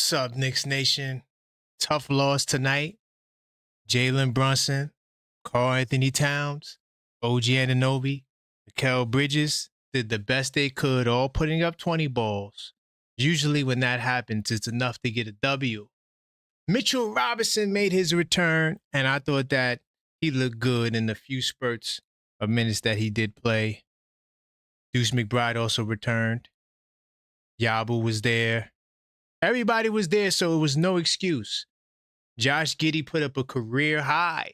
What's up, Knicks Nation? Tough loss tonight. Jalen Brunson, Karl Anthony Towns, OG Anunoby, Mikal Bridges did the best they could, all putting up 20 balls. Usually when that happens, it's enough to get a W. Mitchell Robinson made his return, and I thought that he looked good in the few spurts of minutes that he did play. Deuce McBride also returned. Yabu was there. Everybody was there, so it was no excuse. Josh Giddey put up a career high.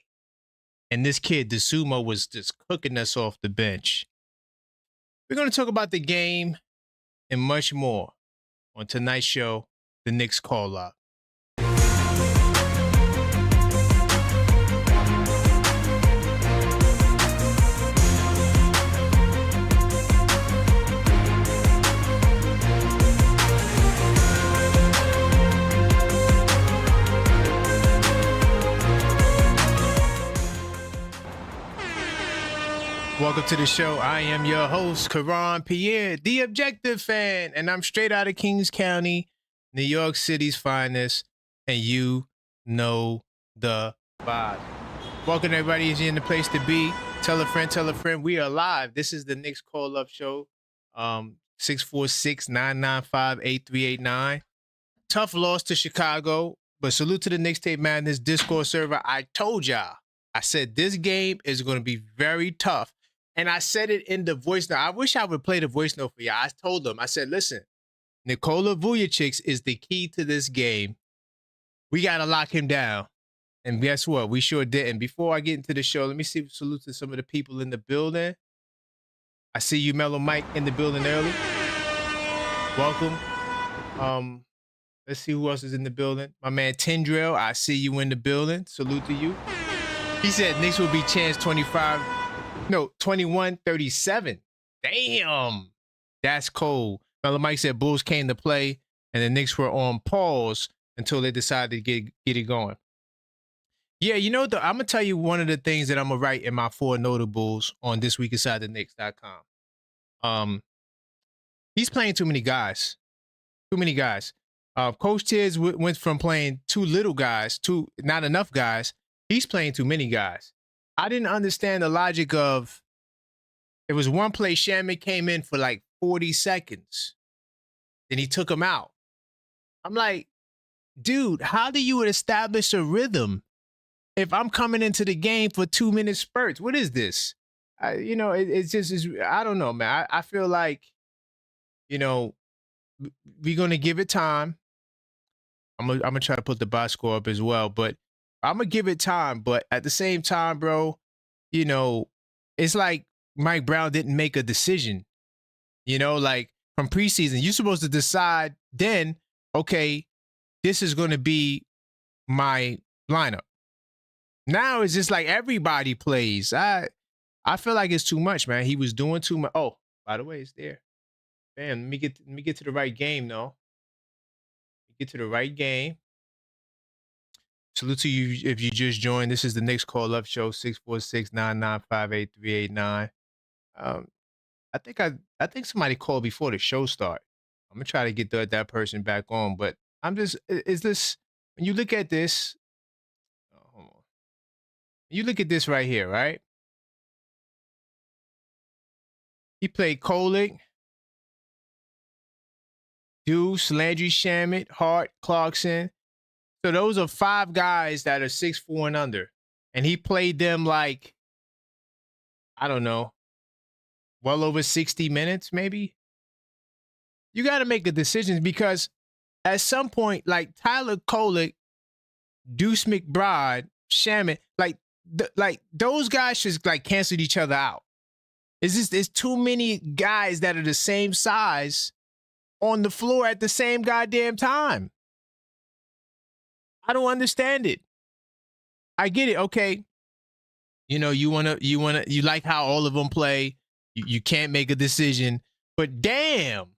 And this kid, the Sumo, was just cooking us off the bench. We're going to talk about the game and much more on tonight's show, the Knicks Call Up. Welcome to the show. I am your host, Karan Pierre, the Objective Fan, and I'm straight out of Kings County, New York City's finest, and you know the vibe. Welcome, everybody. Is in the place to be. Tell a friend. We are live. This is the Knicks Call Up Show, 646-995-8389. Tough loss to Chicago, but salute to the Knicks Tape Madness Discord server. I told y'all, I said this game is going to be very tough. And I said it in the voice note. I wish I would play the voice note for y'all. I told them, I said, listen, Nikola Vucevic is the key to this game. We got to lock him down. And guess what? We sure didn't. Before I get into the show, let me salute to some of the people in the building. I see you, Mellow Mike, in the building early. Welcome. Let's see who else is in the building. My man Tendrell, I see you in the building. Salute to you. He said Knicks will be chance 21-37. Damn. That's cold. Mellow Mike said Bulls came to play and the Knicks were on pause until they decided to get it going. Yeah, you know, I'm going to tell you one of the things that I'm going to write in my 4 notables on thisweekinsidetheknicks.com. He's playing too many guys. Coach Tibbs went from playing too little guys to not enough guys. He's playing too many guys. I didn't understand the logic of, it was one play, Shaman came in for like 40 seconds. Then he took him out. I'm like, dude, how do you establish a rhythm if I'm coming into the game for 2-minute spurts? What is this? It's just, I don't know, man. I feel like, we're going to give it time. I'm gonna try to put the box score up as well, but I'm going to give it time. But at the same time, bro, it's like Mike Brown didn't make a decision, like from preseason. You're supposed to decide then, okay, this is going to be my lineup. Now it's just like everybody plays. I feel like it's too much, man. He was doing too much. Oh, by the way, it's there. Bam, let me get to the right game, though. Get to the right game. Salute to you if you just joined. This is the Knicks Call Up Show, 646-995-8389. I think somebody called before the show start. I'm gonna try to get that person back on, but is this, when you look at this, hold on. You look at this right here, right? He played Kolek, Deuce, Landry Shamet, Hart, Clarkson. So those are 5 guys that are 6'4" and under. And he played them like, I don't know, well over 60 minutes, maybe. You got to make a decision because at some point, like Tyler Kolek, Deuce McBride, Shamet, like those guys just like canceled each other out. It's too many guys that are the same size on the floor at the same goddamn time. I don't understand it. I get it. Okay. You like how all of them play. You can't make a decision, but damn,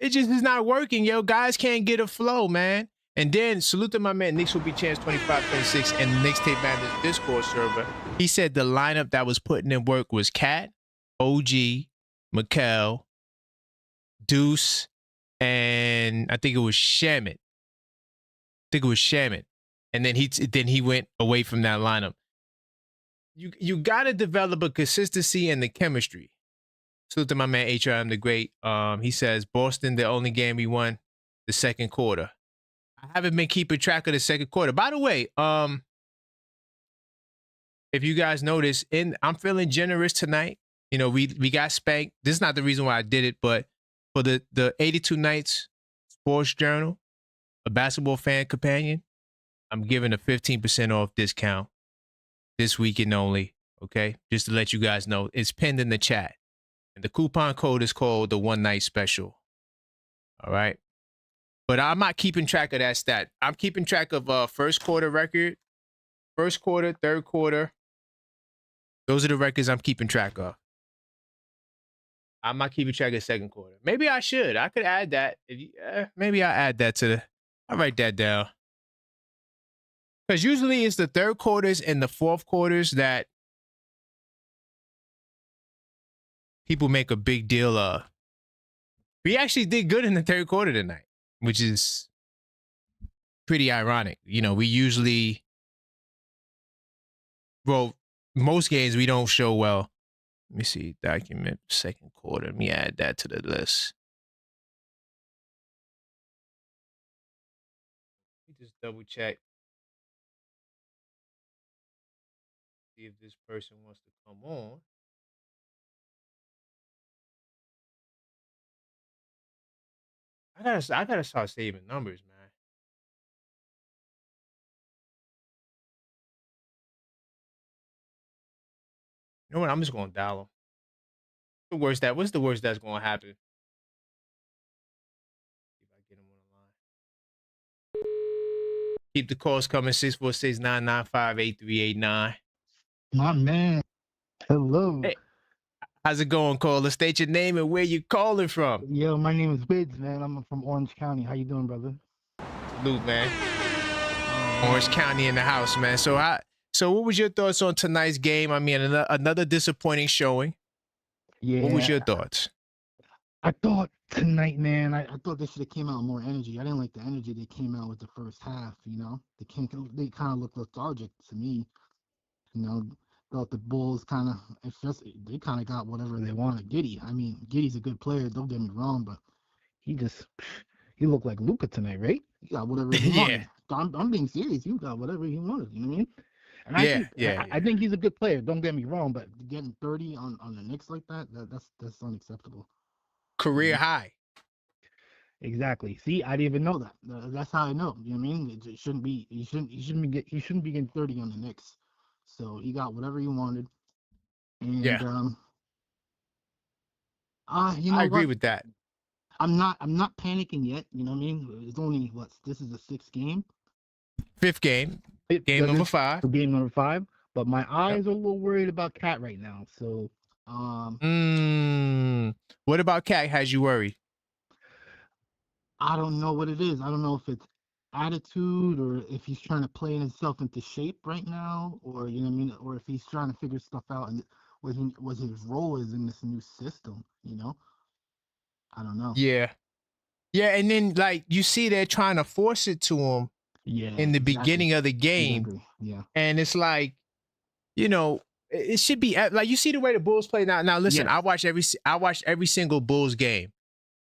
it just is not working. Yo, guys can't get a flow, man. And then salute to my man, Knicks will be chance 25-26 and the Knicks Tape Madness Discord server. He said the lineup that was putting in work was Cat, OG, Mikal, Deuce, and I think it was Shamit. And then he went away from that lineup. You got to develop a consistency in the chemistry. Salute to my man HRM the Great. He says Boston, the only game we won the second quarter. I haven't been keeping track of the second quarter. By the way, if you guys notice, I'm feeling generous tonight. You know, we got spanked. This is not the reason why I did it, but for the 82 Nights Sports Journal, a basketball fan companion, I'm giving a 15% off discount this weekend only. Okay, just to let you guys know, it's pinned in the chat, and the coupon code is called the One Night Special. All right, but I'm not keeping track of that stat. I'm keeping track of first quarter record, first quarter, third quarter. Those are the records I'm keeping track of. I'm not keeping track of second quarter. Maybe I should. I could add that. Maybe I'll add that to the. I'll write that down. Because usually it's the third quarters and the fourth quarters that people make a big deal of. We actually did good in the third quarter tonight, which is pretty ironic. You know, we usually, well, most games we don't show well. Let me see, document second quarter. Let me add that to the list. Let me just double check. See if this person wants to come on. I gotta start saving numbers, man. You know what? I'm just gonna dial them. What's the worst that's gonna happen? See if I get him on the line. Keep the calls coming. 646-995-8389. My man. Hello. Hey, how's it going, caller? State your name and where you calling from. Yo, my name is Bids, man. I'm from Orange County. How you doing, brother? Salute, man. Orange County in the house, man. So what was your thoughts on tonight's game? I mean, another disappointing showing. Yeah. What was your thoughts? I thought tonight, man, I thought they should have came out with more energy. I didn't like the energy they came out with the first half, you know. They kind of looked lethargic to me. You know, thought the Bulls they kind of got whatever they wanted. I mean, Giddy's a good player, don't get me wrong, but he looked like Luka tonight, right? He got whatever he wanted. I'm being serious. He got whatever he wanted, you know what I mean? And I think he's a good player. Don't get me wrong, but getting 30 on the Knicks like that's unacceptable. Career high. Exactly. See, I didn't even know that. That's how I know. You know what I mean? It shouldn't be. He shouldn't be getting 30 on the Knicks. So he got whatever he wanted. And you know, I agree with that. I'm not panicking yet. You know what I mean? It's only this is the sixth game. Fifth game. Game number 5. Game number 5. But my eyes are a little worried about Cat right now. So what about Cat has you worried? I don't know what it is. I don't know if it's attitude or if he's trying to play himself into shape right now, or you know what I mean, or if he's trying to figure stuff out and what his role is in this new system, you know. I don't know. Yeah, and then like you see they're trying to force it to him in the beginning of the game. Yeah. And it's like, you know, it should be like you see the way the Bulls play now. Now listen, I watch every single Bulls game.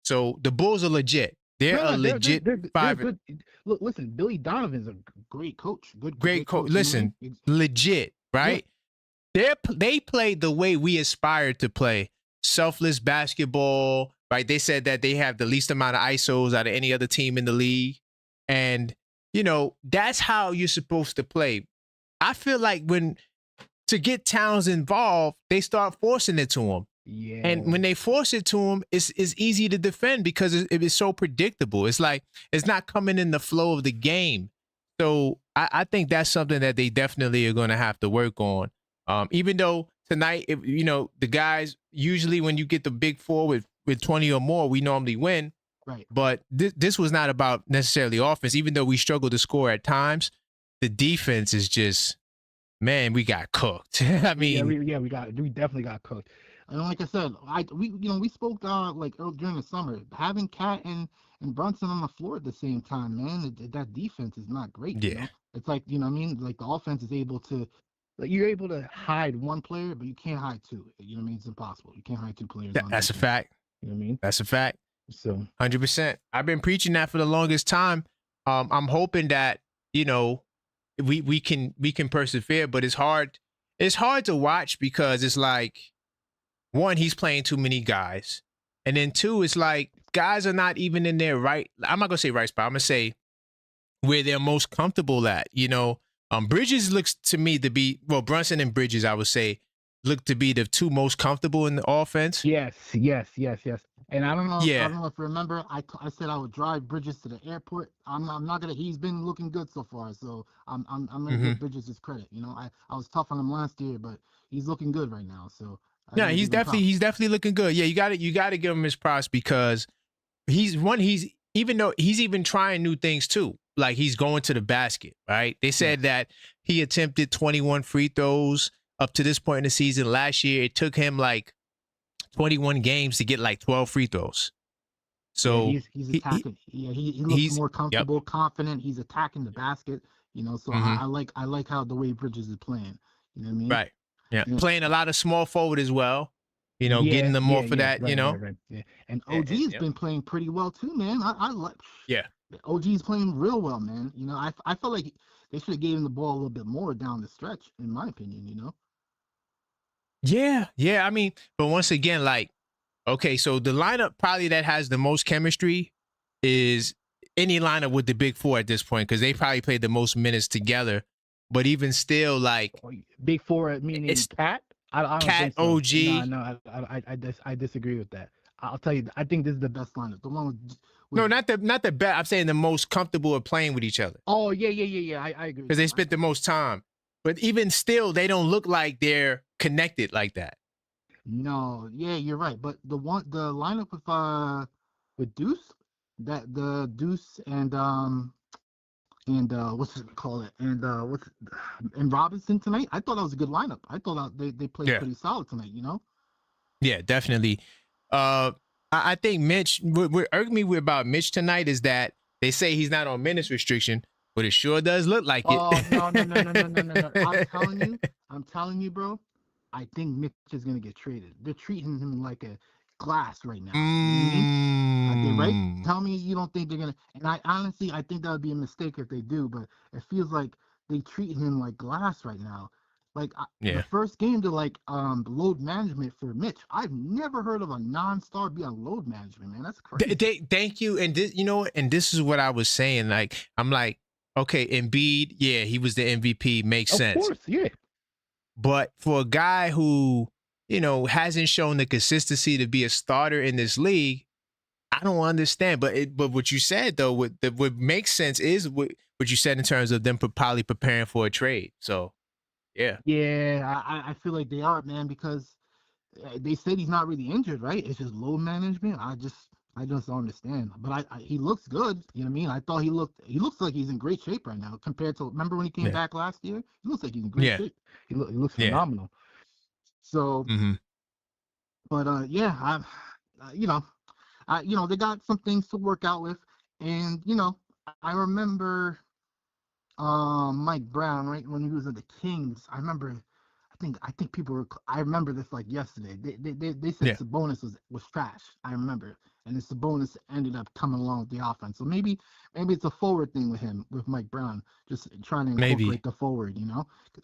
So the Bulls are legit. They're legit. They're good. Look, listen, Billy Donovan's a great coach. Great coach. Listen, legit, right? Yeah. They play the way we aspire to play. Selfless basketball, right? They said that they have the least amount of ISOs out of any other team in the league. And, you know, that's how you're supposed to play. I feel like to get Towns involved, they start forcing it to him. Yeah. And when they force it to him, it's easy to defend because it is so predictable. It's like it's not coming in the flow of the game. So I think that's something that they definitely are going to have to work on. Even though tonight, you know, the guys, usually when you get the big 4 with 20 or more, we normally win. Right. But this was not about necessarily offense. Even though we struggled to score at times, the defense is just, man, we got cooked. I mean, we definitely got cooked. And like I said, we spoke like during the summer. Having Cat and Brunson on the floor at the same time, man, that defense is not great. Yeah, It's like what I mean. Like the offense is able to, like you're able to hide one player, but you can't hide two. You know what I mean? It's impossible. You can't hide two players on that's a defense. fact. You know what I mean? That's a fact. So 100%. I've been preaching that for the longest time. I'm hoping that we can persevere, but it's hard. It's hard to watch because it's like, one, he's playing too many guys, and then two, it's like guys are not even in their right. I'm not gonna say right spot. I'm gonna say where they're most comfortable at. Bridges looks to me to be, well, Brunson and Bridges, I would say, look to be the two most comfortable in the offense. yes, yes, yes, yes. And I don't know, I Yeah. don't know if you remember, I said I would drive Bridges to the airport. I'm not gonna. He's been looking good so far, so I'm gonna Mm-hmm. give Bridges his credit. I was tough on him last year, but he's looking good right now. So I Yeah, gotta he's give him props. definitely looking good. Yeah, you got to give him his props because he's even though he's even trying new things too. Like he's going to the basket, right? They said that he attempted 21 free throws up to this point in the season. Last year, it took him like 21 games to get like 12 free throws. So he's attacking. He looks he's more yep. comfortable, confident. He's attacking the basket. So Mm-hmm. I like how the way Bridges is playing. You know what I mean? Right. Yeah. Playing a lot of small forward as well. Getting them Yeah, off of that. right. Yeah. And OG's Yep. been playing pretty well too, man. I like. Yeah. OG's playing real well, man. I felt like they should have gave him the ball a little bit more down the stretch, in my opinion. Yeah. I mean, but once again, like, okay, so the lineup probably that has the most chemistry is any lineup with the big four at this point because they probably played the most minutes together. But even still, like big four meaning it's Cat. I don't Cat, think so. OG. No, I disagree with that. I'll tell you, I think this is the best lineup. The one with No, not the best. I'm saying the most comfortable at playing with each other. Oh yeah. I agree. Because they spent the most time. But even still, they don't look like they're connected like that. No, yeah, you're right. But the lineup with Deuce, that the Deuce and what's it call it and Robinson tonight. I thought that was a good lineup. I thought they played pretty solid tonight. Yeah, definitely. I think Mitch. What irked me about Mitch tonight is that they say he's not on minutes restriction, but it sure does look like it. Oh no. I'm telling you, bro. I think Mitch is gonna get traded. They're treating him like a glass right now. You know what I mean? Are they right? Tell me you don't think they're gonna. And I think that would be a mistake if they do. But it feels like they treat him like glass right now. Like the first game to like load management for Mitch. I've never heard of a non-star be on load management, man. That's crazy. Thank you. And this is what I was saying. Like I'm like, okay, Embiid, yeah, he was the MVP. Makes sense. Of course, yeah. But for a guy who, hasn't shown the consistency to be a starter in this league, I don't understand. But what you said though, what makes sense is what you said in terms of them probably preparing for a trade. So, yeah. Yeah, I feel like they are, man, because they said he's not really injured, right? It's just load management. I just don't understand. But he looks good. You know what I mean? I thought he looks like he's in great shape right now compared to, remember when he came back last year? He looks like he's in great shape. He looks phenomenal. So, but yeah, they got some things to work out with, and I remember Mike Brown, right, when he was at the Kings. I think people were. I remember this like yesterday. They said Sabonis was trash. I remember, and then Sabonis ended up coming along with the offense. So maybe it's a forward thing with him, with Mike Brown, just trying to incorporate the forward.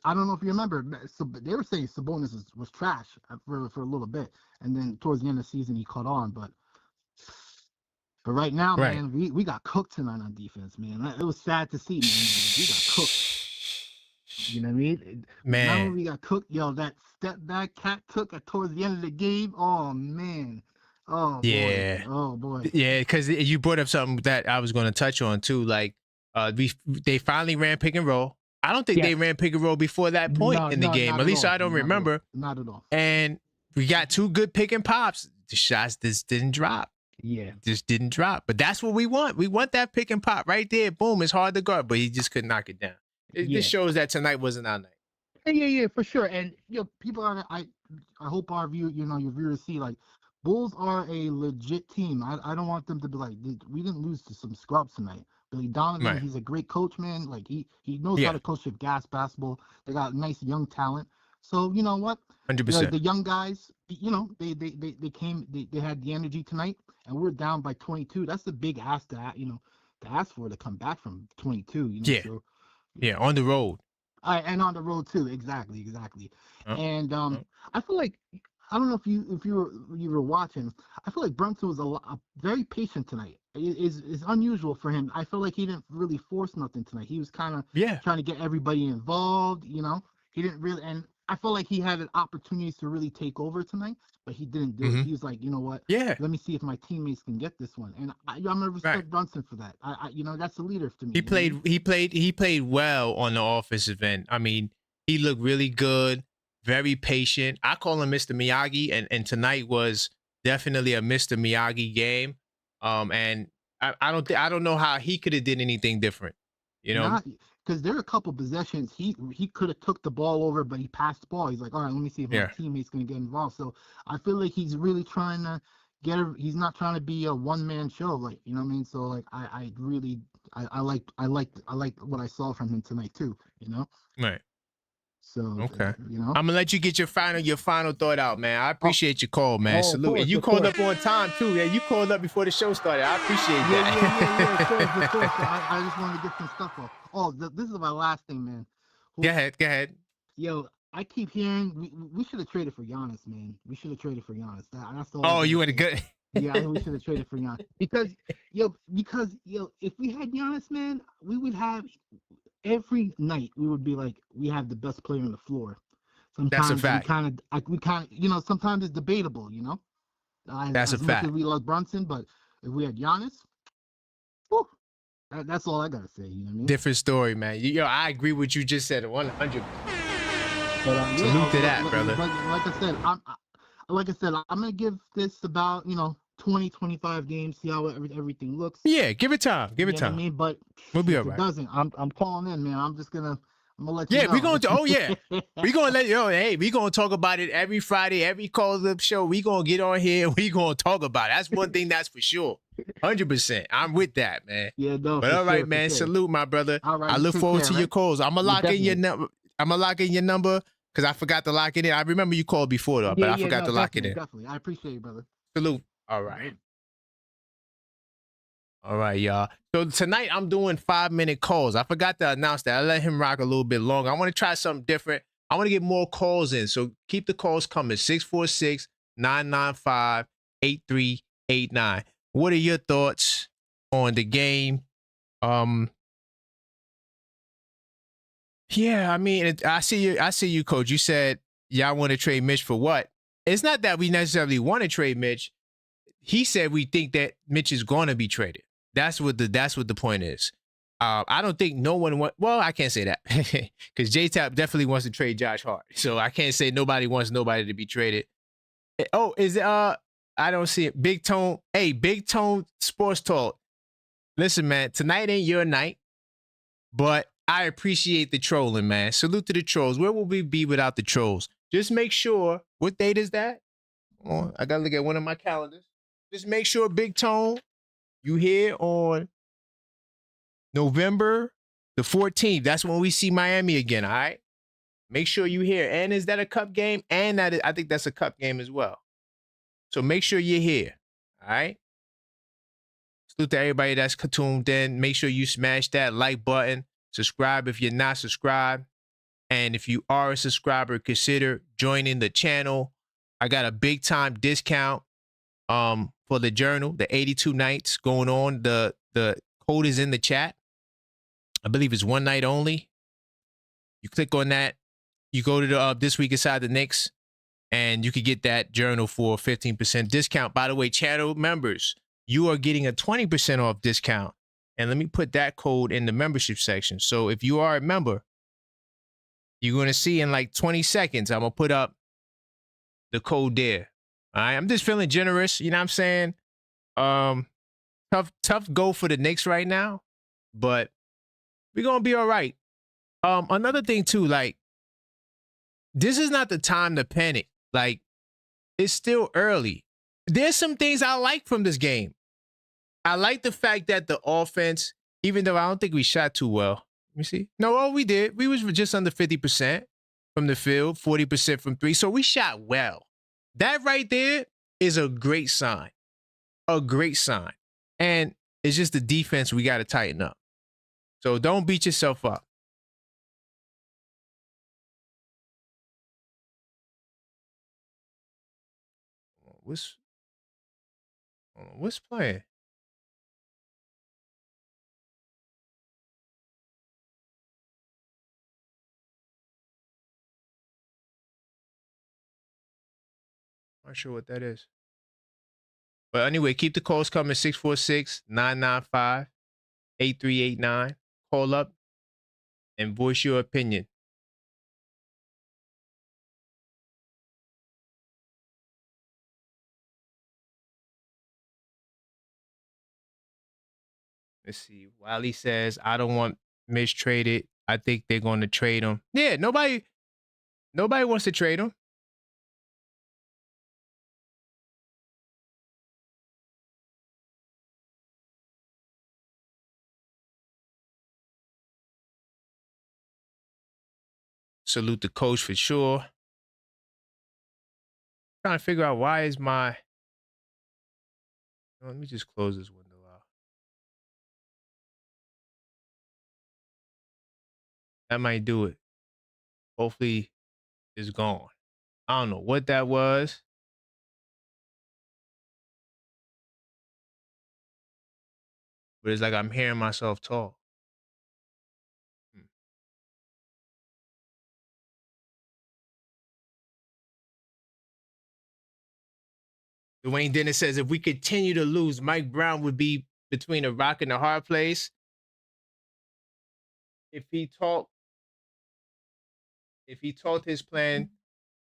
I don't know if you remember. So they were saying Sabonis was trash for a little bit, and then towards the end of the season he caught on. But right now, man, we got cooked tonight on defense, man. It was sad to see, man. We got cooked. You know what I mean? Man. Not only we got cooked, that step back Cat took towards the end of the game. Oh, man. Oh, yeah. Boy. Oh, boy. Yeah, because you brought up something that I was going to touch on, too. Like, they finally ran pick and roll. I don't think they ran pick and roll before that point in the game. At least I don't remember. Not at all. And we got two good pick and pops. The shots just didn't drop. Yeah. Just didn't drop. But that's what we want. We want that pick and pop right there. Boom. It's hard to guard, but he just couldn't knock it down. This shows that tonight wasn't our night. Yeah, for sure. And people are. I hope our your viewers see like Bulls are a legit team. I don't want them to be like we didn't lose to some scrubs tonight. Billy Donovan, Right. he's a great coach, man. Like he knows how Yeah. to coach with gas basketball. They got nice young talent. So you know what, 100%. the young guys, they came, they had the energy tonight, and we're down by 22. That's a big ask to ask for to come back from 22. Yeah. So Yeah. On the road. and on the road too. Exactly. Uh, And uh, I feel like I don't know if you were watching. I feel like Brunson was very patient tonight. Is unusual for him. I feel like he didn't really force nothing tonight. He was kind of yeah. trying to get everybody involved. He didn't really, and I felt like he had an opportunity to really take over tonight, but he didn't do it. Hmm. He was like, you know what? Yeah. Let me see if my teammates can get this one, and I'm gonna Right. respect Brunson for that. That's a leader to me. He You know what I mean? played. He played. He played well on the offensive end. I mean, he looked really good. Very patient. I call him Mr. Miyagi, and tonight was definitely a Mr. Miyagi game. And I don't know how he could have did anything different. You know. Not because there are a couple possessions he could have took the ball over, but he passed the ball. He's like, all right, let me see if my Yeah. teammates gonna get involved. So I feel like he's really trying to he's not trying to be a one man show, like you know what I mean. So like I really I like what I saw from him tonight too. Right. So Okay. you know. I'm gonna let you get your final thought out, man. I Oh, appreciate your call, man. oh, of Salute. And course, you of called course. up on time too. Yeah, you called up before the show started. I appreciate Yeah, of course, of course. So that. I just wanted to get some stuff off. Oh, this is my last thing, man. Go Who ahead. Go ahead. Yo, I keep hearing we should have traded for Giannis, man. We should have traded for Giannis. That's all I Oh, gotta you want a say. good Yeah, I think we should have traded for Giannis because if we had Giannis, man, we would have every night we would be like we have the best player on the floor. That's a Sometimes fact. we kind of sometimes it's debatable, That's a as much as fact. we love Brunson, but if we had Giannis, whew, that's all I gotta say. You know what I mean? Different story, man. Yo, I agree with you just said 100. But Salute to that, brother. like I said, I'm gonna give this about 20, 25 games, see how everything looks. Yeah, give it time. Give You it know what I time. mean? But We'll be all if it right. doesn't, I'm calling in, man. I'm gonna let you Yeah, we're know. going to. Oh yeah, we're gonna let you know. Hey, we're gonna talk about it every Friday, every call up show. We gonna get on here. We gonna talk about it. That's one thing that's for sure. 100%. I'm with that, man. Yeah, no, But for all right, sure, for man. sure. Salute, my brother. All right, I you look take forward care, to your right? calls. I'm gonna Yeah, lock in your definitely. number. I'm gonna lock in your number because I forgot to lock it in. I remember you called before though, but I forgot No, to lock it definitely, in. definitely. I appreciate you, brother. Salute. All right. All right, y'all. So tonight I'm doing 5-minute calls. I forgot to announce that. I let him rock a little bit longer. I want to try something different. I want to get more calls in. So keep the calls coming. 646-995-8389. What are your thoughts on the game? Yeah, I mean, I see you, coach. You said y'all want to trade Mitch for what? It's not that we necessarily want to trade Mitch. He said we think that Mitch is going to be traded. That's what the point is. I don't think no one want. Well, I can't say that because J Tap definitely wants to trade Josh Hart. So I can't say nobody wants nobody to be traded. Oh, is it? I don't see it. Big Tone. Hey, Big Tone Sports Talk. Listen, man. Tonight ain't your night, but I appreciate the trolling, man. Salute to the trolls. Where will we be without the trolls? Just make sure. What date is that? Oh, I gotta look at one of my calendars. Just make sure, Big Tone, you here on November the 14th. That's when we see Miami again, all right? Make sure you here. And is that a cup game? And I think that's a cup game as well. So make sure you're here, all right? Salute to everybody that's tuned in. Make sure you smash that like button. Subscribe if you're not subscribed. And if you are a subscriber, consider joining the channel. I got a big time discount for the journal, the 82 nights going on. The code is in the chat. I believe it's one night only. You click on that. You go to the This Week Inside the Knicks, and you can get that journal for a 15% discount. By the way, channel members, you are getting a 20% off discount. And let me put that code in the membership section. So if you are a member, you're going to see in like 20 seconds, I'm going to put up the code there. All right. I'm just feeling generous. You know what I'm saying? Tough go for the Knicks right now, but we're going to be all right. Another thing too, like this is not the time to panic. Like, it's still early. There's some things I like from this game. I like the fact that the offense, even though I don't think we shot too well. Let me see. No, oh, we did. We was just under 50% from the field, 40% from three. So we shot well. That right there is a great sign. A great sign. And it's just the defense we got to tighten up. So don't beat yourself up. What's playing? Not sure what that is. But anyway, keep the calls coming. 646-995-8389. Call up and voice your opinion. Let's see. Wiley says, I don't want Mitch traded. I think they're going to trade him. Yeah, nobody wants to trade him. Salute the coach for sure. Trying to figure out why is my... Let me just close this window out. That might do it. Hopefully it's gone. I don't know what that was. But it's like I'm hearing myself talk. Dwayne Dennis says, if we continue to lose, Mike Brown would be between a rock and a hard place. If he talked his plan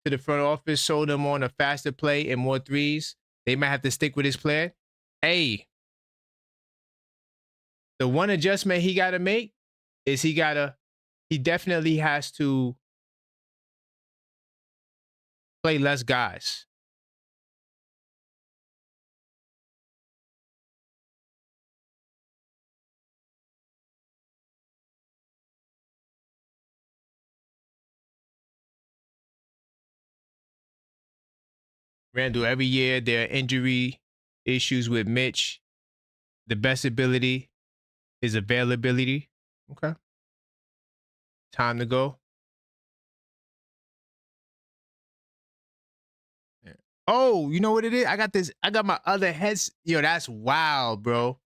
to the front office, sold them on a faster play and more threes, they might have to stick with his plan. Hey, the one adjustment he got to make is he definitely has to play less guys. Randall, every year there are injury issues with Mitch. The best ability is availability. Okay. Time to go. Yeah. Oh, you know what it is? I got my other headset. Yo, that's wild, bro.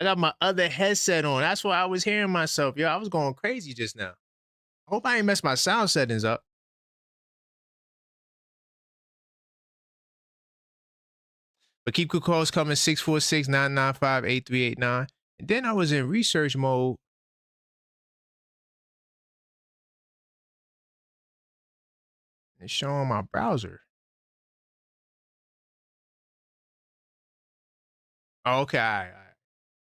I got my other headset on. That's why I was hearing myself. Yo, I was going crazy just now. I hope I ain't messed my sound settings up. But keep good calls coming, 646-995-8389. And then I was in research mode. It's showing my browser. Oh, okay, all right.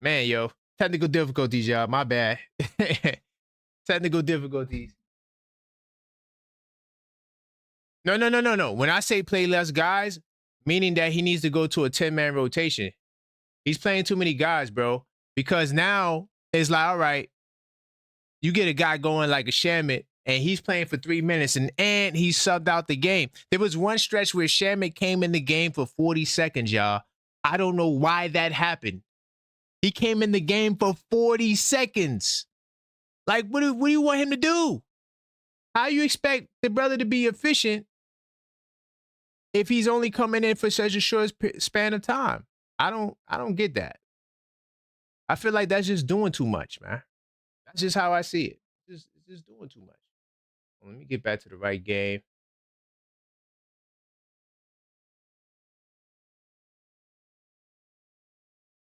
Man, yo, technical difficulties, y'all. My bad. Technical difficulties. No. When I say play less guys, meaning that he needs to go to a 10-man rotation. He's playing too many guys, bro. Because now it's like, all right, you get a guy going like a Shamit, and he's playing for 3 minutes, and he subbed out the game. There was one stretch where Shamit came in the game for 40 seconds, y'all. I don't know why that happened. He came in the game for 40 seconds. Like, what do you want him to do? How you expect the brother to be efficient if he's only coming in for such a short span of time? I don't get that. I feel like that's just doing too much, man. That's just how I see it. It's just doing too much. Let me get back to the right game.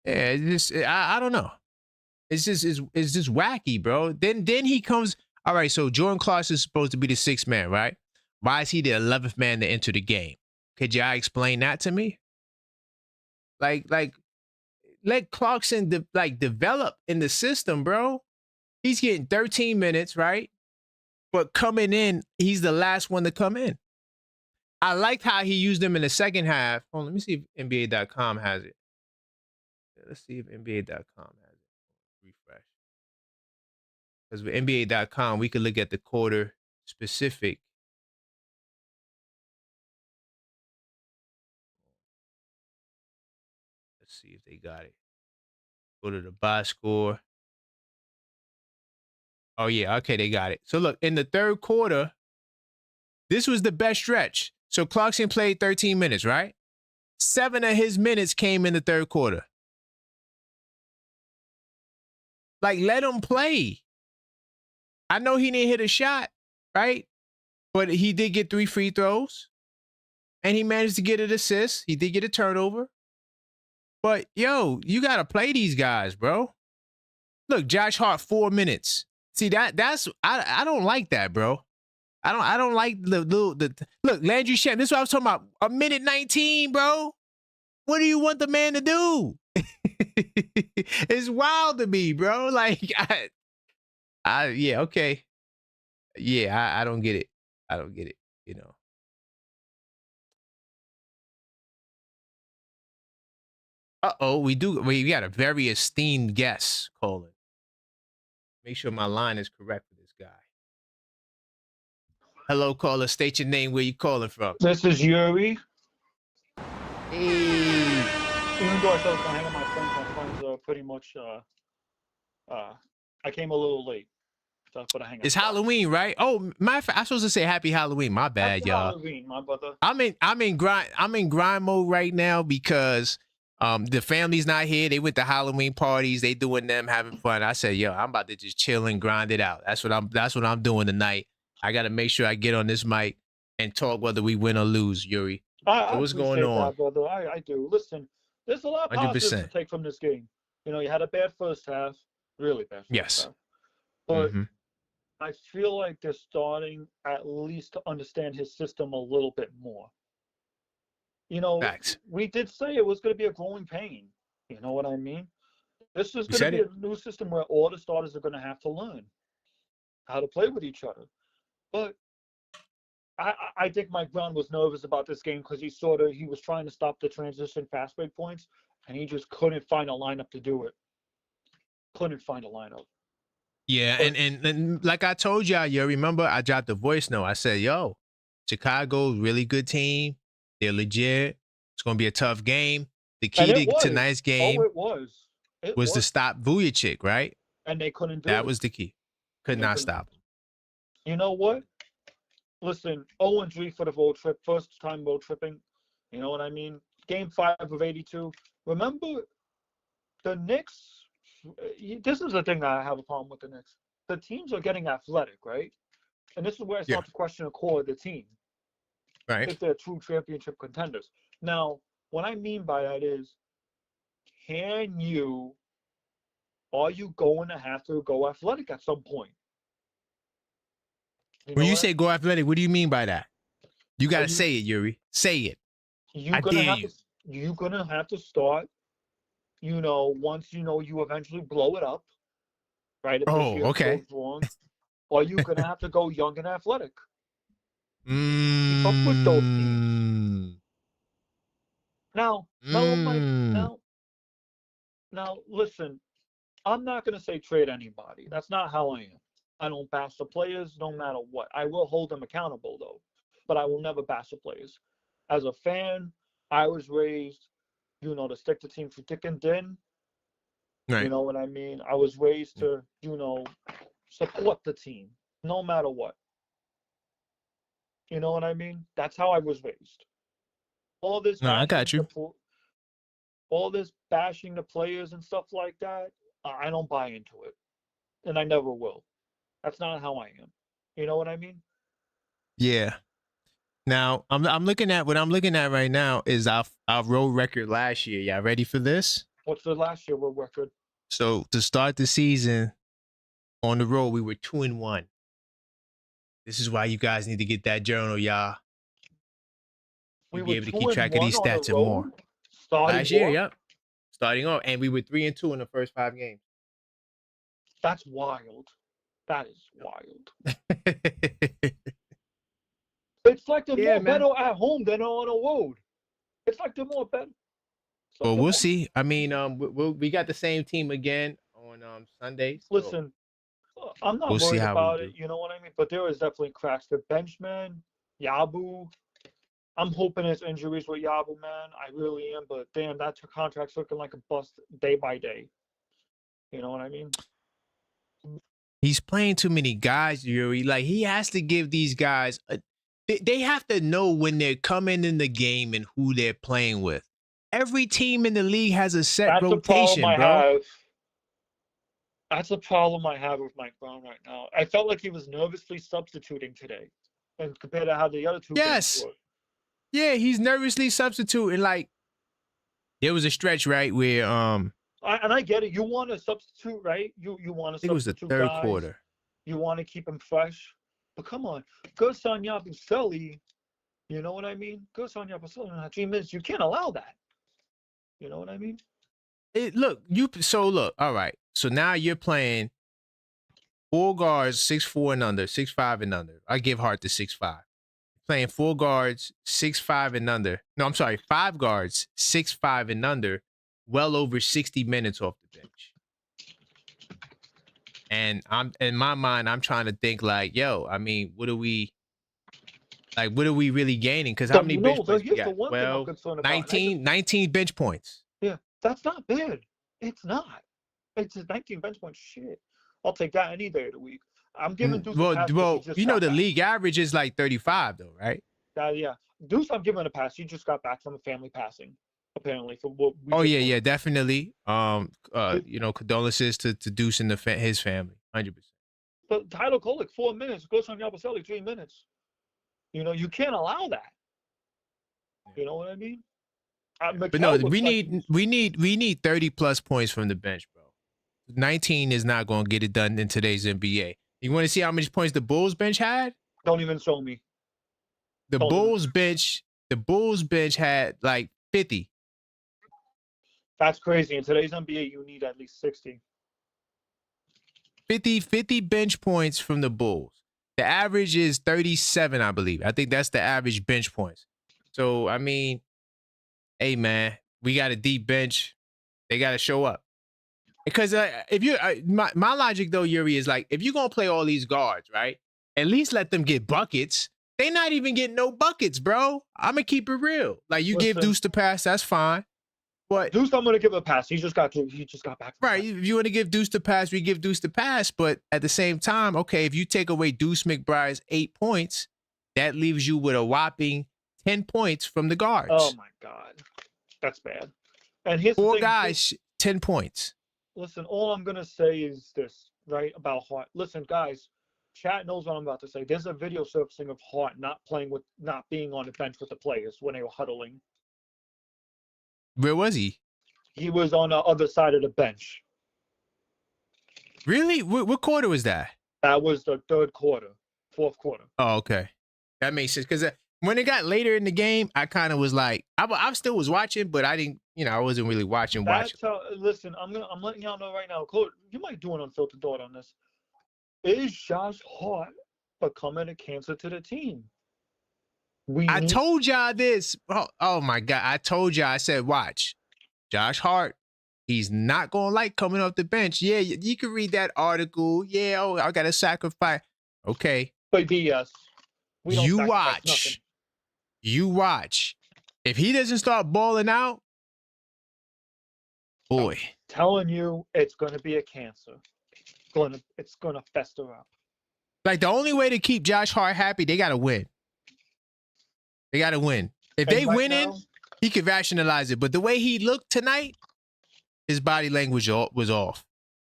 Yeah, it's just I don't know. It's just wacky, bro. Then he comes. All right, so Jordan Clarkson is supposed to be the 6th man, right? Why is he the 11th man to enter the game? Could y'all explain that to me? Like let Clarkson develop in the system, bro. He's getting 13 minutes, right? But coming in, he's the last one to come in. I liked how he used him in the second half. Oh, let me see if NBA.com has it. Let's see if NBA.com has it. Refresh. Because with NBA.com, we could look at the quarter specific. Let's see if they got it. Go to the box score. Oh, yeah. Okay, they got it. So, look, in the third quarter, this was the best stretch. So, Clarkson played 13 minutes, right? 7 of his minutes came in the third quarter. Like, let him play. I know he didn't hit a shot, right? But he did get 3 free throws. And he managed to get an assist. He did get a turnover. But, yo, you got to play these guys, bro. Look, Josh Hart, 4 minutes. See, that's I don't like that, bro. I don't like the look, Landry Shamet. This is what I was talking about. A minute 19, bro. What do you want the man to do? It's wild to me, bro. Like, yeah, okay. Yeah, I don't get it. I don't get it, you know. Uh-oh, we got a very esteemed guest calling. Make sure my line is correct for this guy. Hello, caller. State your name. Where you calling from? This is Yuri. Hey. Even though I said I was gonna hang out with my friends are pretty much I came a little late. So but I hang out. It's Halloween, right? Oh, my I'm supposed to say Happy Halloween. My bad, Happy y'all. Halloween, my brother. I'm in grind mode right now because the family's not here. They went to Halloween parties. They doing them, having fun. I said, yo, I'm about to just chill and grind it out. That's what I'm doing tonight. I got to make sure I get on this mic and talk whether we win or lose, Yuri. I what's going on, that, brother? I do. Listen, there's a lot of positives 100%. to take from this game. You know, you had a bad first half, really bad first half. But I feel like they're starting at least to understand his system a little bit more. You know, Facts. we did say it was going to be a growing pain. You know what I mean? This is going to be a new system where all the starters are going to have to learn how to play with each other. But I think Mike Brown was nervous about this game because he was trying to stop the transition fast break points, and he just couldn't find a lineup to do it. Couldn't find a lineup. Yeah, but, and like I told y'all, you remember I dropped a voice note. I said, yo, Chicago's really good team. They're legit. It's going to be a tough game. The key to tonight's game was to stop Vujicic, right? And they couldn't do it. That was the key. Could not stop him. You know what? Listen, 0-3 for the road trip. First time road tripping. You know what I mean? Game 5 of 82. Remember, the Knicks, this is the thing that I have a problem with the Knicks. The teams are getting athletic, right? And this is where I start to question the core of the team. Right. If they're true championship contenders. Now, what I mean by that is, are you going to have to go athletic at some point? When you say go athletic, what do you mean by that? You got to say it, Yuri. Say it. You're going to have to start, once you eventually blow it up, right? If this year goes wrong, or you're going to have to go young and athletic. Keep up with those teams. Now, listen, I'm not going to say trade anybody. That's not how I am. I don't bash the players no matter what. I will hold them accountable, though, but I will never bash the players. As a fan, I was raised, to stick to team through thick and thin. Right. You know what I mean? I was raised to, support the team no matter what. You know what I mean? That's how I was raised. All this. No, I got you. All this bashing the players and stuff like that, I don't buy into it, and I never will. That's not how I am. You know what I mean? Yeah. Now I'm looking at what I'm looking at right now is our road record last year. Y'all ready for this? What's the last year road record? So to start the season on the road, we were 2-1. This is why you guys need to get that journal, y'all. We'll be able to keep track of these stats and more. Last year, yep. Starting off, and we were 3-2 in the first 5 games. That's wild. That is wild. It's like they're Yeah, more man. better at home than on the road. It's like they're more better. Like Well, they're we'll more... see. I mean, we got the same team again on Sunday. So Listen, I'm not we'll see worried how we about it. do. You know what I mean? But there is definitely cracks. The benchman, Yabu. I'm hoping it's injuries with Yabu, man. I really am. But damn, that contract's looking like a bust day by day. You know what I mean? He's playing too many guys, Yuri. Like he has to give these guys. They have to know when they're coming in the game and who they're playing with. Every team in the league has a set That's a problem rotation, I bro. have. That's a problem I have with Mike Brown right now. I felt like he was nervously substituting today, and compared to how the other two games Yes. were. Yeah, he's nervously substituting. Like there was a stretch right where And I get it. You want to substitute, right? You want I to think it was the substitute third guys. quarter. You want to keep them fresh. But come on, Gerson Yabusele, you know what I mean? Gerson Yabusele in 3 minutes, you can't allow that. You know what I mean? Look, all right. So now you're playing 4 guards, 6'4" and under, 6'5" and under. I give Hart the 6'5". Playing 4 guards, 6'5" and under. No, I'm sorry, 5 guards, 6'5" and under, well over 60 minutes off the bench. And I'm in my mind, I'm trying to think like, yo, I mean, what are we really gaining? Because how many bench points we Here's the got? one thing I'm 12, concerned about. 19 bench points. Yeah, that's not bad. It's not. It's a 19 bench point shit. I'll take that any day of the week. I'm giving Deuce a pass. Well, He just you know got the back. league average is like 35 though, right? Yeah. Deuce, I'm giving a pass. He just got back from a family passing, apparently. For what we Oh just yeah, learned. definitely. You know, condolences to Deuce and his family, 100%. But Tyler Kolek, 4 minutes. Goes on Yabusele, 3 minutes. You know, you can't allow that. You know what I mean? But no, we need 30 plus points from the bench, bro. 19 is not going to get it done in today's NBA. You want to see how many points the Bulls bench had? Don't even show me. The Bulls bench had like 50. That's crazy. In today's NBA, you need at least 60. 50 bench points from the Bulls. The average is 37, I believe. I think that's the average bench points. So, I mean, hey, man, we got a deep bench. They got to show up. Because if you, my logic though, Yuri, is like, if you're going to play all these guards, right, at least let them get buckets. They not even getting no buckets, bro. I'm going to keep it real. Like, you give Deuce the pass, that's fine. But Deuce, I'm going to give a pass. He just got back. Right. If you want to give Deuce the pass, we give Deuce the pass. But at the same time, okay, if you take away Deuce McBride's 8 points, that leaves you with a whopping 10 points from the guards. Oh, my God. That's bad. And here's 4 the thing, guys, 10 points. Listen, all I'm going to say is this, right, about Hart. Listen, guys, chat knows what I'm about to say. There's a video surfacing of Hart not being on the bench with the players when they were huddling. Where was he? He was on the other side of the bench. Really? What quarter was that? That was the fourth quarter. Oh, okay. That makes sense. Because when it got later in the game, I kind of was like, I still was watching, but I didn't, I wasn't really watching. Listen, I'm letting y'all know right now. Coach, you might do an unfiltered thought on this. Is Josh Hart becoming a cancer to the team? I told y'all this. Oh my God. I told y'all, I said, watch. Josh Hart, he's not going to like coming off the bench. Yeah, you can read that article. Yeah, I got to sacrifice. Okay. But BS. You watch. You watch. If he doesn't start balling out, boy. I'm telling you, it's going to be a cancer. It's going to fester up. Like, the only way to keep Josh Hart happy, they got to win. They got to win. If they winning, he could rationalize it. But the way he looked tonight, his body language was off.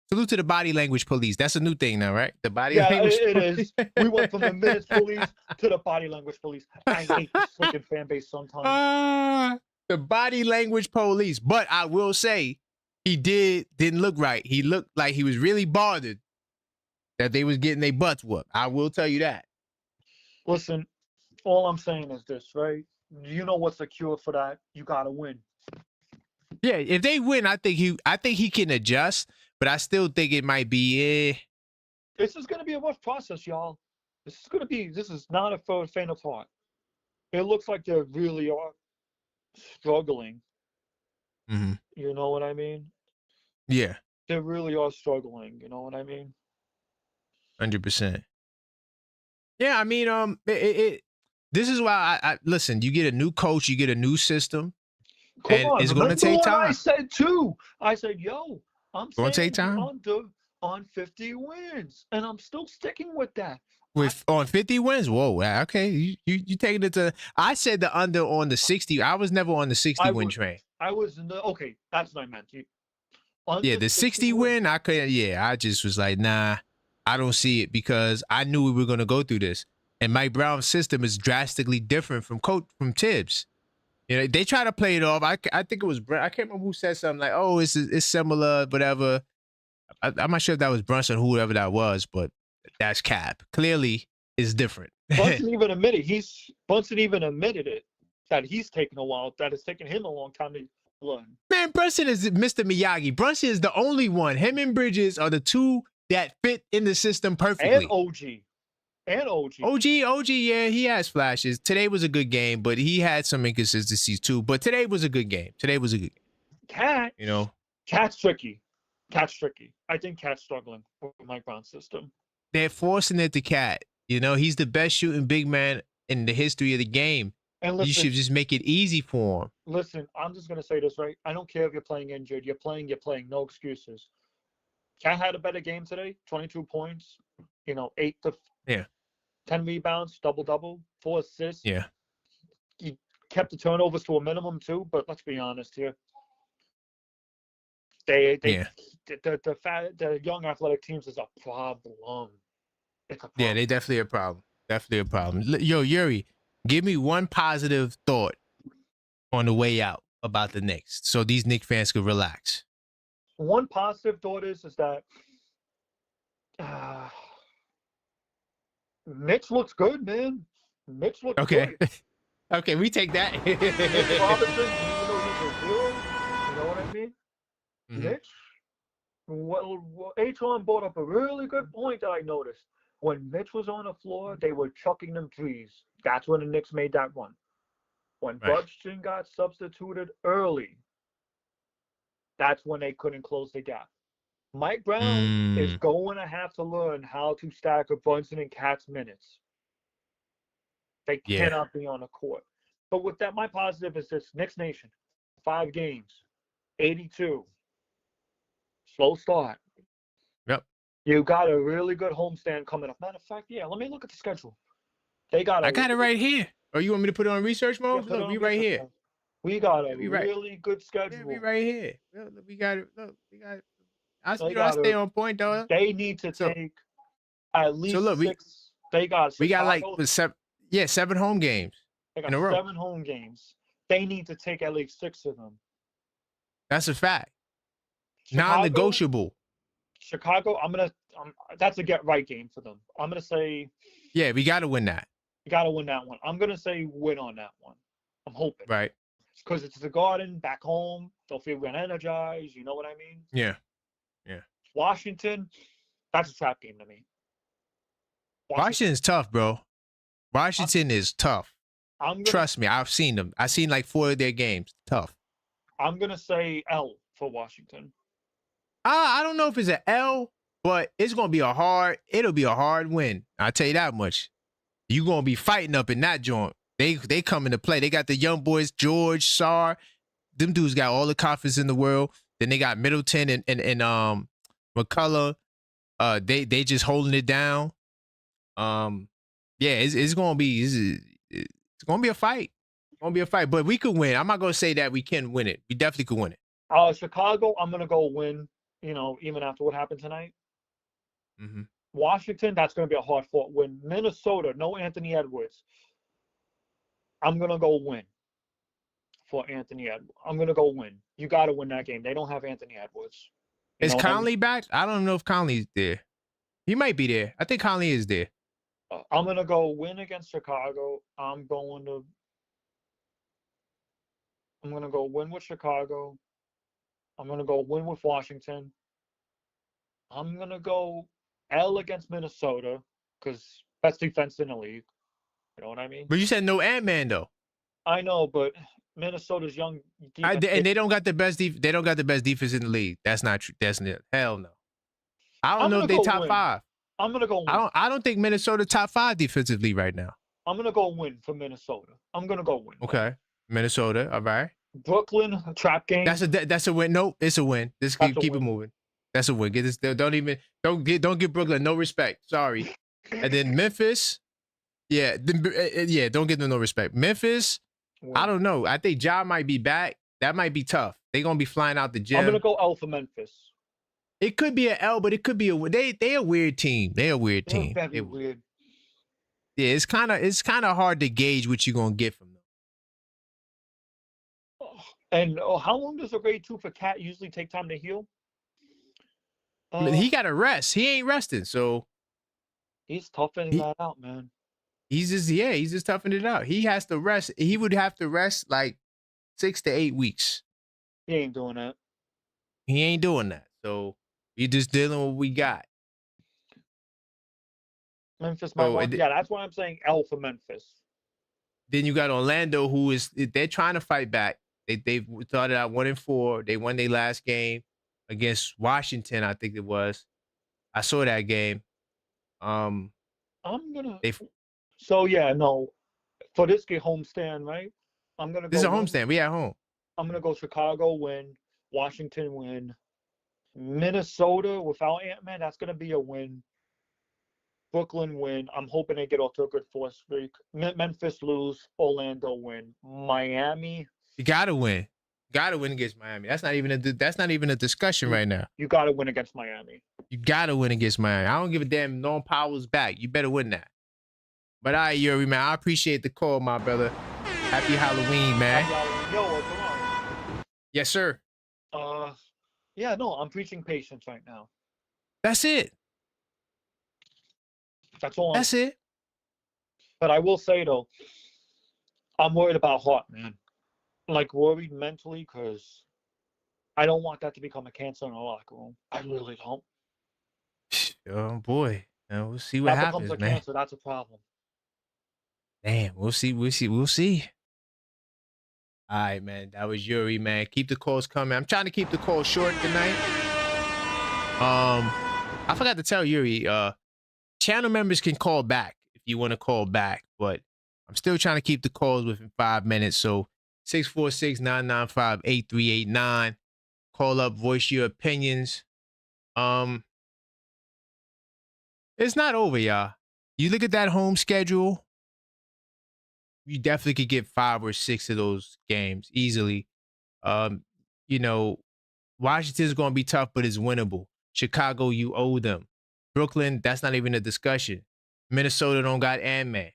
Salute to the body language police. That's a new thing now, right? The body language police. It is. We went from the minutes police to the body language police. I hate this freaking fan base sometimes. The body language police. But I will say, he didn't look right. He looked like he was really bothered that they was getting their butts whooped. I will tell you that. Listen, all I'm saying is this, right? You know what's the cure for that? You gotta win. Yeah, if they win, I think he can adjust, but I still think it might be This is going to be a rough process, y'all. This is not a for faint of heart. It looks like they really are struggling. Hmm. You know what I mean? Yeah, They really are struggling. You know what I mean? 100%. Yeah, I mean, this is why I listen. You get a new coach, you get a new system, Come and on, it's going to remember take what I time. said too? I said, yo, I'm It's going to take saying the time. under on 50 wins, and I'm still sticking with that. With on 50 wins, whoa, wow, okay, you taking it to. I said the under on the 60. I was never on the 60 win train. I was in the okay. That's what I meant. Yeah, Under the 60 wins. win, I couldn't. Yeah, I just was like, nah, I don't see it because I knew we were going to go through this. And Mike Brown's system is drastically different from Tibbs. You know, they try to play it off. I think it was I can't remember who said something like, "Oh, it's similar, whatever." I'm not sure if that was Brunson, whoever that was, but that's cap. Clearly, it's different. Bunson even admitted it that he's taken a while. That it's taken him a long time to learn. Man, Brunson is Mr. Miyagi. Brunson is the only one. Him and Bridges are the two that fit in the system perfectly. And OG. OG, yeah, he has flashes. Today was a good game, but he had some inconsistencies too. But today was a good game. Cat, You know, Cat's tricky. I think Cat's struggling with Mike Brown's system. They're forcing it to Cat. You know, he's the best shooting big man in the history of the game. And listen, you should just make it easy for him. Listen, I'm just gonna say this, right? I don't care if you're playing injured. You're playing. No excuses. Cat had a better game today. 22 points. 10 rebounds, double, 4 assists. Yeah. He kept the turnovers to a minimum too. But let's be honest here. The young athletic teams is a problem. It's a problem. Yeah, they definitely a problem. Yo, Yuri, give me one positive thought on the way out about the Knicks, so these Knicks fans could relax. One positive thought is that Mitch looks good, man. Mitch looks good. Okay, we take that. Mitch Robinson, even though he's a zero, you know what I mean? Mm-hmm. Mitch, H1 brought up a really good point that I noticed. When Mitch was on the floor, they were chucking them threes. That's when the Knicks made that run. When Buxton got substituted early, that's when they couldn't close the gap. Mike Brown is going to have to learn how to stack up Brunson and Cat's minutes. They cannot be on the court. But with that, my positive is this: Knicks Nation, 5 games, 82. Slow start. Yep. You got a really good homestand coming up. Matter of fact, let me look at the schedule. I got it right here. Or you want me to put it on research mode? Look, we right here. We got a really good schedule. Yeah, we right here. We got it. Look, we got it. I stay on point, though. They need to take at least 6. We got like 7 home games in a row. 7 home games. They need to take at least 6 of them. That's a fact. Non-negotiable. Chicago, that's a get right game for them. I'm gonna say. Yeah, we got to win that. You got to win that one. I'm gonna say win on that one. I'm hoping. Right. Because it's the Garden, back home. They'll feel energized. You know what I mean? Yeah. Washington, that's a trap game to me. Washington's tough, bro. Washington is tough. Trust me, I've seen them. I've seen like 4 of their games. Tough. I'm gonna say L for Washington. I don't know if it's an L, but it'll be a hard win. I'll tell you that much. You're gonna be fighting up in that joint. They come into play. They got the young boys, George, Sarr. Them dudes got all the confidence in the world. Then they got Middleton and McCullough. They just holding it down. It's gonna be a fight. It's gonna be a fight, but we could win. I'm not gonna say that we can win it. We definitely could win it. Chicago, I'm gonna go win. Even after what happened tonight. Mm-hmm. Washington, that's gonna be a hard fought win. Minnesota, no Anthony Edwards. I'm gonna go win for Anthony Edwards. I'm gonna go win. You got to win that game. They don't have Anthony Edwards. Is Conley back? I don't know if Conley's there. He might be there. I think Conley is there. I'm gonna go win against Chicago. I'm gonna go win with Chicago. I'm gonna go win with Washington. I'm gonna go L against Minnesota because best defense in the league. You know what I mean? But you said no Ant-Man though. I know, but Minnesota's young defense. And they don't got the best they don't got the best defense in the league. That's not true. That's hell no. I don't I'm know gonna if they go top win. 5. I'm gonna go win. I don't think Minnesota top 5 defensively right now. I'm gonna go win for Minnesota. I'm gonna go win. Okay. Minnesota, all right. Brooklyn trap game. That's a win. No, it's a win. Just keep it moving. That's a win. Get this. Don't give Brooklyn no respect. Sorry. And then Memphis, yeah, don't give them no respect. Memphis, Win. I don't know. I think Ja might be back. That might be tough. They're gonna be flying out the gym. I'm gonna go L for Memphis. It could be an L, but it could be they a weird team. They're a weird team. Very weird. Yeah, it's kind of hard to gauge what you're gonna get from them. And how long does a grade 2 for Cat usually take time to heal? He got to rest. He ain't resting, so he's toughing that out, man. He's just toughing it out. He has to rest. He would have to rest like 6 to 8 weeks. He ain't doing that. He ain't doing that. So you're just dealing with what we got. Memphis might want. Yeah, that's why I'm saying L for Memphis. Then you got Orlando, they're trying to fight back. They started out 1-4. They won their last game against Washington, I think it was. I saw that game. I'm gonna. So yeah, no, for this game homestand, right? I'm gonna go. This is a homestand. We at home. I'm gonna go Chicago win, Washington win, Minnesota without Ant-Man. That's gonna be a win. Brooklyn win. I'm hoping they get off to a good 4th streak. Memphis lose. Orlando win. Miami. You gotta win. Gotta win against Miami. That's not even a discussion right now. You gotta win against Miami. You gotta win against Miami. I don't give a damn. Norm Powell's back. You better win that. But all right, Yuri, man, I appreciate the call, my brother. Happy Halloween, man. Happy Halloween. Yo, come on. Yes, sir. Yeah, no, I'm preaching patience right now. That's it. That's all. That's it. But I will say though, I'm worried about Hart, man. Like worried mentally because I don't want that to become a cancer in the locker room. I really don't. Oh boy, we'll see what happens, becomes a man. Cancer, that's a problem. Damn, we'll see. All right, man. That was Yuri, man. Keep the calls coming. I'm trying to keep the calls short tonight. I forgot to tell Yuri, channel members can call back if you want to call back, but I'm still trying to keep the calls within 5 minutes. So 646-995-8389. Call up, voice your opinions. It's not over, y'all. You look at that home schedule, you definitely could get 5 or 6 of those games easily. Washington's going to be tough, but it's winnable. Chicago, you owe them. Brooklyn, that's not even a discussion. Minnesota don't got Ant-Man.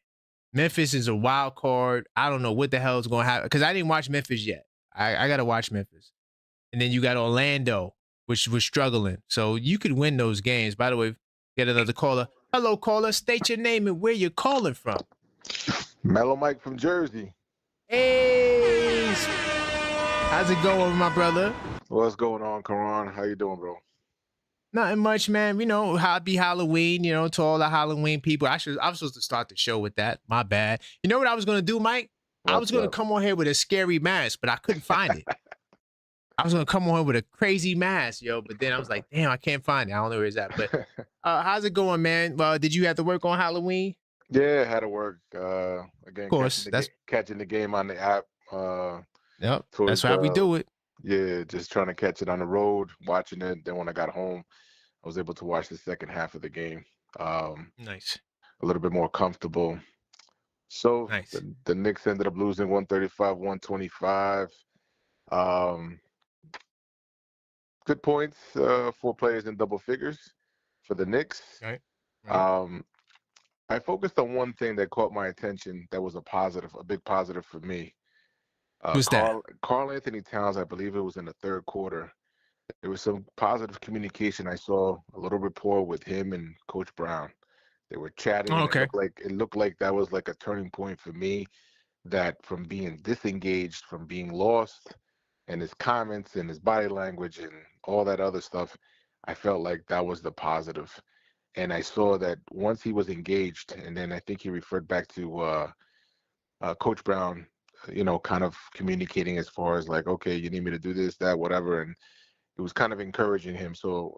Memphis is a wild card. I don't know what the hell is going to happen because I didn't watch Memphis yet. I got to watch Memphis. And then you got Orlando, which was struggling. So you could win those games. By the way, get another caller. Hello, caller. State your name and where you're calling from. Mellow Mike from Jersey. Hey, how's it going, my brother? What's going on, Karan? How you doing, bro? Nothing much, man. Happy Halloween, to all the Halloween people. I was supposed to start the show with that. My bad. You know what I was going to do, Mike? I was going to come on here with a scary mask, but I couldn't find it. I was going to come on here with a crazy mask, but then I was like, damn, I can't find it. I don't know where it's at. But how's it going, man? Did you have to work on Halloween? Yeah, I had to work. Again, of course, catching the game on the app. Yep, that's how we do it. Yeah, just trying to catch it on the road, watching it. Then when I got home, I was able to watch the second half of the game. Nice. A little bit more comfortable. So nice. The Knicks ended up losing 135-125. Good points, 4 players in double figures for the Knicks. Right. I focused on one thing that caught my attention that was a big positive for me. Who's that? Karl Anthony Towns, I believe it was in the 3rd quarter. There was some positive communication. I saw a little rapport with him and Coach Brown. They were chatting. Oh, okay. It looked like that was like a turning point for me, that from being disengaged, from being lost, and his comments and his body language and all that other stuff, I felt like that was the positive. And I saw that once he was engaged, and then I think he referred back to Coach Brown, kind of communicating as far as like, okay, you need me to do this, that, whatever, and it was kind of encouraging him. So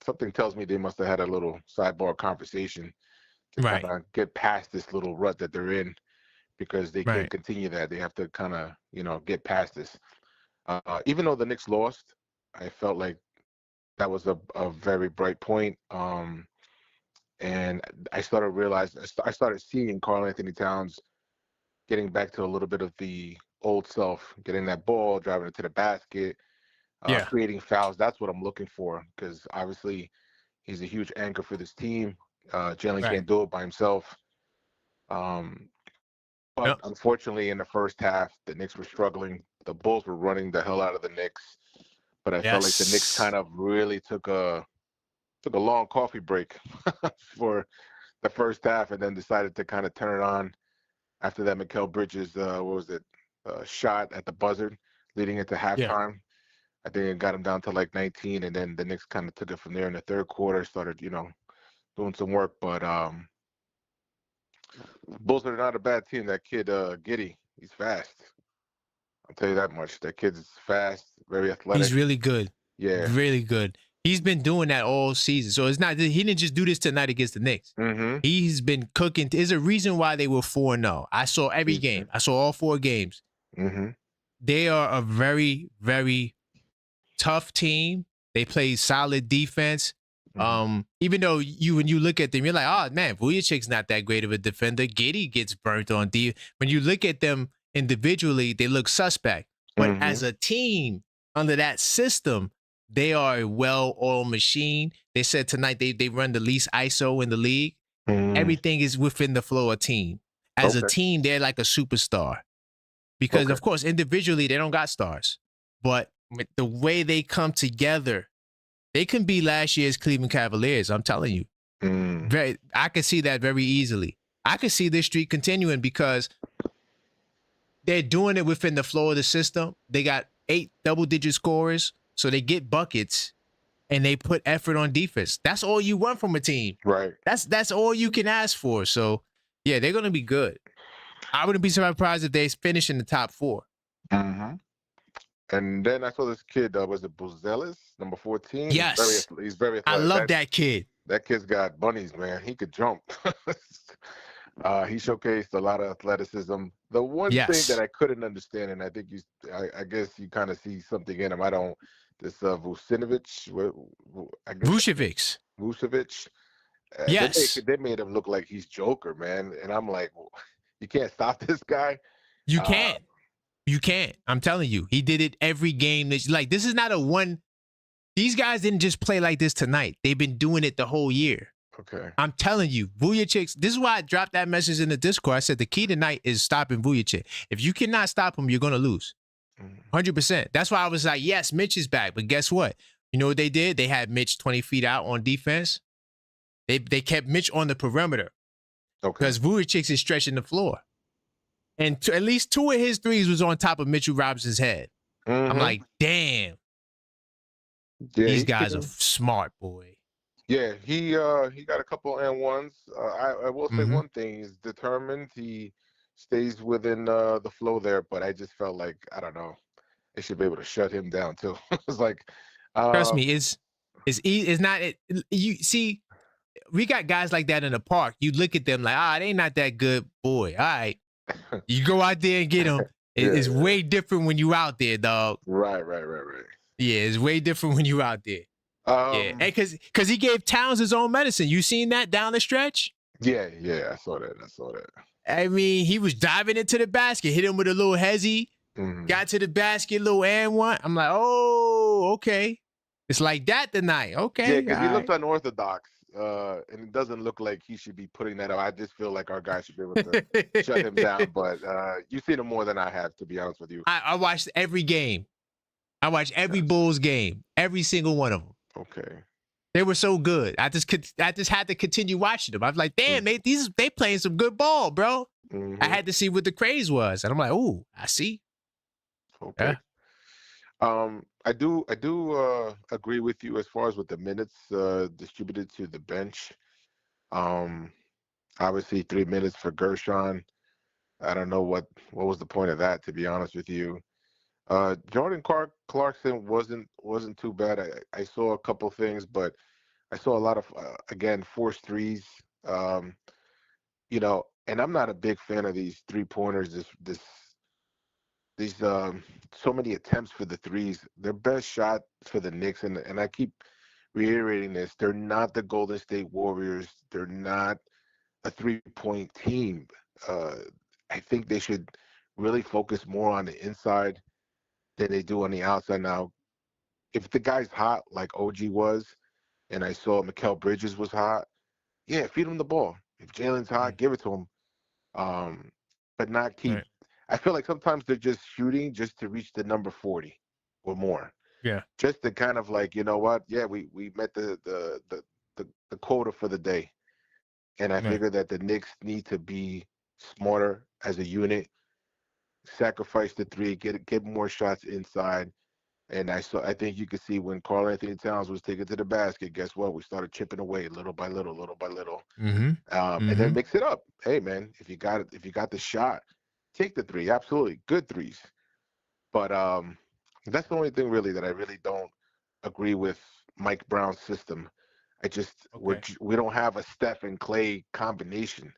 something tells me they must have had a little sidebar conversation to kind Right. of get past this little rut that they're in, because they can't Right. continue that. They have to kind of, get past this. Even though the Knicks lost, I felt like that was a very bright point. And I started realizing, I started seeing Karl Anthony Towns getting back to a little bit of the old self, getting that ball, driving it to the basket, Yeah. creating fouls. That's what I'm looking for, because obviously he's a huge anchor for this team. Jalen Right. can't do it by himself. Um, but Yep. unfortunately, in the first half, the Knicks were struggling. The Bulls were running the hell out of the Knicks. But I felt like the Knicks Yes. kind of really took a long coffee break for the first half, and then decided to kind of turn it on after that Mikal Bridges, what was it, shot at the buzzer leading into Yeah. halftime. I think it got him down to like 19, and then the Knicks kind of took it from there in the third quarter, started, doing some work. But Bulls are not a bad team. That kid, Giddy, he's fast. I'll tell you that much. That kid's fast, very He's athletic. really good. Yeah. Really good. He's been doing that all season. So it's not, he didn't just do this tonight against the Knicks. Mm-hmm. He's been cooking. There's a reason why they were 4-0. I saw every game. I saw all 4 games. Mm-hmm. They are a very, very tough team. They play solid defense. Even though when you look at them, you're like, oh man, Vujicic's not that great of a defender. Giddy gets burnt on D. When you look at them individually, they look suspect. But as a team under that system, they are a well-oiled machine. They said tonight they run the least ISO in the league. Everything is within the flow of team. As a team, they're like a superstar. Because of course, individually, they don't got stars. But with the way they come together, they can be last year's Cleveland Cavaliers. I'm telling you. I could see that very easily. I could see this streak continuing because they're doing it within the flow of the system. They got 8 double-digit scorers, so they get buckets and they put effort on defense. That's all you want from a team. Right. That's all you can ask for. So, yeah, they're going to be good. I wouldn't be surprised if they finish in the top 4. And then I saw this kid, was it Buzelis, number 14? Yes. He's very athletic. I love that kid. That kid's got bunnies, man. He could jump. He showcased a lot of athleticism. The one thing that I couldn't understand, and I think I guess you kind of see something in him. Vucevic. Vucevic. Yes. They made him look like he's Joker, man. And I'm like, you can't stop this guy. You can't. You can't. I'm telling you. He did it every game. Like, this is not a one. These guys didn't just play like this tonight. They've been doing it the whole year. Okay. I'm telling you, Vujicic, this is why I dropped that message in the Discord. I said the key tonight is stopping Vujicic. If you cannot stop him, you're going to lose. 100%. That's why I was like, yes, Mitch is back. But guess what? You know what they did? They had Mitch 20 feet out on defense. They kept Mitch on the perimeter. Okay. Because Vujicic is stretching the floor. And at least 2 of his threes was on top of Mitchell Robinson's head. I'm like, damn. Yeah, these guys are smart, boy. Yeah, he got a couple and ones. I will say one thing: he's determined. He stays within the flow there, but I just felt like, I don't know, they should be able to shut him down too. It's like, trust me, it's not. You see, we got guys like that in the park. You look at them like, they not that good, boy. All right, you go out there and get them. It's way different when you out there, dog. Right. Yeah, it's way different when you out there. Yeah, because he gave Towns his own medicine. You seen that down the stretch? Yeah, I saw that. I mean, he was diving into the basket, hit him with a little hezzy, got to the basket, little and one. I'm like, oh, okay. It's like that tonight. Okay. Yeah, because he looked unorthodox, and it doesn't look like he should be putting that up. I just feel like our guys should be able to shut him down. But you've seen him more than I have, to be honest with you. I watched every game. I watched every Bulls game, every single one of them. Okay. They were so good. I just had to continue watching them. I was like, damn, they playing some good ball, bro. I had to see what the craze was, and I'm like, oh, I see. Okay. Yeah. I do agree with you as far as with the minutes distributed to the bench. Um, Obviously 3 minutes for Gershon. I don't know what was the point of that, to be honest with you. Jordan Clarkson wasn't too bad. I saw a couple things, but I saw a lot of again forced threes. Um, and I'm not a big fan of these 3 pointers. These so many attempts for the threes. Their best shot for the Knicks, and I keep reiterating this. They're not the Golden State Warriors. They're not a 3-point team. Uh, I think they should really focus more on the inside than they do on the outside. Now, if the guy's hot like OG was, and I saw Mikal Bridges was hot, yeah, feed him the ball. If Jalen's hot, give it to him. But not keep. Right. I feel like sometimes they're just shooting just to reach the number 40 or more. Yeah. Just to kind of like, you know what? Yeah, we met the quota for the day. And I Right. figure that the Knicks need to be smarter as a unit, sacrifice the three, get more shots inside. And I think you could see when Karl Anthony Towns was taken to the basket, guess what? We started chipping away little by little, little by little. Mm-hmm. And then mix it up. Hey man, if you got the shot, take the three. Absolutely. Good threes. But that's the only thing really that I really don't agree with Mike Brown's system. We don't have a Steph and Clay combination.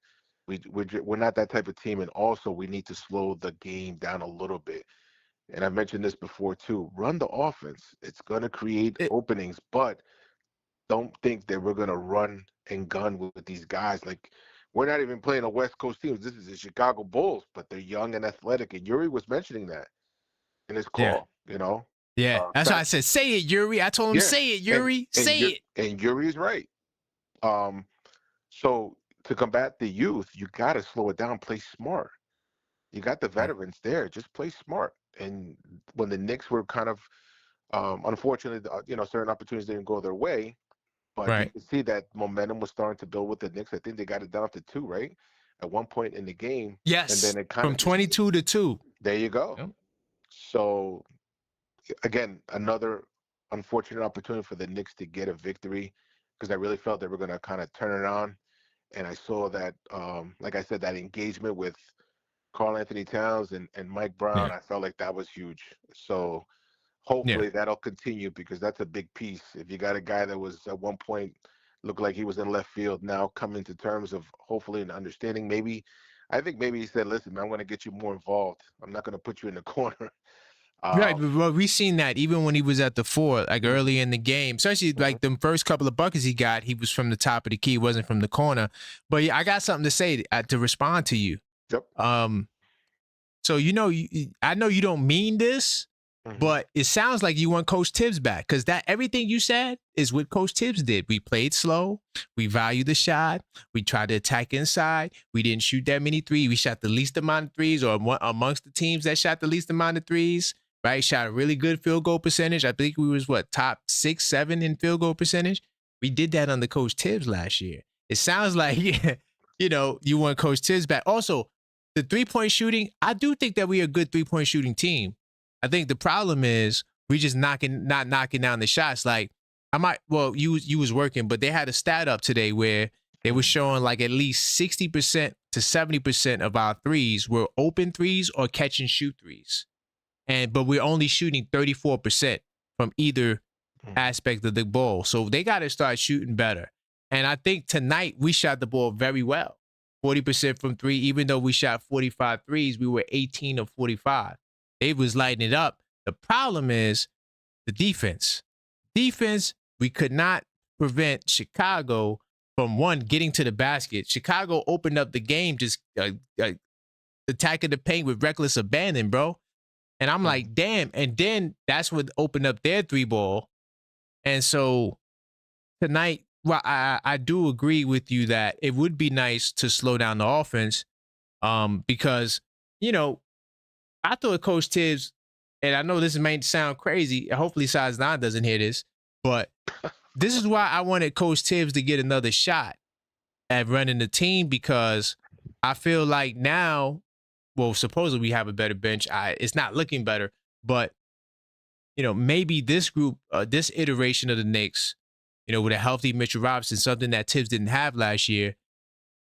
We're not that type of team, and also we need to slow the game down a little bit. And I mentioned this before too. Run the offense. It's gonna create openings, but don't think that we're gonna run and gun with these guys. Like we're not even playing a West Coast team. This is the Chicago Bulls, but they're young and athletic. And Yuri was mentioning that in his call. Yeah, that's why I said, say it, Yuri. I told him, say it, Yuri. Say it. And Yuri is right. So to combat the youth, you got to slow it down, play smart. You got the veterans there, just play smart. And when the Knicks were kind of, unfortunately, certain opportunities didn't go their way, but you can see that momentum was starting to build with the Knicks. I think they got it down to 2, right? At one point in the game. Yes. And then it kind from of 22 to 2. There you go. Yep. So again, another unfortunate opportunity for the Knicks to get a victory, because I really felt they were going to kind of turn it on. And I saw that, like I said, that engagement with Karl Anthony Towns and Mike Brown, I felt like that was huge. So hopefully that'll continue, because that's a big piece. If you got a guy that was at one point looked like he was in left field, now coming to terms of hopefully an understanding. I think maybe he said, listen, man, I'm going to get you more involved. I'm not going to put you in the corner. Right, but we seen that even when he was at the 4, like early in the game, especially like the first couple of buckets he got, he was from the top of the key, he wasn't from the corner. But yeah, I got something to say to respond to you. Yep. So I know you don't mean this, but it sounds like you want Coach Tibbs back, because that everything you said is what Coach Tibbs did. We played slow, we valued the shot, we tried to attack inside, we didn't shoot that many threes, we shot the least amount of threes, or amongst the teams that shot the least amount of threes. Right, shot a really good field goal percentage. I think we was top 6, 7 in field goal percentage. We did that under Coach Tibbs last year. It sounds like you want Coach Tibbs back. Also, the 3-point shooting, I do think that we are a good 3-point shooting team. I think the problem is we just not knocking down the shots. Like you was working, but they had a stat up today where they were showing like at least 60% to 70% of our threes were open threes or catch and shoot threes. But we're only shooting 34% from either aspect of the ball. So they got to start shooting better. And I think tonight we shot the ball very well. 40% from 3, even though we shot 45 threes, we were 18 of 45. They was lighting it up. The problem is the defense. Defense, we could not prevent Chicago from, one, getting to the basket. Chicago opened up the game just attacking the paint with reckless abandon, bro. And I'm like, damn. And then that's what opened up their 3-ball. And so tonight, well, I do agree with you that it would be nice to slow down the offense, because, I thought Coach Tibbs, and I know this may sound crazy, hopefully Size 9 doesn't hear this, but this is why I wanted Coach Tibbs to get another shot at running the team, because I feel like now, well, supposedly we have a better bench. It's not looking better, but maybe this group, this iteration of the Knicks with a healthy Mitchell Robinson, something that Tibbs didn't have last year,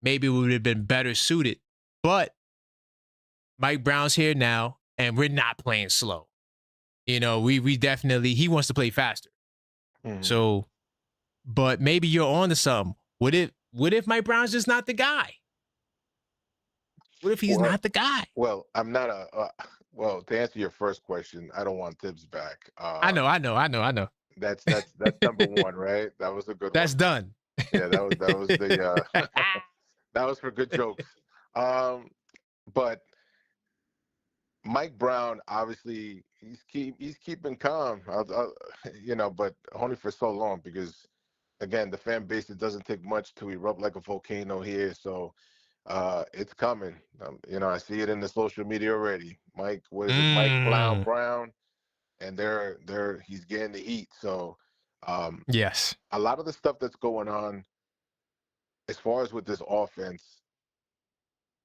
maybe we would have been better suited. But Mike Brown's here now, and we're not playing slow. We definitely, he wants to play faster. Mhm. So, but maybe you're on to something. What if Mike Brown's just not the guy? What if he's Well, not the guy? Well, I'm not well, to answer your first question, I don't want Tibbs back. I know. That's number one, right? That was a good That's one. done. Yeah, that was the that was for good jokes. But Mike Brown, obviously, he's keeping calm. But only for so long, because again, the fan base, it doesn't take much to erupt like a volcano here. So it's coming. I see it in the social media already. Mike Brown, and he's getting the heat. So Yes. a lot of the stuff that's going on as far as with this offense,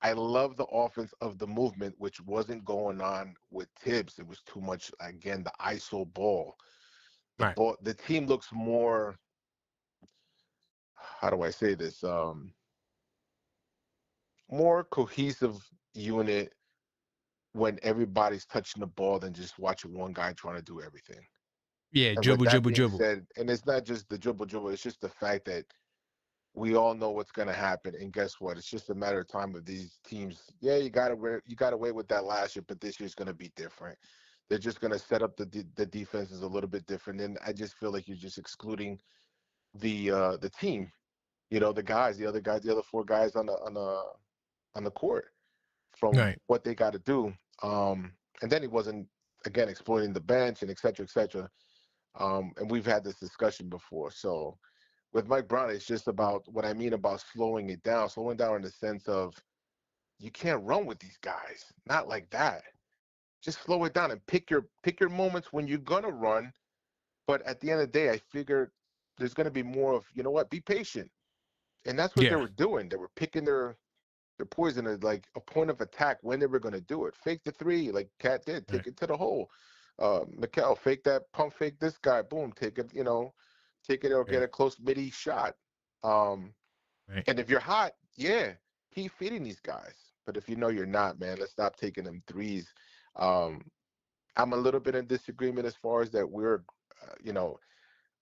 I love the offense of the movement, which wasn't going on with Tibbs. It was too much, again, the ISO ball. Right. The team looks more, how do I say this? More cohesive unit when everybody's touching the ball than just watching one guy trying to do everything. Yeah, And dribble, with that dribble, being dribble. said, and it's not just the dribble, it's just the fact that we all know what's going to happen. And guess what? It's just a matter of time of these teams. Yeah, you got away with that last year, but this year's going to be different. They're just going to set up the defenses a little bit different. And I just feel like you're just excluding the team, the other four guys on the court from Right. what they got to do. And then he wasn't, again, exploiting the bench and et cetera, et cetera. And we've had this discussion before. So with Mike Brown, it's just about what I mean about slowing down in the sense of you can't run with these guys, not like that. Just slow it down and pick your moments when you're gonna run. But at the end of the day, I figure there's gonna be more of, be patient, and that's what they were doing. They were picking their poison as like a point of attack when they were gonna do it. Fake the three, like Cat did, take it to the hole. Mikal, fake that pump fake this guy, boom, take it, take it or get a close midi shot. And if you're hot, yeah, keep feeding these guys. But if you know you're not, man, let's stop taking them threes. I'm a little bit in disagreement as far as that we're,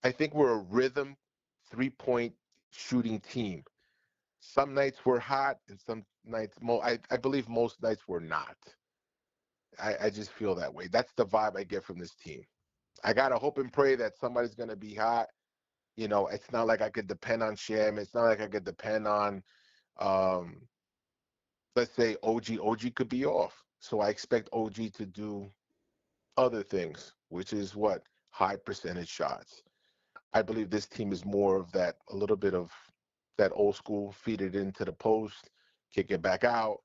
I think we're a rhythm 3-point shooting team. Some nights we're hot, and some nights, I believe most nights we're not. I just feel that way. That's the vibe I get from this team. I got to hope and pray that somebody's going to be hot. It's not like I could depend on Sham. It's not like I could depend on, let's say, OG. OG could be off. So I expect OG to do other things, which is what? High percentage shots. I believe this team is more of that, a little bit of that old school, feed it into the post, kick it back out,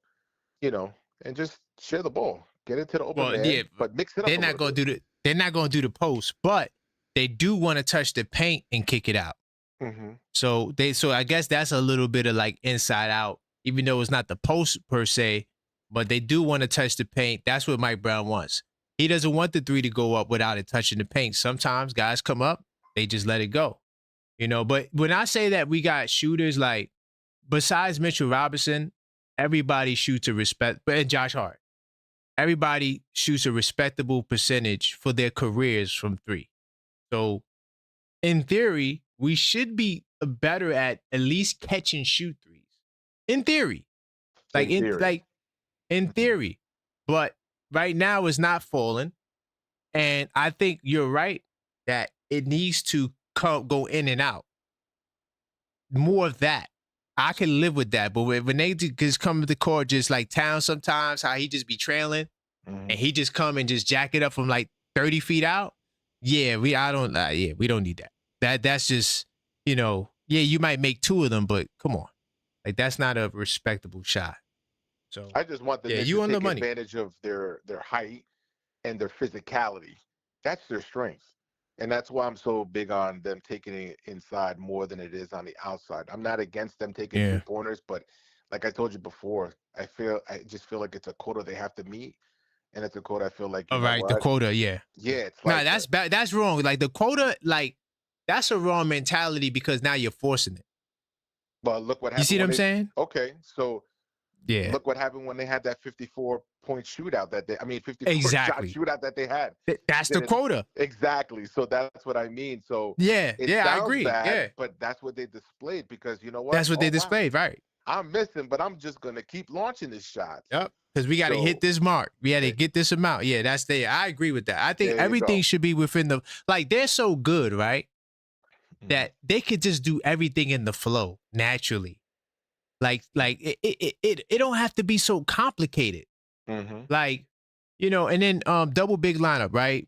and just share the ball. Get it to the open man, Yeah, but mix it up they're a not little gonna bit. they're not gonna do the post, but they do want to touch the paint and kick it out. Mm-hmm. So I guess that's a little bit of like inside out, even though it's not the post per se, but they do want to touch the paint. That's what Mike Brown wants. He doesn't want the three to go up without it touching the paint. Sometimes guys come up, they just let it go. But when I say that we got shooters, like besides Mitchell Robinson, everybody shoots a and Josh Hart. Everybody shoots a respectable percentage for their careers from three. So in theory, we should be better at least catch and shoot threes. In theory. In theory. But right now it's not falling. And I think you're right that it needs to go in and out. More of that. I can live with that. But when they just come to the court, just like Towns sometimes, how he just be trailing, and he just come and just jack it up from like 30 feet out. Yeah, we don't need that. That's just, you might make two of them, but come on. Like that's not a respectable shot. So I just want the Knicks to take advantage of their height and their physicality. That's their strength. And that's why I'm so big on them taking it inside more than it is on the outside. I'm not against them taking 3-pointers, but like I told you before, I just feel like it's a quota they have to meet. And it's a quota I feel like, the quota, yeah. Yeah, it's like that's bad. That's wrong. Like the quota, like that's a wrong mentality because now you're forcing it. But look what You happened. see what I'm saying? Okay, so Yeah. look what happened when they had that 54-point shootout 54 shot Exactly. shootout that they had. That's the quota. Exactly. So that's what I mean. So Yeah. it Yeah, I sounds agree. bad, Yeah. but that's what they displayed because you know what? That's what they wow, displayed, right? I'm missing, but I'm just gonna keep launching this shot. Yep. Because we got to hit this mark. We got to get this amount. Yeah, that's the. I agree with that. I think There you everything go. should be within the. Like they're so good, right? That they could just do everything in the flow naturally. Like it don't have to be so complicated. Mm-hmm. Like, you know, and then double big lineup, right?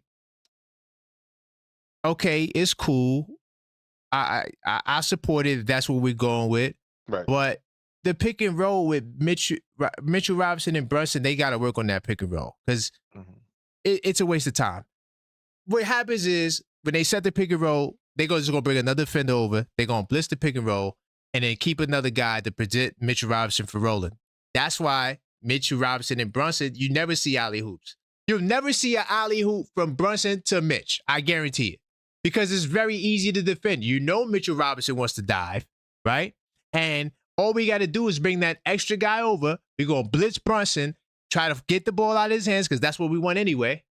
Okay, it's cool. I support it if that's what we're going with. Right. But the pick and roll with Mitchell Robinson and Brunson, they got to work on that pick and roll because it's a waste of time. What happens is when they set the pick and roll, they just gonna bring another defender over. They're gonna blitz the pick and roll, and then keep another guy to present Mitchell Robinson for rolling. That's why Mitchell Robinson and Brunson, you never see alley hoops. You'll never see an alley hoop from Brunson to Mitch. I guarantee it. Because it's very easy to defend. You know Mitchell Robinson wants to dive, right? And all we got to do is bring that extra guy over. We're going to blitz Brunson, try to get the ball out of his hands because that's what we want anyway.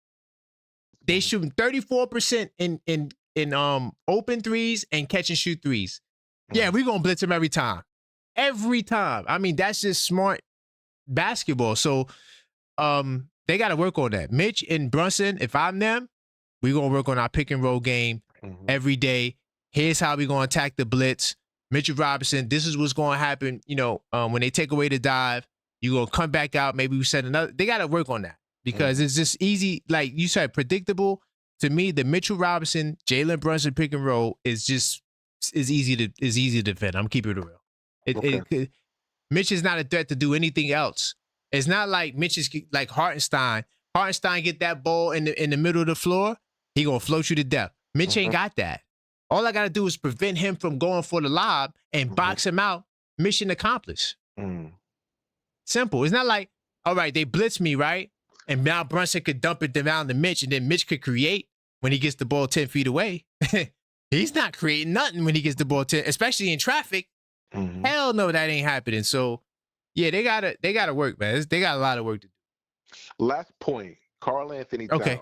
They shooting 34% in open threes and catch and shoot threes. Yeah, we're going to blitz him every time. Every time. I mean, that's just smart basketball. So they got to work on that. Mitch and Brunson, if I'm them, we're going to work on our pick and roll game every day. Here's how we're going to attack the blitz. Mitchell Robinson, this is what's going to happen. You know, when they take away the dive, you're going to come back out. Maybe we set another. They got to work on that because it's just easy. Like you said, predictable. To me, the Mitchell Robinson, Jalen Brunson pick and roll is easy to defend. I'm keeping it real. Mitch is not a threat to do anything else. It's not like Mitch is like Hartenstein. Hartenstein get that ball in the middle of the floor, he gonna float you to death. Mitch ain't got that. All I gotta do is prevent him from going for the lob and box him out. Mission accomplished. Simple. It's not like, all right, they blitz me, right? And now Brunson could dump it down to Mitch, and then Mitch could create when he gets the ball 10 feet away. He's not creating nothing when he gets the ball 10, especially in traffic. Hell no, that ain't happening. So yeah, they gotta work, man. They got a lot of work to do. Last point, Karl Anthony Towns. Okay.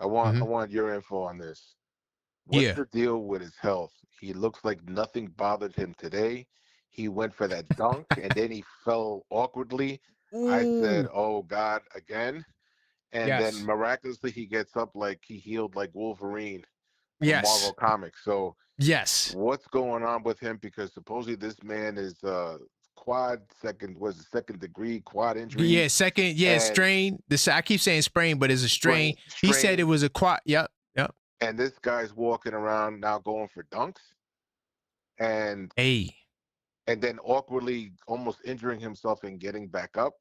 I want your info on this. What's the deal with his health? He looks like nothing bothered him today. He went for that dunk and then he fell awkwardly. I said, "Oh God, again!" And then miraculously he gets up like he healed like Wolverine from Marvel Comics. So what's going on with him? Because supposedly this man is second degree quad injury. Yeah, strain. I keep saying sprain, but it's a strain. He said it was a quad. Yep. And this guy's walking around now going for dunks, and then awkwardly almost injuring himself and getting back up.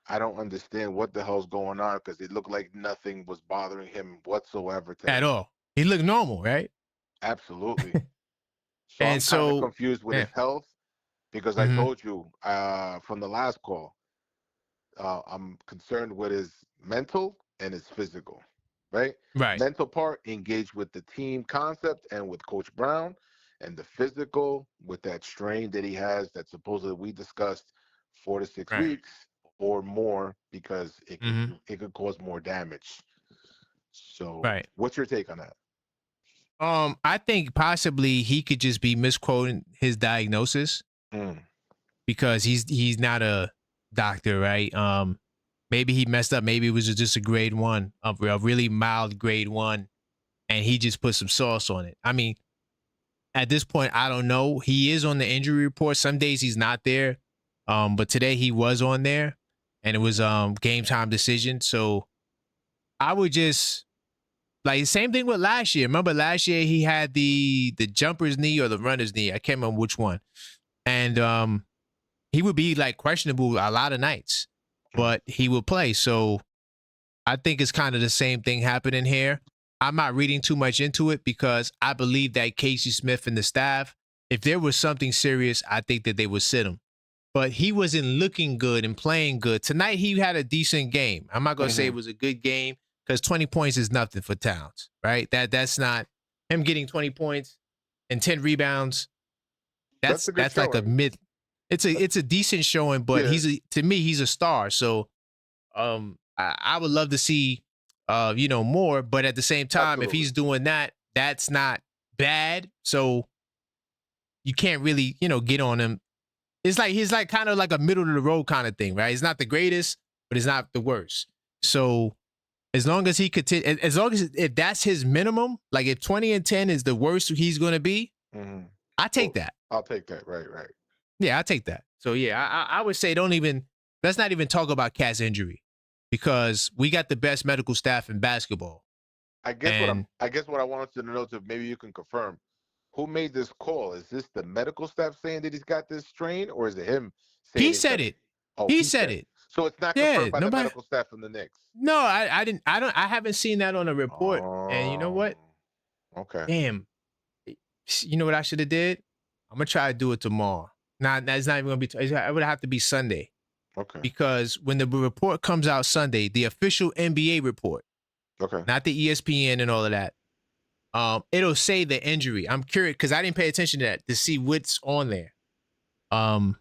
I don't understand what the hell's going on because it looked like nothing was bothering him whatsoever at all. He looked normal, right? Absolutely. So I'm kind of confused with his health. Because I told you from the last call, I'm concerned with his mental and his physical, right? Right. Mental part, engaged with the team concept and with Coach Brown, and the physical with that strain that he has that supposedly we discussed 4 to 6 weeks or more because it could cause more damage. So what's your take on that? I think possibly he could just be misquoting his diagnosis. Because he's not a doctor, right? Maybe he messed up. Maybe it was just a grade 1, a really mild grade 1, and he just put some sauce on it. I mean, at this point, I don't know. He is on the injury report. Some days he's not there, but today he was on there, and it was game time decision. So I would just like same thing with last year. Remember last year he had the jumper's knee or the runner's knee. I can't remember which one, and he would be like questionable a lot of nights, but he would play. So I think it's kind of the same thing happening here. I'm not reading too much into it because I believe that Casey Smith and the staff, if there was something serious, I think that they would sit him. But he wasn't looking good and playing good. Tonight, he had a decent game. I'm not going to say it was a good game because 20 points is nothing for Towns, right? That's not him getting 20 points and 10 rebounds. That's a good That's like a showing. mid. It's a decent showing, but Yeah. to me he's a star. So I would love to see more, but at the same time, if Absolutely. he's doing that, that's not bad. So you can't really get on him. It's like he's like kind of like a middle of the road kind of thing, right? It's not the greatest, but it's not the worst. So as long as he continue, as long as if that's his minimum, like if 20 and 10 is the worst he's going to be, I take that. I'll take that. Right. Yeah, I take that. So yeah, I would say let's not even talk about Cat's injury, because we got the best medical staff in basketball. I guess what I wanted to know, to maybe you can confirm, who made this call? Is this the medical staff saying that he's got this strain, or is it him saying He said it. Oh, he said it. So it's not confirmed by the medical staff from the Knicks. No, I haven't seen that on a report. And you know what? Okay. Damn. You know what I should have did? I'm gonna try to do it tomorrow. Nah, that's not even gonna be. It would have to be Sunday. Okay. Because when the report comes out Sunday, the official NBA report, okay, not the ESPN and all of that, it'll say the injury. I'm curious because I didn't pay attention to that to see what's on there. And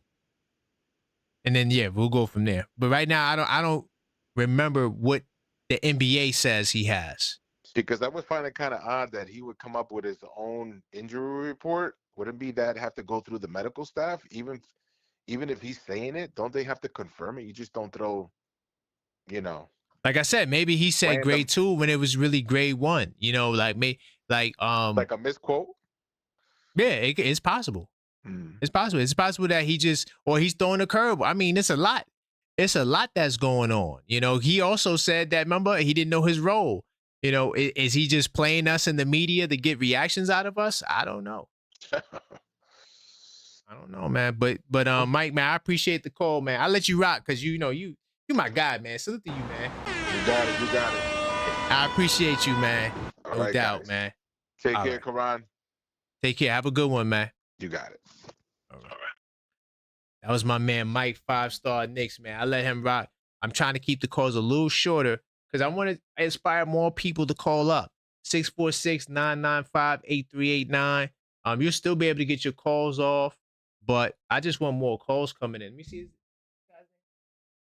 then we'll go from there. But right now, I don't remember what the NBA says he has. Because I would find it kind of odd that he would come up with his own injury report. Wouldn't be that have to go through the medical staff? Even if he's saying it, don't they have to confirm it? You just don't throw, Like I said, maybe he said random, grade 2 when it was really grade 1. Like a misquote. Yeah, it's possible. It's possible. It's possible that he's throwing a curve. I mean, it's a lot. It's a lot that's going on. He also said that, remember, he didn't know his role. Is he just playing us in the media to get reactions out of us? I don't know. I don't know, man. But Mike, man, I appreciate the call, man. I'll let you rock because you my guy, man. Salute to you, man. You got it. I appreciate you, man. All no right, doubt, guys. Man. Take care, Karan. Take care. Have a good one, man. You got it. All right. That was my man, Mike, 5-star Knicks, man. I let him rock. I'm trying to keep the calls a little shorter because I want to inspire more people to call up. 646-995-8389. You'll still be able to get your calls off, but I just want more calls coming in. Let me see.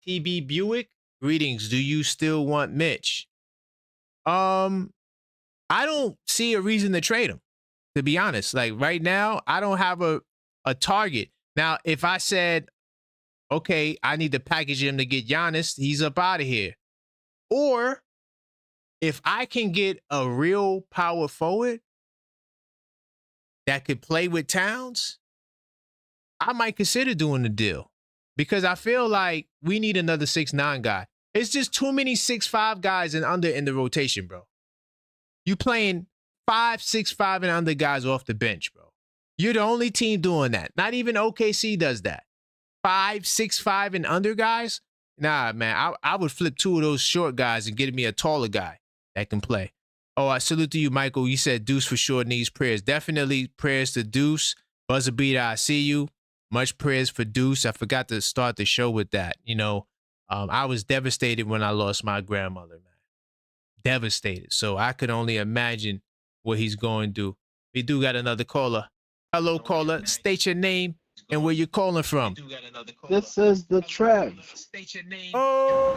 TB Buick, greetings. Do you still want Mitch? I don't see a reason to trade him, to be honest. Like right now, I don't have a target. Now, if I said, okay, I need to package him to get Giannis, he's up out of here. Or if I can get a real power forward that could play with Towns, I might consider doing the deal because I feel like we need another 6'9" guy. It's just too many 6'5" guys and under in the rotation, bro. You playing 5, 6'5" and under guys off the bench, bro. You're the only team doing that. Not even OKC does that. 5, 6'5" and under guys. Nah, man. I would flip 2 of those short guys and get me a taller guy that can play. Oh, I salute to you, Michael. You said Deuce for sure needs prayers. Definitely prayers to Deuce. Buzzer beater, I see you. Much prayers for Deuce. I forgot to start the show with that. I was devastated when I lost my grandmother, man. Devastated. So I could only imagine what he's going to do. We do got another caller. Hello, caller. State your name and where you're calling from. This is the Trev. State your name. Oh.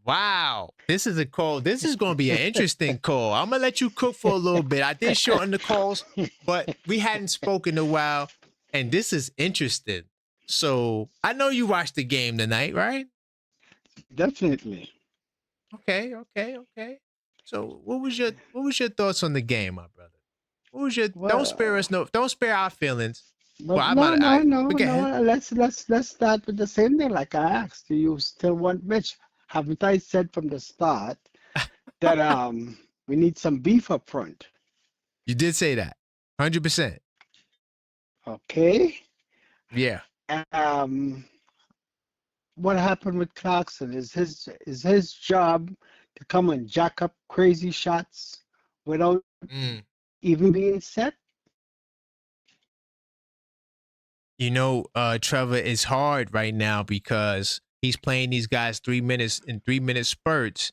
Wow. This is a call. This is going to be an interesting call. I'm going to let you cook for a little bit. I did shorten the calls, but we hadn't spoken in a while, and this is interesting. So I know you watched the game tonight, right? Definitely. Okay. So what was your thoughts on the game, my brother? What was your don't spare our feelings. But well, no. Let's start with the same thing like I asked. Do you still want Mitch? Haven't I said from the start that we need some beef up front? You did say that. 100%. Okay. Yeah. What happened with Clarkson? Is his job to come and jack up crazy shots without even being set? Trevor, it's hard right now because he's playing these guys 3 minutes in 3-minute spurts,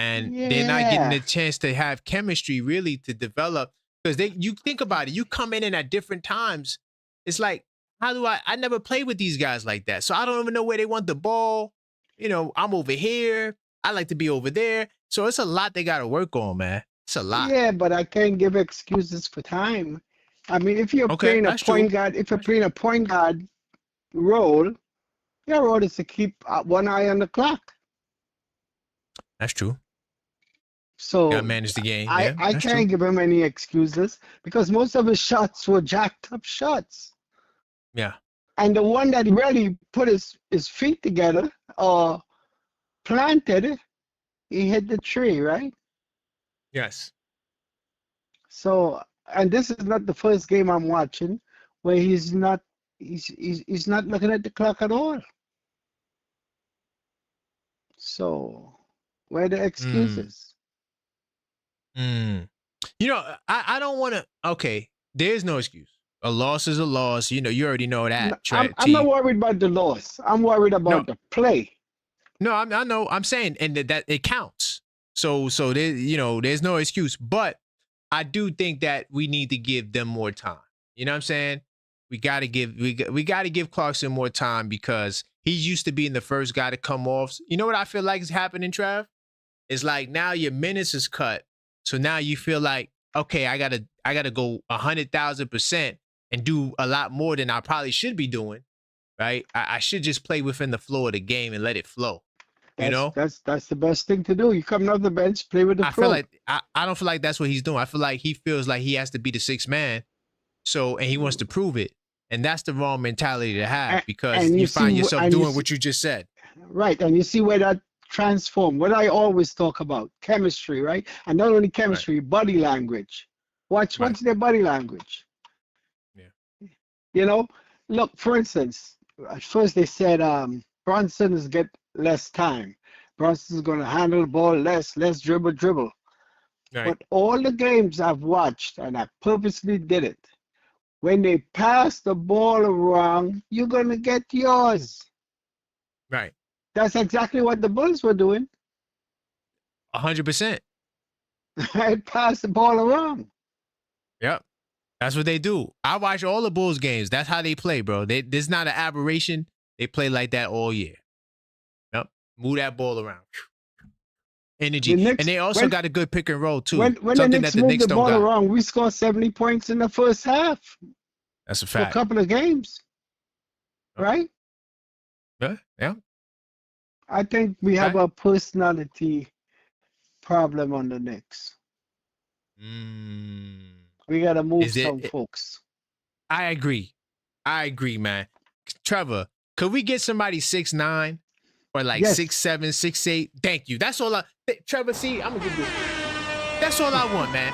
and they're not getting Yeah. the chance to have chemistry really to develop. Because you think about it, you come in at different times. It's like, how do I never played with these guys like that. So I don't even know where they want the ball. You know, I'm over here. I like to be over there. So it's a lot they got to work on, man. It's a lot. Yeah, but I can't give excuses for time. I mean, if you're Okay, playing a that's point true. guard, if you're playing a point guard role, your role is to keep one eye on the clock. That's true. So Got to manage the game. I Yeah, that's can't true. give him any excuses because most of his shots were jacked up shots. Yeah. And the one that really put his feet together or planted, he hit the tree, right? Yes. So, and this is not the first game I'm watching where he's not looking at the clock at all. So, where are the excuses? You know, I don't want to. Okay, there's no excuse. A loss is a loss. You know, you already know that. I'm not worried about the loss. I'm worried No, about the play. no, I know. I'm saying, and that it counts. So there, you know, there's no excuse. But I do think that we need to give them more time. You know what I'm saying? We got to give Clarkson more time because he's used to being the first guy to come off. You know what I feel like is happening, Trav? It's like now your minutes is cut, so now you feel like, okay, I gotta go 100,000% and do a lot more than I probably should be doing, right? I should just play within the flow of the game and let it flow. You know, That's the best thing to do. You come off the bench, play with the I flow. feel like I don't feel like that's what he's doing. I feel like he feels like he has to be the sixth man, and he wants to prove it, and that's the wrong mentality to have because and you you find see, yourself and you doing see, what you just said. right, and you see where that transform. What I always talk about, chemistry, right? And not only chemistry, body language. Watch their body language. Yeah. You know, look, for instance, at first they said Bronson is get less time. Bronson's going to handle the ball less dribble. Right. But all the games I've watched, and I purposely did it, when they pass the ball around, you're going to get yours. Right. That's exactly what the Bulls were doing. 100%. I pass the ball around. Yep. That's what they do. I watch all the Bulls games. That's how they play, bro. This is not an aberration. They play like that all year. Yep. Move that ball around. Energy. The Knicks, and they also got a good pick and roll, too. When the Something Knicks that the moved Knicks the don't ball got. around, we scored 70 points in the first half That's a for a fact. couple of games. Right? Yeah. I think we have a personality problem on the Knicks. We got to move some folks. I agree, man. Trevor, could we get somebody 6'9" or like 6'7", 6'8"? Thank you. That's all Trevor, see, I'm gonna give you. That's all I want, man.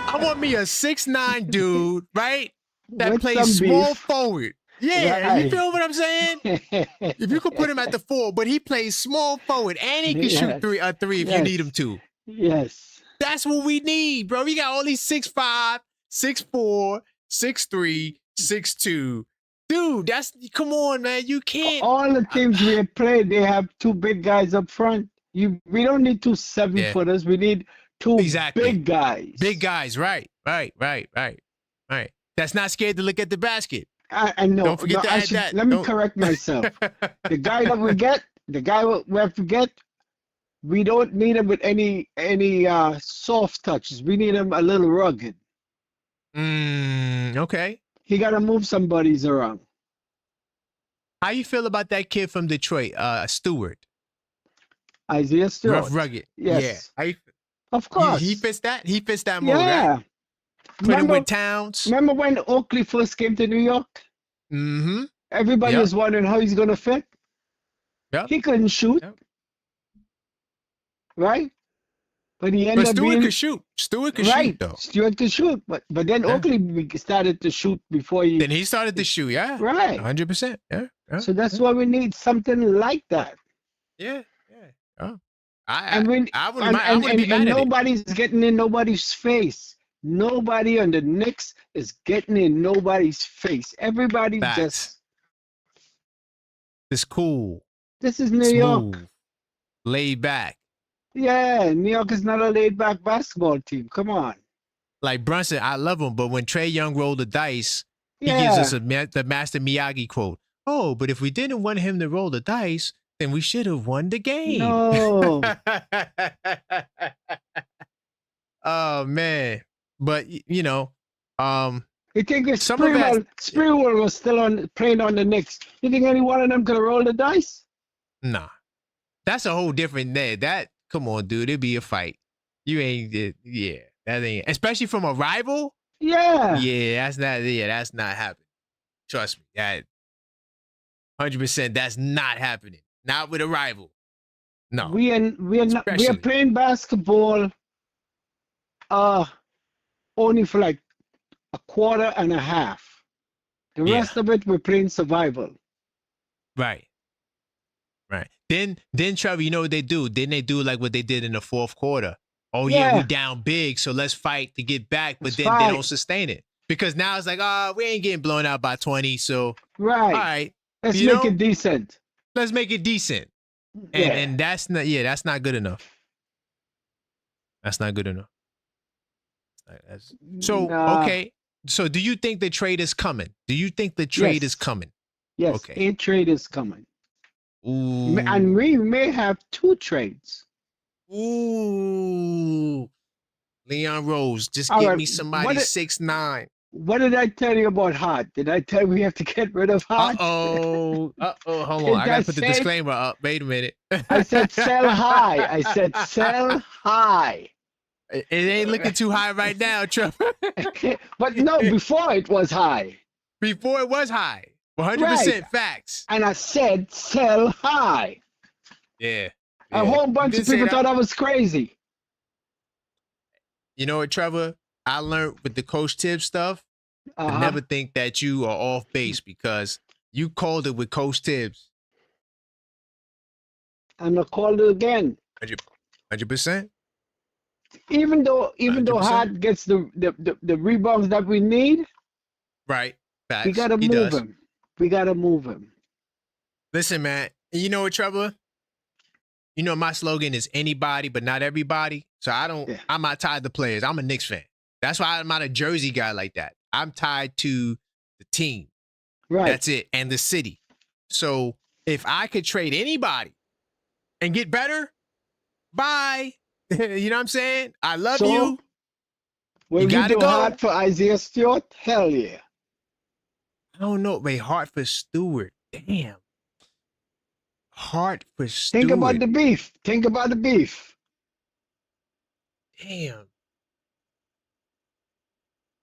I want me a 6'9" dude, right? That With plays some small beef. forward. Yeah, Right. you feel what I'm saying? If you could put him at the 4, but he plays small forward and he can shoot a three if you need him to. Yes. That's what we need, bro. We got all these 6'5", 6'4", 6'3", 6'2". Dude, come on, man. You can't. All the teams we have played, they have two big guys up front. We don't need two 7-footers. We need two big guys. Big guys, right. That's not scared to look at the basket. I know. Don't forget to add that. Let me correct myself. The guy that we get, we have to get, we don't need him with any soft touches. We need him a little rugged. Okay. He got to move some buddies around. How you feel about that kid from Detroit, Stewart? Isaiah Stewart. Rough, rugged. Yes. Yeah. Of course. He fits that? He fits that mold, yeah. right? Put him with Towns. Remember when Oakley first came to New York? Mm-hmm. Everybody was wondering how he's going to fit. Yep. He couldn't shoot. Yep. Right? But he ended up being... Stewart could shoot. Stewart could shoot, though. Stewart could shoot. But then Oakley started to shoot before he... Then he started to shoot, yeah. Right. 100%. Yeah. So that's why we need something like that. Yeah. Oh. And and nobody's getting in nobody's face. Nobody on the Knicks is getting in nobody's face. Everybody just... It's cool. This is New York. Laid back. Yeah, New York is not a laid-back basketball team. Come on. Like Brunson, I love him, but when Trae Young rolled the dice, he gives us Yeah. the Master Miyagi quote. Oh, but if we didn't want him to roll the dice, then we should have won the game. No. Oh man, but you know, You think if some of that, Sprewell was still playing on the Knicks, you think any one of them could have rolled the dice? nah, that's a whole different day. That come on, dude, it'd be a fight. You ain't, yeah, that ain't, especially from a rival. Yeah. Yeah, that's not happening. Trust me, that 100%, that's not happening. Not with a rival. No, We are especially. playing basketball only for like a quarter and a half. The Yeah. rest of it we're playing survival. Right. Right. Then Trevor, you know what they do? Then they do like what they did in the fourth quarter. Oh yeah, Yeah. we down big, so let's fight to get back. But Let's then fight. they don't sustain it. Because now it's like, we ain't getting blown out by 20. So Right. all right, Let's you make know? it decent. let's make it decent. Yeah. And that's not good enough. That's not good enough. So Nah. okay. So do you think the trade is coming? Do you think the trade is Yes. coming? Yes, Okay. a trade is coming. Ooh. And we may have 2 trades. Ooh. Leon Rose, just All get right, me somebody what it- 6'9". What did I tell you about Hart? Did I tell you we have to get rid of Hart? Uh-oh. Hold Did on. I got I to put the say- disclaimer up. Wait a minute. I said sell high. I said sell high. It ain't looking too high right now, Trevor. But no, before it was high. Before it was high. 100% Right. facts. And I said sell high. Yeah. A whole bunch You of did say people that. thought I was crazy. You know what, Trevor? I learned with the Coach Tibbs stuff, I Uh-huh. never think that you are off base because you called it with Coach Tibbs. I'm gonna call it again. 100%? Even though 100%. Hart gets the rebounds that we need, Right. Facts. we gotta He move does. him. We gotta move him. Listen, man. You know what, Trevor? You know my slogan is anybody, but not everybody. So Yeah. I'm not tied to players. I'm a Knicks fan. That's why I'm not a Jersey guy like that. I'm tied to the team. Right. That's it. And the city. So if I could trade anybody and get better, bye. You know what I'm saying? I love So, you. Will You we gotta do go. Hart for Isaiah Stewart? Hell yeah. I don't know. Wait, Hartford Stewart. Damn. Hartford Stewart. Think about the beef. Think about the beef. Damn.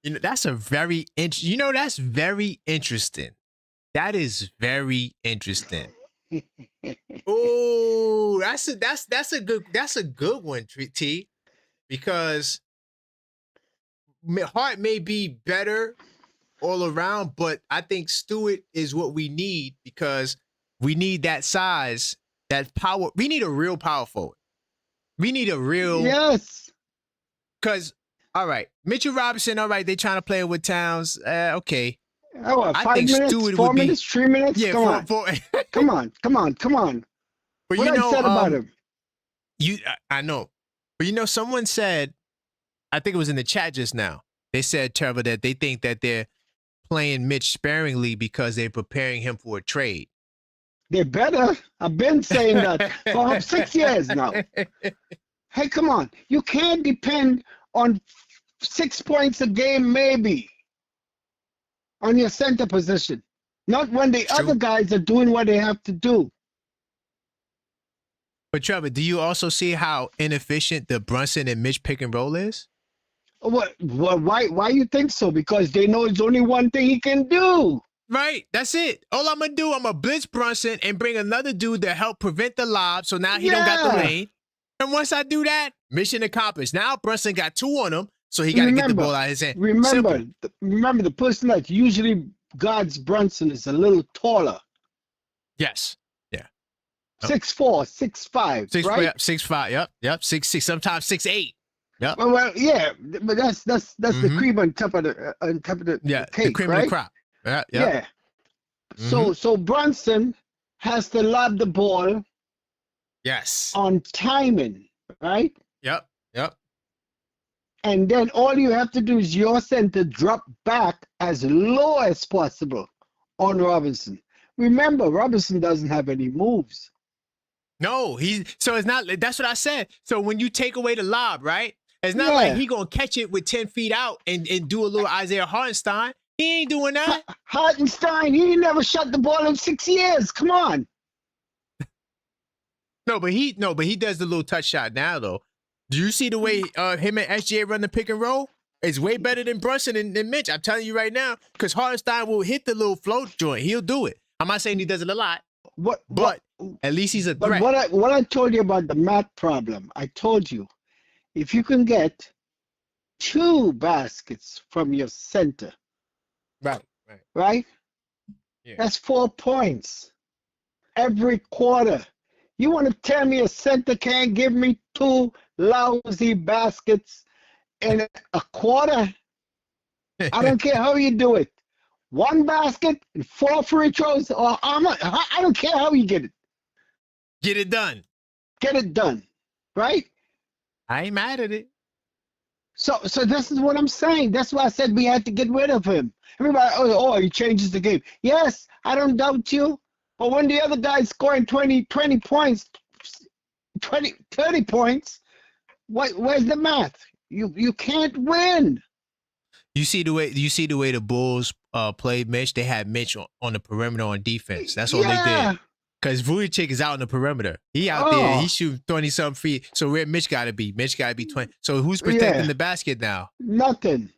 You know, that's a very that's very interesting. That is very interesting. Oh, that's a good one, T. Because Hart may be better all around, but I think Stewart is what we need because we need that size, that power. We need a real power forward. We need a real Yes. because all right, Mitchell Robinson. All right, they trying to play with Towns. Okay, Oh, what, I 5 think minutes, Stewart 4 would be- minutes, 3 minutes? yeah. Come on. Come on. Come on. Come on. But What you know, I said about him? I know, but you know, someone said, I think it was in the chat just now. They said, Trevor, that they think that they're playing Mitch sparingly because they're preparing him for a trade. They better. I've been saying that for 6 years now. Hey, come on. You can't depend on 6 points a game, maybe, on your center position. Not when the It's other true. guys are doing what they have to do. But Trevor, do you also see how inefficient the Brunson and Mitch pick and roll is? Why you think so? Because they know it's only one thing he can do. Right, that's it. All I'm gonna do, I'm gonna blitz Brunson and bring another dude to help prevent the lob. So now he don't got the Yeah. lane. And once I do that, mission accomplished. Now Brunson got 2 on him, so he got to get the ball out of his hand. Simple. Remember, the person that usually guards Brunson is a little taller. Yes. Yeah. Yep. 6'4", 6'5", 6'5", right? 6'5", yep, 6'6", sometimes 6'8". Yep. Well, yeah, but that's the Mhm. cream on top of the Yeah, cake, the cream right? of the crop. Yeah. Yeah. So Brunson has to lob the ball Yes. on timing, right? Yep. Yep. And then all you have to do is your center drop back as low as possible on Robinson. Remember, Robinson doesn't have any moves. No, so it's not. That's what I said. So when you take away the lob, right? It's not like Yeah. he gonna catch it with 10 feet out and do a little Isaiah Hartenstein. He ain't doing that. Hartenstein, he never shot the ball in 6 years. Come on. No, but he does the little touch shot now though. Do you see the way him and SGA run the pick and roll? It's way better than Brunson and Mitch. I'm telling you right now, because Hartenstein will hit the little float joint. He'll do it. I'm not saying he does it a lot, but at least he's a But threat. what I told you about the math problem, I told you, if you can get 2 baskets from your center, Right. right? Yeah. That's 4 points every quarter. You want to tell me a center can't give me 2 lousy baskets in a quarter? I don't care how you do it. 1 basket and 4 free throws, or I don't care how you get it. Get it done. Get it done, right? I ain't mad at it. So this is what I'm saying. That's why I said we had to get rid of him. Everybody, oh, he changes the game. Yes, I don't doubt you. But when the other guy's scoring 20 points, 30 points, where's the math? You can't win. You see the way the Bulls played Mitch. They had Mitch on the perimeter on defense. That's all they did. Because Vujicic is out on the perimeter. He out there. He shooting 20-something feet. So where Mitch got to be? Mitch got to be 20. So who's protecting the basket now? Nothing.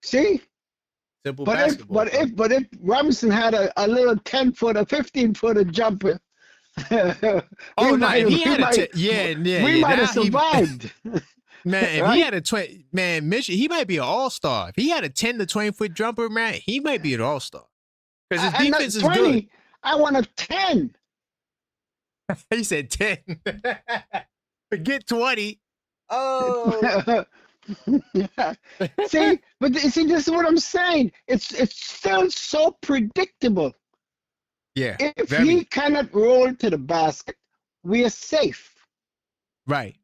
See? Simple basketball. But if Robinson had a little 10-footer, 15-footer jumper, we might have survived. Man, if right? he had a 20, man, Mitch, he might be an all-star. If he had a 10 to 20-foot jumper, man, he might be an all-star. Because his defense is 20, good. I want a 10. He said 10. Forget 20. Oh. See, this is what I'm saying. It's still so predictable. Yeah. If he cannot roll to the basket, we are safe. Right.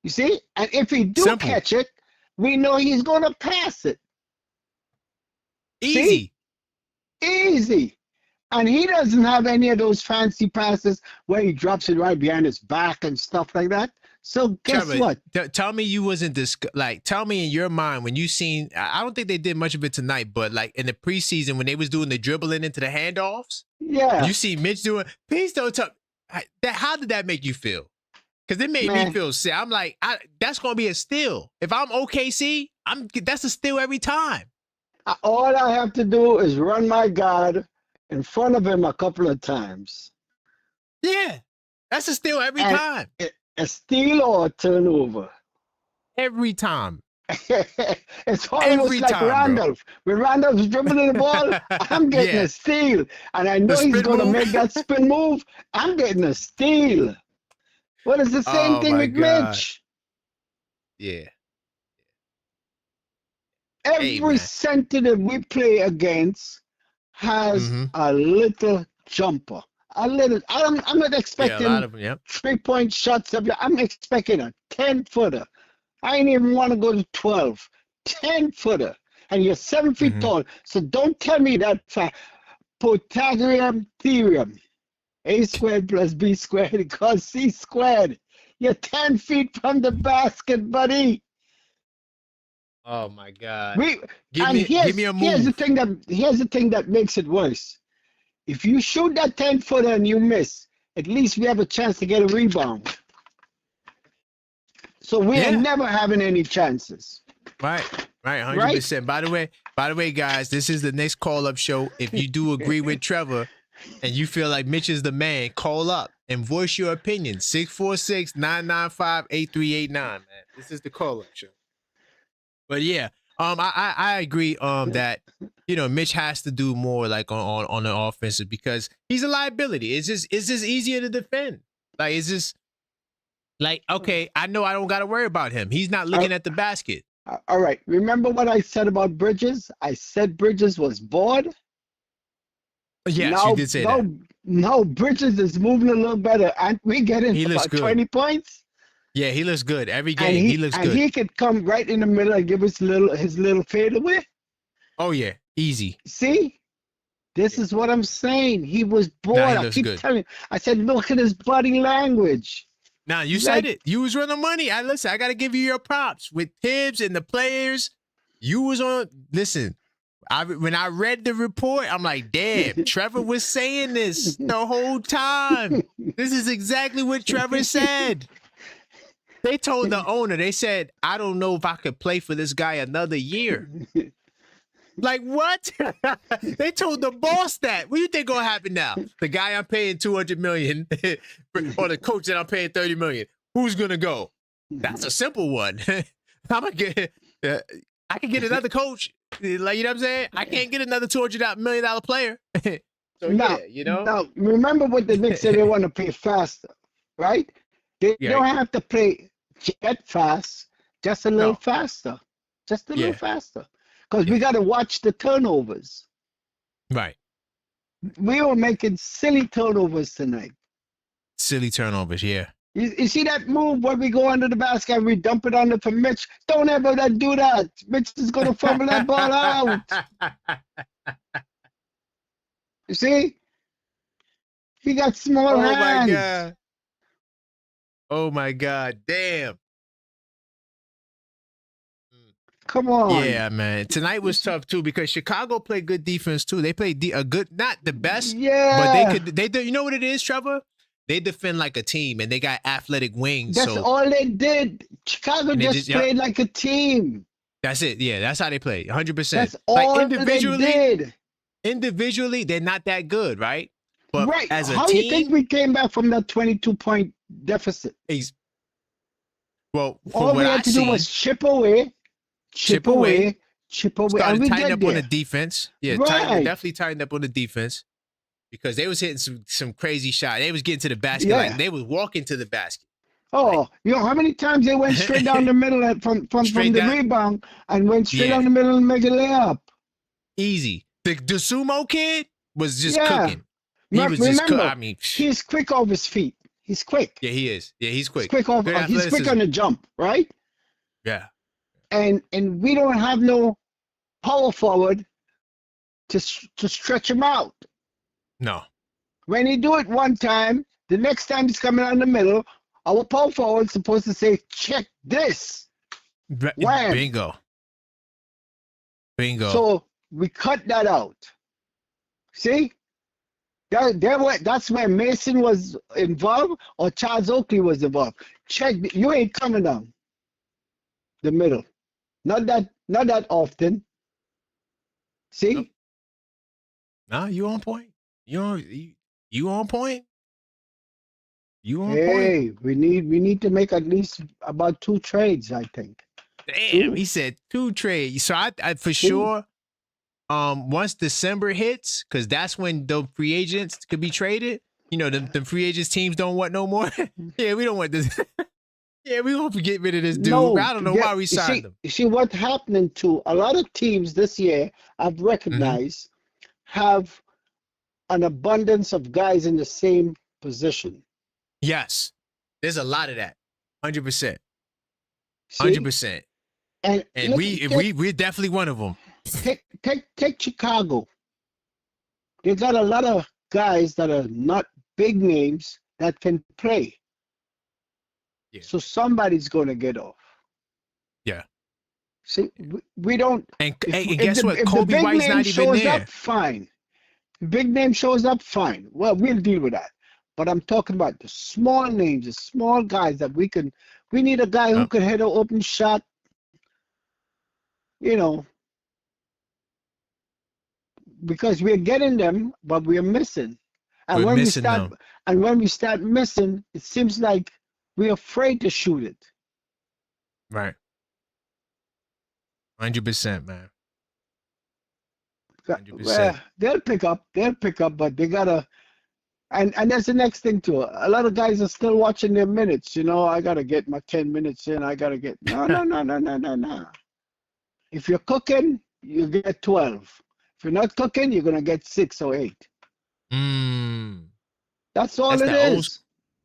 You see? And if he do Simple. catch it, we know he's going to pass it. Easy. See? Easy. And he doesn't have any of those fancy passes where he drops it right behind his back and stuff like that. So guess Trevor, what? Tell me you wasn't tell me in your mind when you seen, I don't think they did much of it tonight, but like in the preseason when they was doing the dribbling into the handoffs, Yeah. you see Mitch doing, please don't tell, how did that make you feel? Because it made me feel sick. I'm like, that's going to be a steal. If I'm OKC, that's a steal every time. All I have to do is run my guard in front of him a couple of times. Yeah, that's a steal every time. A steal or a turnover. Every time. It's almost like Randolph. When Randolph's dribbling the ball, I'm getting a steal. And I know he's going to make that spin move. I'm getting a steal. Well, it's the same thing with Mitch. Yeah. Every center that we play against has a little jumper. I'm not expecting 3-point shots. I'm expecting a 10-footer. I ain't even want to go to 12. 10-footer. And you're 7 feet tall. So don't tell me that Pythagorean theorem. A squared plus B squared equals C squared. You're 10 feet from the basket, buddy. Oh my God. Give me a move. Here's the thing that makes it worse. If you shoot that 10-footer and you miss, at least we have a chance to get a rebound. So we are never having any chances. Right, 100%. Right? By the way, guys, this is the next call-up show. If you do agree with Trevor and you feel like Mitch is the man, call up and voice your opinion. 646-995-8389, man. This is the call-up show. But yeah, I agree that Mitch has to do more like on the offensive because he's a liability. It's just easier to defend. Like it's just like, okay, I know I don't got to worry about him. He's not looking at the basket. All right. Remember what I said about Bridges? I said Bridges was bored. Yes, you did say that. No, Bridges is moving a little better. And we getting about 20 points. Yeah, he looks good every And game. He looks good. he could come right in the middle and give us his little fadeaway. Oh yeah, easy. See, this Yeah. is what I'm saying. He was Nah, bored. he I looks keep good. telling you. I said, look at his body language. Now you Like- said it. You was running money. I gotta give you your props with Tibbs and the players. You was on. Listen, when I read the report, I'm like, damn, Trevor was saying this the whole time. This is exactly what Trevor said. They told the owner, they said, I don't know if I could play for this guy another year. Like what? They told the boss that. What do you think gonna happen now? The guy I'm paying $200 million, or the coach that I'm paying $30 million. Who's gonna go? That's a simple one. I'm gonna get. I can get another coach. Like, you know what I'm saying? I can't get another $200 million player. So Now, yeah, you know. Now, remember what the Knicks said they want to play faster, right? They Yeah. don't have to play jet fast, just a little No. faster. Just a little Yeah. faster. Because Yeah. we got to watch the turnovers. Right. We were making silly turnovers tonight. Silly turnovers. Yeah. You see that move where we go under the basket and we dump it under for Mitch? Don't ever do that. Mitch is going to fumble that ball out. You see? He got small Oh hands. my god. Oh my god. Damn. Come on. Yeah, man. Tonight was tough too because Chicago played good defense too. They played a good, not the best, Yeah. but they could. They you know what it is, Trevor? They defend like a team and they got athletic wings. That's so all they did. Chicago And they just just- yep. played like a team. that's it. Yeah, that's how they play. 100%. That's Like all individually, they did. individually, they're not that good, right? But Right. as a How team, you think we came back from that 22-point deficit? well, All from we what I had to do seen, was chip away, Chip away. and started we tighten get up on the there. defense. Yeah, Right. definitely tightened up on the defense because they was hitting some crazy shot. They was getting to the basket Yeah. like they was walking to the basket. Oh, you know how many times they went straight down the middle from Straight the down. rebound and went straight Yeah. down the middle and make a layup. Easy. The sumo kid was just Yeah. cooking. He was just Remember, I mean, he's quick off his feet. He's quick. yeah, he is. Yeah, he's He's quick. quick off. Good He's quick athleticism. on the jump, right? Yeah. And we don't have no power forward to stretch him out. No. When he do it one time, the next time he's coming out in the middle, our power forward's supposed to say, check this. Wham. Bingo. Bingo. So we cut that out. See? That's where Mason was involved or Charles Oakley was involved. Check, you ain't coming down the middle. Not that often. See? Nope. Nah, you on point. You on point. You on point. Hey, we need to make at least about 2 trades, I think. Damn, he said 2 trades. So I for sure, once December hits, because that's when the free agents could be traded. You know, the free agents teams don't want no more. Yeah, we don't want this. Yeah, we won't get rid of this dude. I don't know why we signed him. You see what's happening to a lot of teams this year, I've recognized, have an abundance of guys in the same position. Yes, there's a lot of that. 100%. See? 100%. And look, we're definitely one of them. take Chicago. They got a lot of guys that are not big names that can play. Yeah. So somebody's going to get off. Yeah. See, we don't. And If guess what? if the Kobe big White's name not even shows there. up, fine. The big name shows up, fine. Well, we'll deal with that. But I'm talking about the small names, the small guys that we need a guy who can hit an open shot. You know, because we're getting them, but we're missing. And We're missing them. when we start missing, it seems like we're afraid to shoot it. Right. 100%, man. 100%. Well, they'll pick up, but they gotta. And that's the next thing too. A lot of guys are still watching their minutes. You know, I gotta get my 10 minutes in. I gotta get no. If you're cooking, you get 12. If you're not cooking, you're gonna get 6 or 8. Mm. That's all That's it that old is.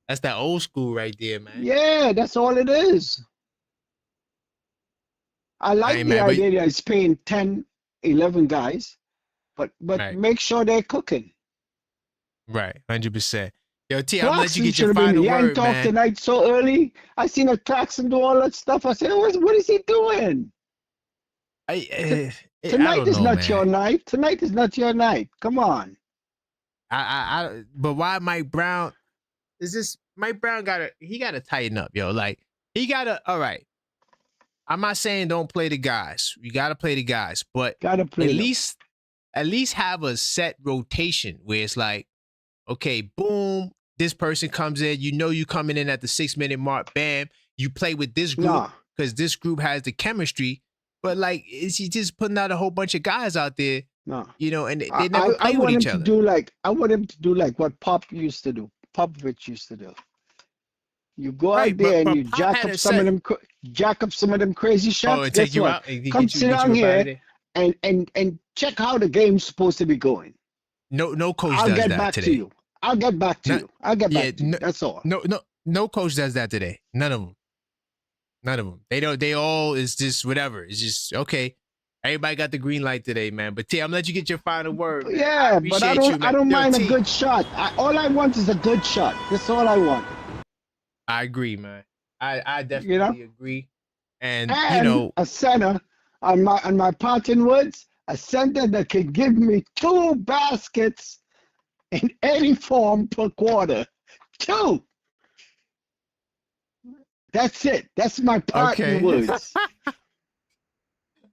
That's that old school right there, man. Yeah, that's all it is. I like ain't the mad, but idea that it's paying 10, 11 guys, but right, make sure they're cooking. right, 100%. Yo, T, I'm gonna let you Claxton get your should have been. final He ain't word, talked man. tonight so early. I seen a Claxton do all that stuff. I said, what is he doing? I Tonight don't is know, not man. your night. Tonight is not your night. Come on. But why Mike Brown? Is this Mike Brown gotta tighten up, yo. Like he gotta. All right. I'm not saying don't play the guys. You gotta play the guys, but Gotta play them. at least have a set rotation where it's like, okay, boom, this person comes in. You know you coming in at the 6-minute mark. Bam, you play with this group Nah, because this group has the chemistry. But like, is he just putting out a whole bunch of guys out there, nah. you know, and I, they never I, I play with want him each to other? do like what Pop used to do. Popovich used to do. You go out Right, there and but you Pop had a set. jack up some of them crazy Oh, shots. and take Guess you what? out and Come get sit you down up out of here there. and check how the game's supposed to be going. No coach I'll does get that back to today. you. I'll get back to Not you. I'll get yeah. back to you. That's all. No coach does that today. None of them. None of them. They don't. They all is just whatever. It's just okay. Everybody got the green light today, man. But T, I'm gonna let you get your final word, man. I Yeah, but appreciate you, I man. don't Yo, mind a T, good shot. All I want is a good shot. That's all I want. I agree, man. I You know? definitely agree. And you And know, a center on my parting words, a center that can give me 2 baskets in any form per quarter. 2. That's it. That's my parting okay. words.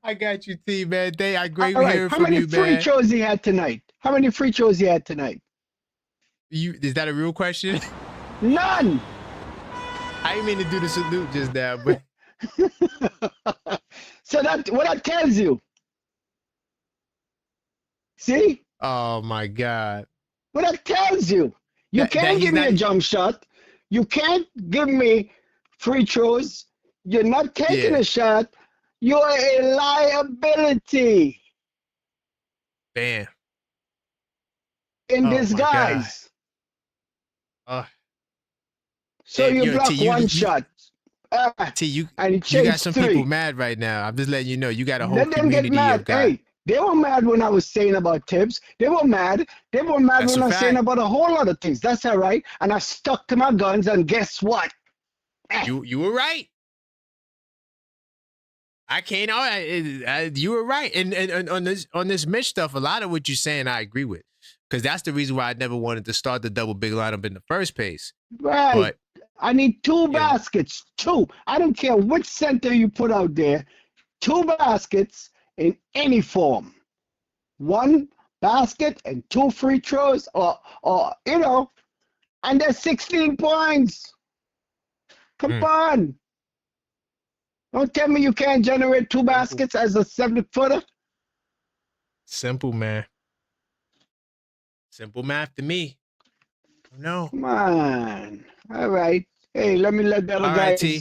I got you, T, man. I All great right. hearing How from many you, free man. throws he had tonight? How many free throws he had tonight? Is that a real question? None. I didn't mean to do the salute just now, but So what that tells you. See? oh my God. What that tells you. You That can't he's give me not. a jump shot. You can't give me free throws. You're not taking Yeah. a shot. You're a liability Damn. in Oh my God. disguise. Oh, So damn. you Yo, T, block one shot. T, And you you got chase some people 3. mad right now. I'm just letting you know. You got a whole Let them get community of mad. guys. Hey, they were mad when I was saying about tips. They were mad. They were mad That's when a I was saying fact. about a whole lot of things. That's all right. And I stuck to my guns. And guess what? You were right. I can't. You were right. And on this Mitch stuff, a lot of what you're saying, I agree with, because that's the reason why I never wanted to start the double big lineup in the first place. Right. But I need 2 you know, baskets. 2. I don't care which center you put out there. 2 baskets in any form. 1 basket and 2 free throws, or and there's 16 points. Come mm, on. Don't tell me you can't generate 2 simple, baskets as a 7-footer. simple, man. Simple math to me. No. Come on. All right. Hey, let me let the other All right, guys. T.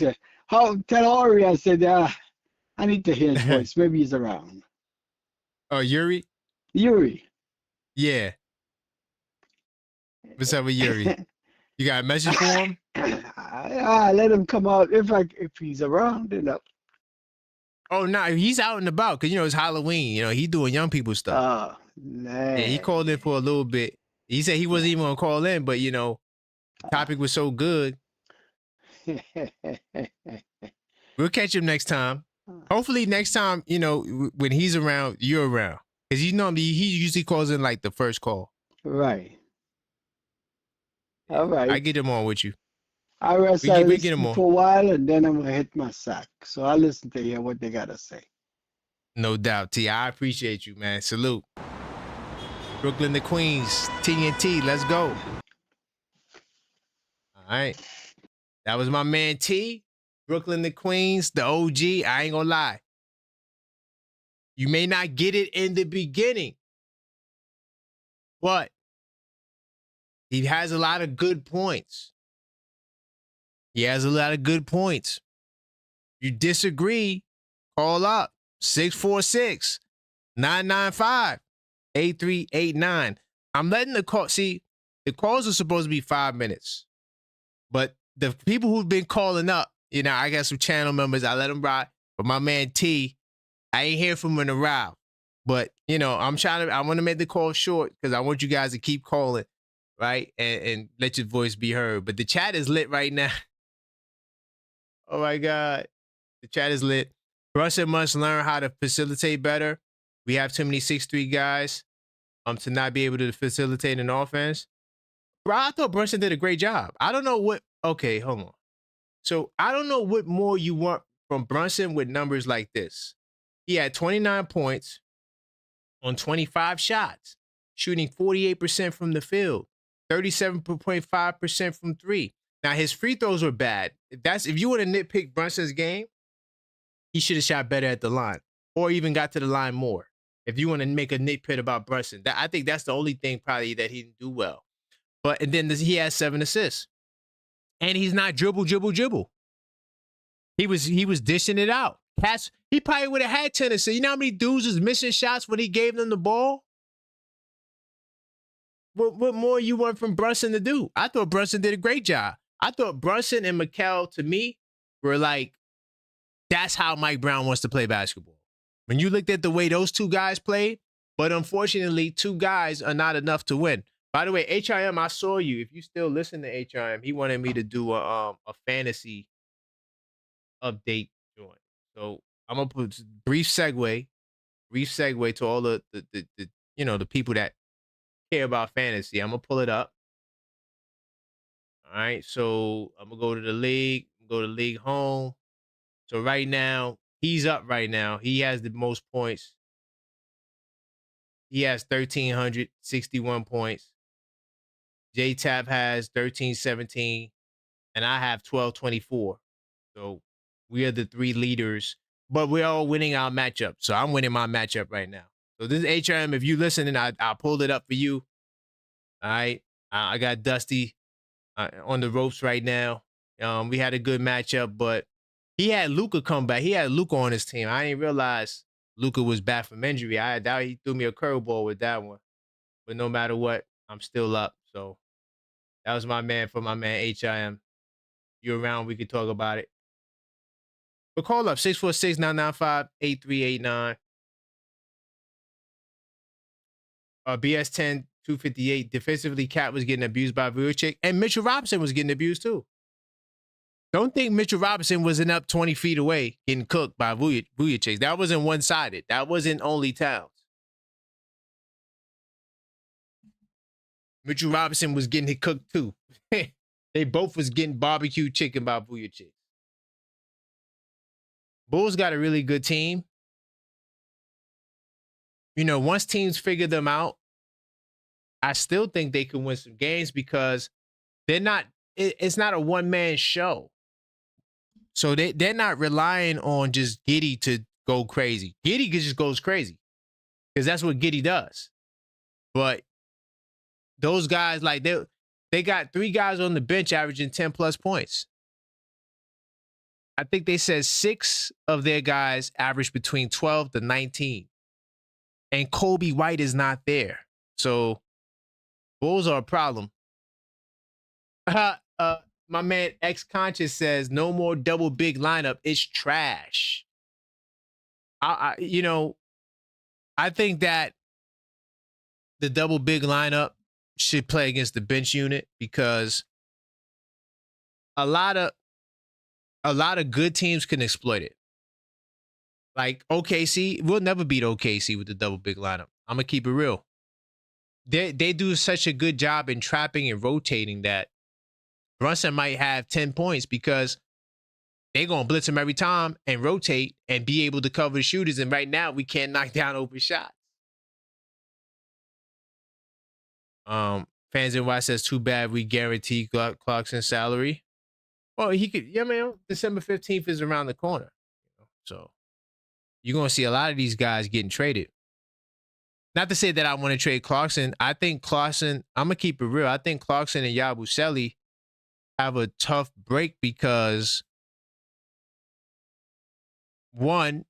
Tell Ori I said, I need to hear his voice. Maybe he's around. Oh, Yuri. Yuri. Yeah. What's up with Yuri? You got a message for him? Let him come out if he's around. Oh no, he's out and about because it's Halloween. He doing young people stuff. Nah. Yeah, he called in for a little bit. He said he wasn't even gonna call in, but topic was so good. We'll catch him next time. Hopefully next time, when he's around, you're around. Because he usually calls in like the first call. Right. All right. I get him on with you. I rest. We I get him listen on. for a while, and then I'm gonna hit my sack. So I listen to hear what they gotta say. No doubt, T. I appreciate you, man. Salute. Brooklyn to Queens, TNT. Let's go. All right. That was my man T. Brooklyn to Queens, the OG. I ain't gonna lie. You may not get it in the beginning, but he has a lot of good points. He has a lot of good points. You disagree, call up 646-995-8389. I'm letting the call. See, the calls are supposed to be 5 minutes, But the people who've been calling up, you know, I got some channel members. I let them ride. But my man T, I ain't hear from him in a while. But, you know, I want to make the call short because I want you guys to keep calling, right? And let your voice be heard. But the chat is lit right now. Oh, my God. The chat is lit. Brunson must learn how to facilitate better. We have too many 6'3" guys to not be able to facilitate an offense. Bro, I thought Brunson did a great job. I don't know what. Okay, hold on. So I don't know what more you want from Brunson with numbers like this. He had 29 points on 25 shots, shooting 48% from the field, 37.5% from three. Now his free throws were bad. If you want to nitpick Brunson's game, he should have shot better at the line or even got to the line more. If you want to make a nitpick about Brunson, I think that's the only thing probably that he didn't do well. And then he has 7 assists. And he's not dribble. He was dishing it out. He probably would have had 10 assists. You know how many dudes was missing shots when he gave them the ball? What more you want from Brunson to do? I thought Brunson did a great job. I thought Brunson and Mikal, to me, were like, that's how Mike Brown wants to play basketball. When you looked at the way those two guys played, but unfortunately, 2 guys are not enough to win. By the way, HIM, I saw you. If you still listen to HIM, he wanted me to do a fantasy update joint. So I'm gonna put brief segue to all the you know, the people that care about fantasy. I'm gonna pull it up. All right, so I'm gonna go to the league, go to league home. So right now, he's up right now. He has the most points. He has 1,361 points. J-Tap has 1317, and I have 1224. So we are the 3 leaders, but we're all winning our matchup. So I'm winning my matchup right now. So this is HRM. If you listening, I pulled it up for you. All right. I got Dusty on the ropes right now. We had a good matchup, but he had Luka come back. He had Luka on his team. I didn't realize Luka was back from injury. I doubt he threw me a curveball with that one. But no matter what, I'm still up. So that was my man for my man HIM. You're around, we could talk about it. But call up 646-995-8389. BS10 258. Defensively, Cat was getting abused by Vujacic, and Mitchell Robinson was getting abused too. Don't think Mitchell Robinson wasn't up 20 feet away getting cooked by Vujacic. That wasn't one-sided. That wasn't only Towns. Mitchell Robinson was getting cooked too. They both was getting barbecue chicken by Vujacic. Bulls got a really good team. You know, once teams figure them out, I still think they can win some games because it's not a one-man show. So they're not relying on just Giddey to go crazy. Giddey just goes crazy because that's what Giddey does. But those guys, like they got 3 guys on the bench averaging 10 plus points. I think they said 6 of their guys average between 12 to 19. And Kobe White is not there. So Bulls are a problem. My man X Conscious says no more double big lineup. It's trash. I think that the double big lineup should play against the bench unit because a lot of good teams can exploit it. Like OKC, we'll never beat OKC with the double big lineup. I'm gonna keep it real. They do such a good job in trapping and rotating that Brunson might have 10 points because they're gonna blitz him every time and rotate and be able to cover the shooters. And right now, we can't knock down open shots. Fans in Y says, too bad we guarantee Clarkson's salary. Well, he could, yeah, man. December 15th is around the corner. So you're going to see a lot of these guys getting traded. Not to say that I want to trade Clarkson. I think Clarkson, I'm going to keep it real. I think Clarkson and Yabusele have a tough break because, one,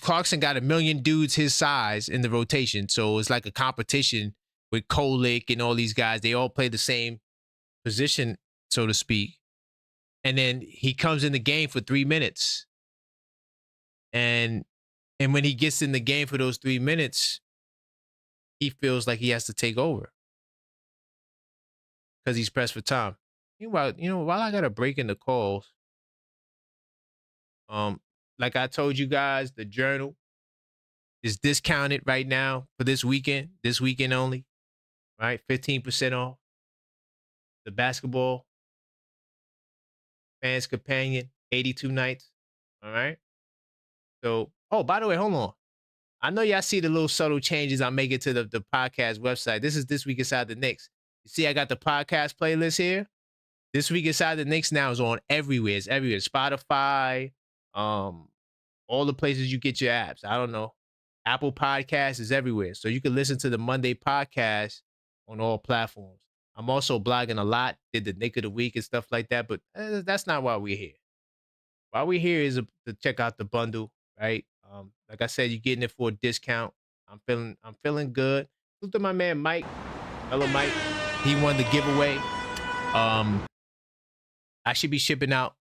Clarkson got a million dudes his size in the rotation. So it's like a competition with Kolick and all these guys. They all play the same position so to speak. And then he comes in the game for 3 minutes. And when he gets in the game for those 3 minutes, he feels like he has to take over because he's pressed for time. Meanwhile, while I got a break in the calls, like I told you guys, the Journal is discounted right now for this weekend only, right? 15% off. The Basketball Fans Companion, 82 nights, all right? So, oh, by the way, hold on. I know y'all see the little subtle changes I'm making to the podcast website. This is This Week Inside the Knicks. You see I got the podcast playlist here? This Week Inside the Knicks now is on everywhere. It's everywhere. Spotify, all the places you get your apps. I don't know. Apple Podcasts is everywhere. So you can listen to the Monday podcast on all platforms. I'm also blogging a lot, did the Nick of the Week and stuff like that, but that's not why we're here. Why we're here is to check out the bundle, right? Like I said, you're getting it for a discount. I'm feeling good. Look at my man Mike. Hello, Mike. He won the giveaway. I should be shipping out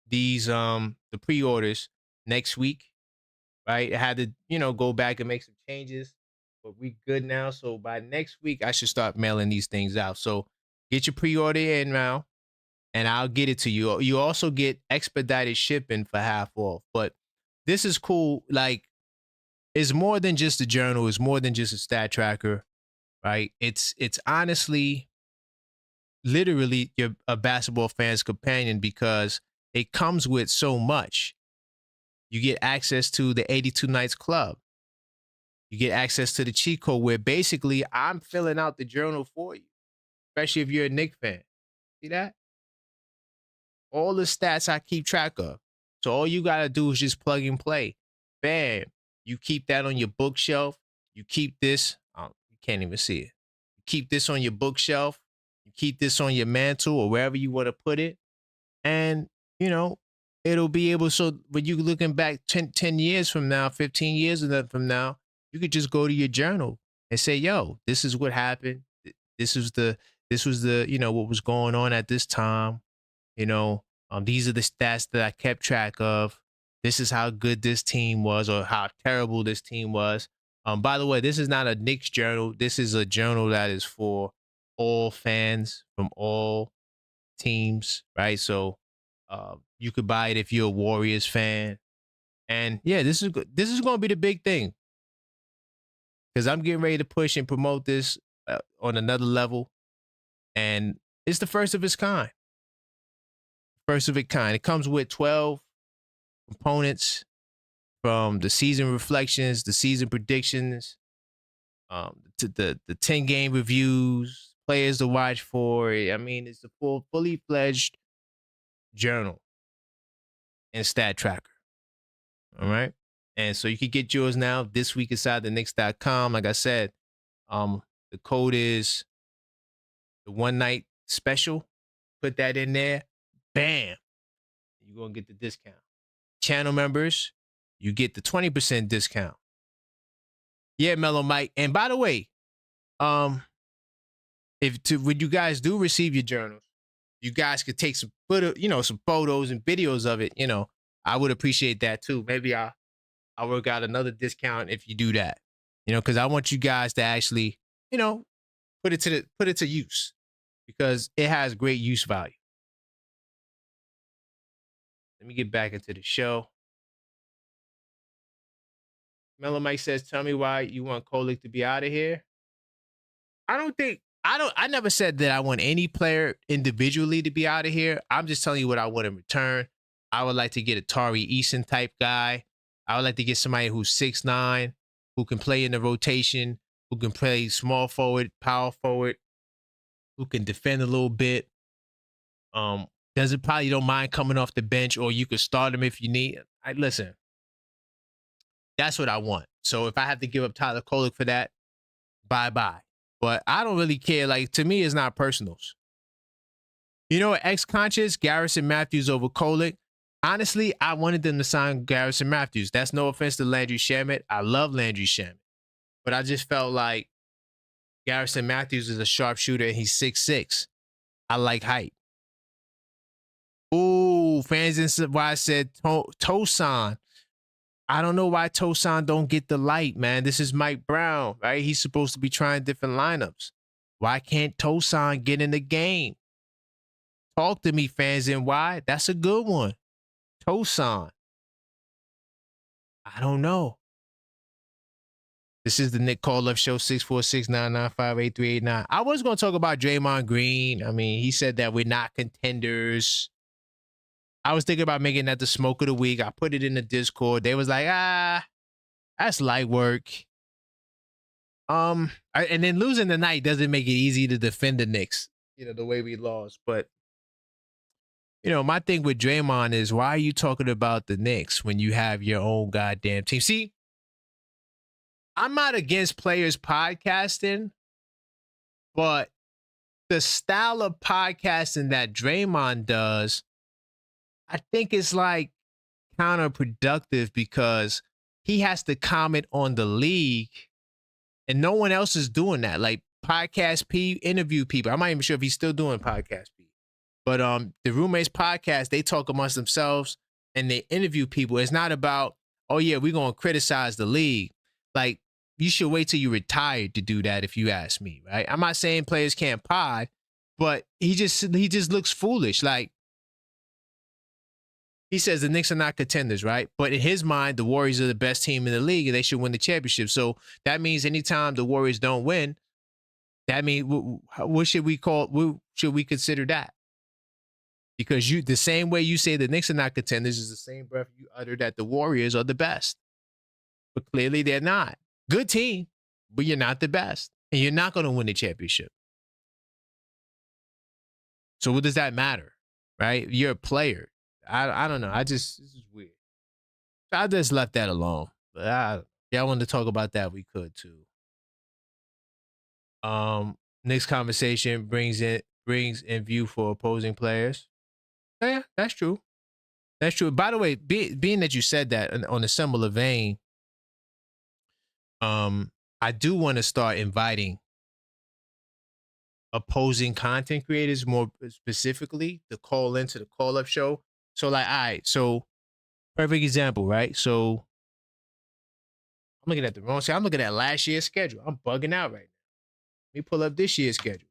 these the pre-orders next week, right? I had to go back and make some changes, but we good now. So by next week, I should start mailing these things out. So get your pre-order in now, and I'll get it to you. You also get expedited shipping for half off. But this is cool. Like, it's more than just a journal. It's more than just a stat tracker, right? It's honestly, literally, a basketball fan's companion because it comes with so much. You get access to the 82 Nights Club. You get access to the cheat code where basically I'm filling out the journal for you, especially if you're a Knicks fan. See that? All the stats I keep track of. So all you got to do is just plug and play. Bam. You keep that on your bookshelf. You keep this. You can't even see it. You keep this on your bookshelf. You keep this on your mantle or wherever you want to put it. And, it'll be able, so when you're looking back 10 years from now, 15 years from now, you could just go to your journal and say, yo, this is what happened. This was the, what was going on at this time. These are the stats that I kept track of. This is how good this team was or how terrible this team was. By the way, this is not a Knicks journal. This is a journal that is for all fans from all teams, right? So you could buy it if you're a Warriors fan. And yeah, this is going to be the big thing because I'm getting ready to push and promote this on another level. And it's the first of its kind. First of its kind. It comes with 12 components from the season reflections, the season predictions, to the 10 game reviews, players to watch for. I mean, it's a fully fledged journal and stat tracker. All right. And so you can get yours now this week inside the Knicks.com. Like I said, the code is the one night special. Put that in there. Bam. You're going to get the discount. Channel members, you get the 20% discount. Yeah, Mellow Mike. And by the way, when you guys do receive your journals, you guys could take some photos and videos of it. I would appreciate that too. Maybe I'll work out another discount if you do that. Because I want you guys to actually, put it to use because it has great use value. Let me get back into the show. Mellow Mike says, tell me why you want Kolek to be out of here. I never said that I want any player individually to be out of here. I'm just telling you what I want in return. I would like to get a Tari Eason type guy. I would like to get somebody who's 6'9", who can play in the rotation, who can play small forward, power forward, who can defend a little bit. Probably don't mind coming off the bench, or you could start him if you need. Listen, that's what I want. So if I have to give up Tyler Kolek for that, bye-bye. But I don't really care. Like, to me, it's not personals. Ex-conscious, Garrison Matthews over Kolek. Honestly, I wanted them to sign Garrison Matthews. That's no offense to Landry Shamet. I love Landry Shamet. But I just felt like Garrison Matthews is a sharpshooter and he's 6'6". I like height. Ooh, fans and why I said Tosan. I don't know why Tosan don't get the light, man. This is Mike Brown, right? He's supposed to be trying different lineups. Why can't Tosan get in the game? Talk to me, fans, and why? That's a good one. Tosan. I don't know. This is the Nick Call Up Show, 646-995-8389. I was going to talk about Draymond Green. I mean, he said that we're not contenders. I was thinking about making that the smoke of the week. I put it in the Discord. They was like, that's light work. And then losing tonight doesn't make it easy to defend the Knicks, the way we lost. But, my thing with Draymond is, why are you talking about the Knicks when you have your own goddamn team? See, I'm not against players podcasting, but the style of podcasting that Draymond does, I think it's like counterproductive because he has to comment on the league and no one else is doing that. Like Podcast P, interview people. I'm not even sure if he's still doing Podcast P. But the Roommates podcast, they talk amongst themselves and they interview people. It's not about, oh yeah, we're going to criticize the league. Like, you should wait till you retire to do that if you ask me, right? I'm not saying players can't pod, but he just looks foolish. Like, he says the Knicks are not contenders, right? But in his mind, the Warriors are the best team in the league and they should win the championship. So that means anytime the Warriors don't win, that means what should we consider that? Because the same way you say the Knicks are not contenders is the same breath you utter that the Warriors are the best. But clearly they're not. Good team, but you're not the best. And you're not going to win the championship. So what does that matter, right? You're a player. I don't know. This is weird. I just left that alone. But y'all wanted to talk about that, we could too. Next conversation brings in view for opposing players. Yeah, that's true. That's true. By the way, being that you said that on a similar vein, I do want to start inviting opposing content creators more specifically to call into the call-up show. So like, all right, so perfect example, right? So I'm looking at the wrong side. I'm looking at last year's schedule. I'm bugging out right now. Let me pull up this year's schedule.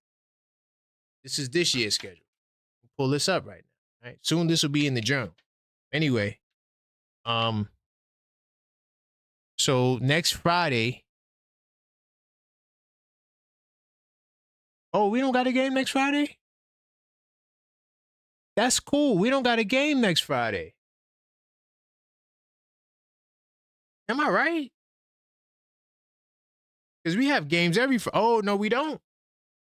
This is this year's schedule. Pull this up right now. Right? Soon this will be in the journal. Anyway, so next Friday. Oh, we don't got a game next Friday? That's cool. We don't got a game next Friday. Am I right? Because we have games oh, no, we don't.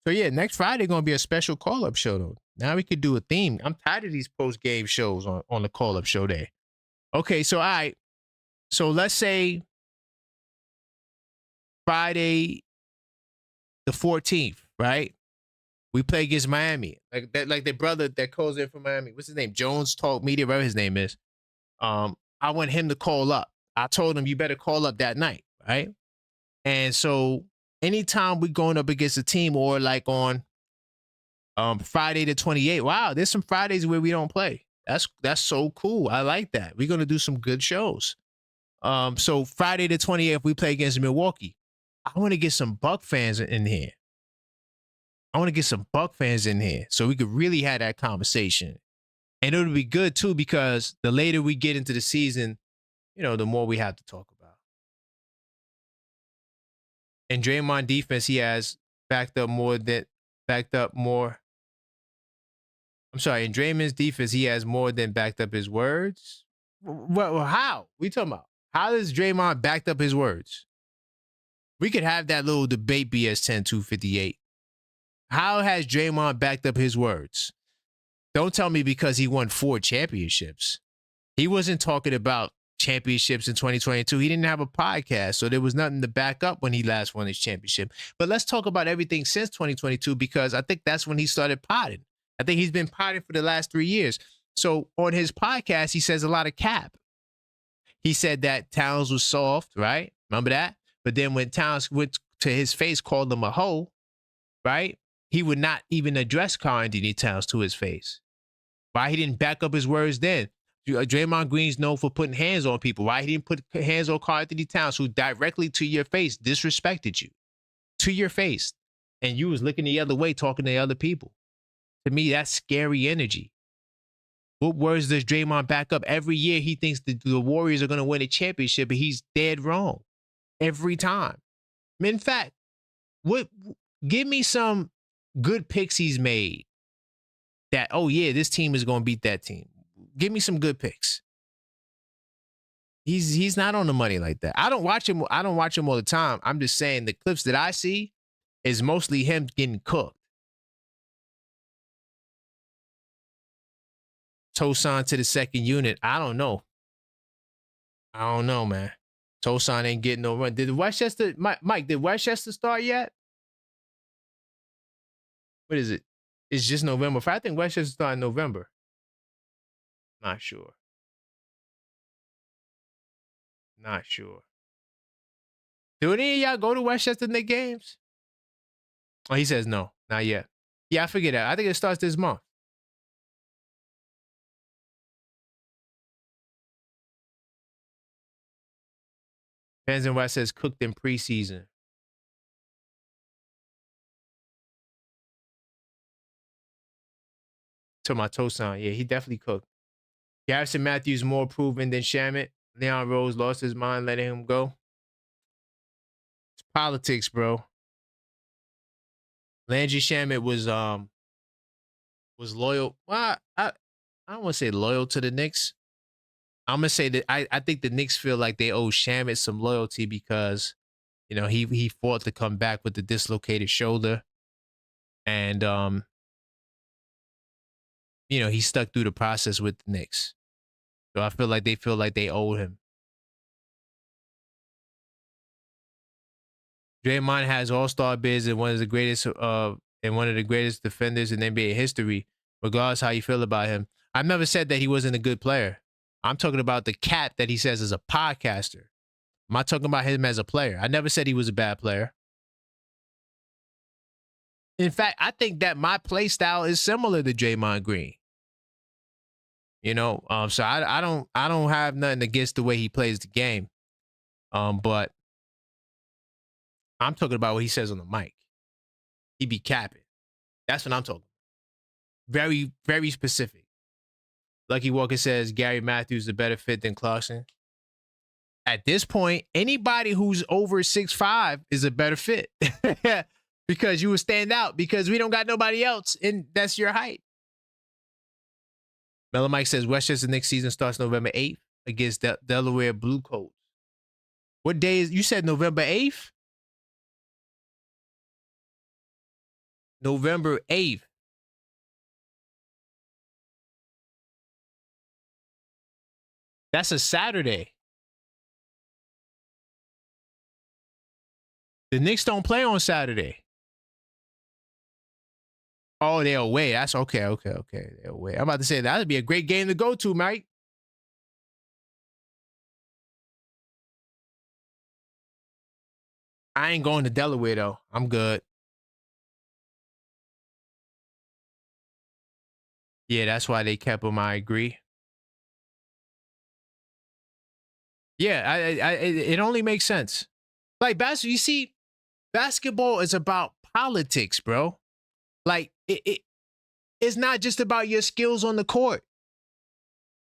So yeah, next Friday going to be a special call-up show though. Now we could do a theme. I'm tired of these post-game shows on the call-up show day. Okay, so all right. So let's say Friday the 14th, right? We play against Miami. Like their brother that calls in from Miami. What's his name? Jones Talk Media, whatever his name is. I want him to call up. I told him you better call up that night, right? And so anytime we're going up against a team or like on Friday the 28th, wow, there's some Fridays where we don't play. That's so cool. I like that. We're gonna do some good shows. So Friday the 28th, we play against Milwaukee. I want to get some Buck fans in here. So we could really have that conversation. And it would be good too, because the later we get into the season, the more we have to talk about. And Draymond defense, he has backed up more. I'm sorry, in Draymond's defense, he has more than backed up his words. Well, how? We talking about? How does Draymond backed up his words? We could have that little debate, BS 10-258. How has Draymond backed up his words? Don't tell me because he won 4 championships. He wasn't talking about championships in 2022. He didn't have a podcast, so there was nothing to back up when he last won his championship. But let's talk about everything since 2022, because I think that's when he started potting. I think he's been potting for the last 3 years. So on his podcast, he says a lot of cap. He said that Towns was soft, right? Remember that? But then when Towns went to his face, called him a hoe, right? He would not even address Karl-Anthony Towns to his face. Why he didn't back up his words then? Draymond Green's known for putting hands on people. Why he didn't put hands on Karl Anthony Towns, who directly to your face disrespected you, to your face, and you was looking the other way, talking to other people? To me, that's scary energy. What words does Draymond back up? Every year he thinks the Warriors are going to win a championship, but he's dead wrong every time. In fact, give me some good picks he's made that, oh yeah, this team is going to beat that team. Give me some good picks. He's not on the money like that. I don't watch him all the time. I'm just saying the clips that I see is mostly him getting cooked. Tosan to the second unit. I don't know. Man. Tosan ain't getting no run. Did Westchester, Mike, did Westchester start yet? What is it? It's just November. I think Westchester started in November. Not sure. Do any of y'all go to Westchester Knicks games? Oh, he says no, not yet. Yeah, I figured that. I think it starts this month. Depends on what says cooked in preseason. To my Tosan. Yeah, he definitely cooked. Garrison Matthews more proven than Shamet. Leon Rose lost his mind letting him go. It's politics, bro. Landry Shamet was loyal. Well, I don't want to say loyal to the Knicks. I'm gonna say that I think the Knicks feel like they owe Shamet some loyalty because, you know, he fought to come back with the dislocated shoulder, and you know, he stuck through the process with the Knicks. So I feel like they owe him. Draymond has all-star bids and one of the greatest defenders in NBA history, regardless how you feel about him. I've never said that he wasn't a good player. I'm talking about the cat that he says is a podcaster. I'm not talking about him as a player. I never said he was a bad player. In fact, I think that my play style is similar to Draymond Green. You know, so I don't have nothing against the way he plays the game. But I'm talking about what he says on the mic. He be capping. That's what I'm talking about. Very, very specific. Lucky Walker says Gary Matthews is a better fit than Clarkson. At this point, anybody who's over 6'5" is a better fit. Because you would stand out because we don't got nobody else, and that's your height. Mellow Mike says Westchester Knicks season starts November 8th against Delaware Blue Coats. What day is, you said November 8th? November 8th. That's a Saturday. The Knicks don't play on Saturday. Oh, they're away. That's okay. They're away. I'm about to say that would be a great game to go to, Mike. I ain't going to Delaware, though. I'm good. Yeah, that's why they kept him. I agree. Yeah, it only makes sense. Like, you see, basketball is about politics, bro. Like, it's not just about your skills on the court.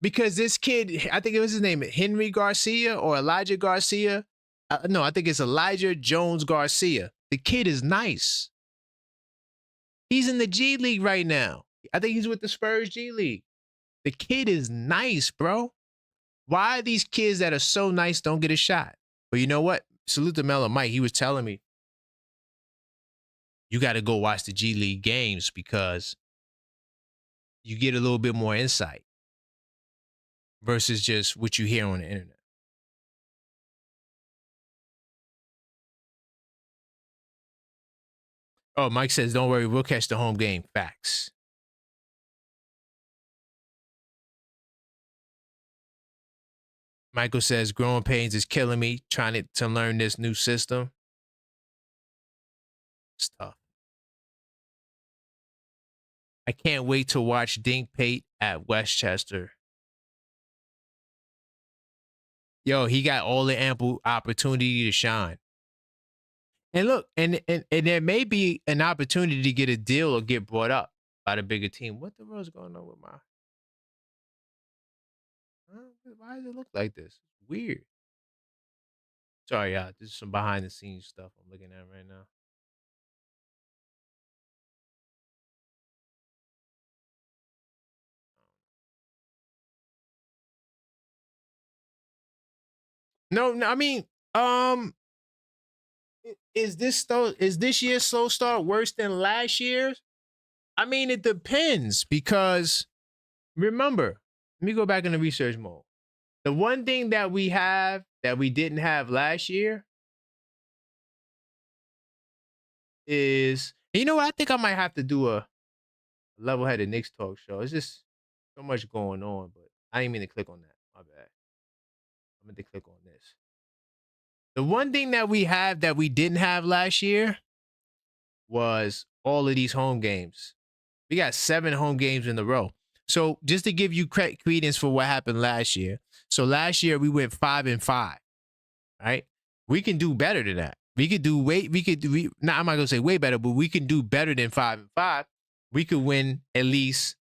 Because this kid, I think it was his name, Henry Garcia or Elijah Garcia. No, I think it's Elijah Jones Garcia. The kid is nice. He's in the G League right now. I think he's with the Spurs G League. The kid is nice, bro. Why these kids that are so nice don't get a shot? But you know what? Salute to Mellow Mike. He was telling me, you got to go watch the G League games because you get a little bit more insight versus just what you hear on the internet. Oh, Mike says, don't worry, we'll catch the home game. Facts. Michael says, growing pains is killing me, trying to learn this new system. It's tough. I can't wait to watch Dink Pate at Westchester. Yo, he got all the ample opportunity to shine. And look, and there may be an opportunity to get a deal or get brought up by the bigger team. What the world's going on with my? Why does it look like this? It's weird. Sorry, y'all. This is some behind the scenes stuff I'm looking at right now. No, I mean, is this year's slow start worse than last year's? I mean, it depends because remember, let me go back into research mode. The one thing that we have that we didn't have last year is, you know what? I think I might have to do a level-headed Knicks talk show. It's just so much going on, but I didn't mean to click on that. My bad. I meant to click on this. The one thing that we have that we didn't have last year was all of these home games. We got 7 home games in a row. So just to give you credence for what happened last year. So last year we went 5-5, right? We can do better than that. I'm not gonna say way better, but we can do better than 5-5. We could win at least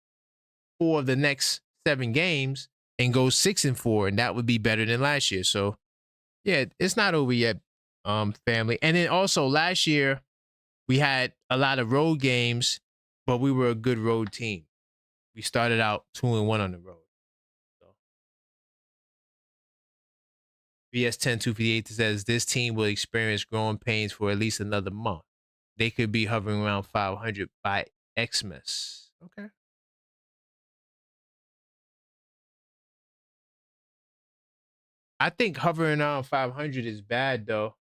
4 of the next 7 games and go 6-4, and that would be better than last year. So yeah, it's not over yet, family. And then also last year we had a lot of road games, but we were a good road team. We started out 2-1 on the road. So BS10258 says this team will experience growing pains for at least another month. They could be hovering around 500 by Xmas. Okay. I think hovering around 500 is bad, though.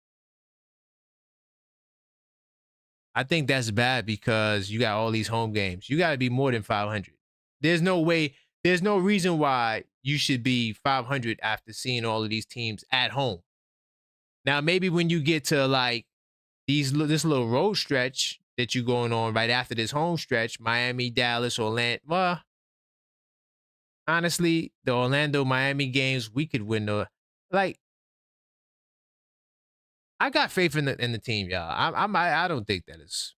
I think that's bad because you got all these home games. You got to be more than 500. There's no way, there's no reason why you should be 500 after seeing all of these teams at home. Now, maybe when you get to like this little road stretch that you're going on right after this home stretch, Miami, Dallas, Orlando. Well, honestly, the Orlando, Miami games, we could win the, like, I got faith in the team, y'all. I don't think that is.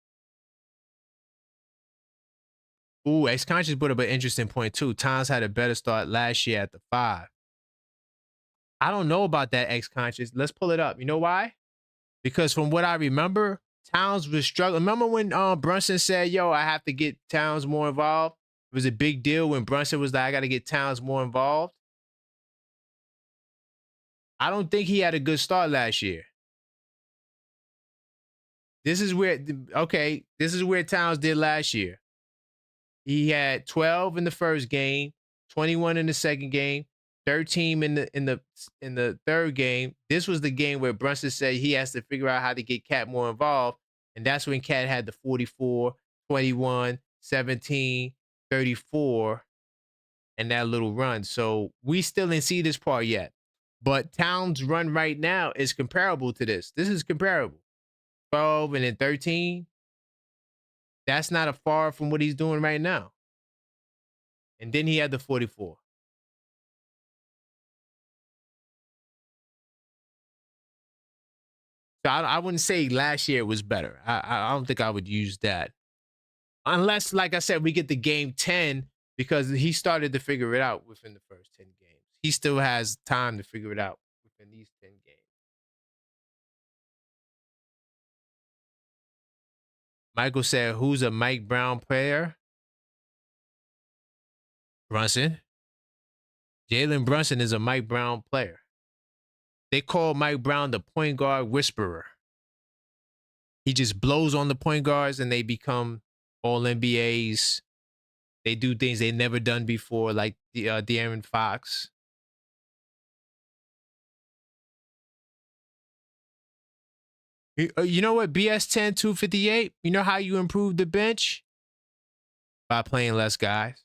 Ooh, X-Conscious put up an interesting point too. Towns had a better start last year at the 5. I don't know about that, X-Conscious. Let's pull it up. You know why? Because from what I remember, Towns was struggling. Remember when Brunson said, yo, I have to get Towns more involved? It was a big deal when Brunson was like, I got to get Towns more involved. I don't think he had a good start last year. This is where Towns did last year. He had 12 in the first game, 21 in the second game, 13 in the third game. This was the game where Brunson said he has to figure out how to get Cat more involved, and that's when Cat had the 44, 21, 17, 34, and that little run. So we still didn't see this part yet. But Towns' run right now is comparable to this. This is comparable. 12 and then 13. That's not a far from what he's doing right now. And then he had the 44. So I wouldn't say last year was better. I don't think I would use that. Unless, like I said, we get the game 10 because he started to figure it out within the first 10 games. He still has time to figure it out within these 10 games. Michael said, who's a Mike Brown player? Brunson. Jalen Brunson is a Mike Brown player. They call Mike Brown the point guard whisperer. He just blows on the point guards and they become all NBAs. They do things they've never done before, like De'Aaron Fox. You know what? BS10258. You know how you improve the bench? By playing less guys.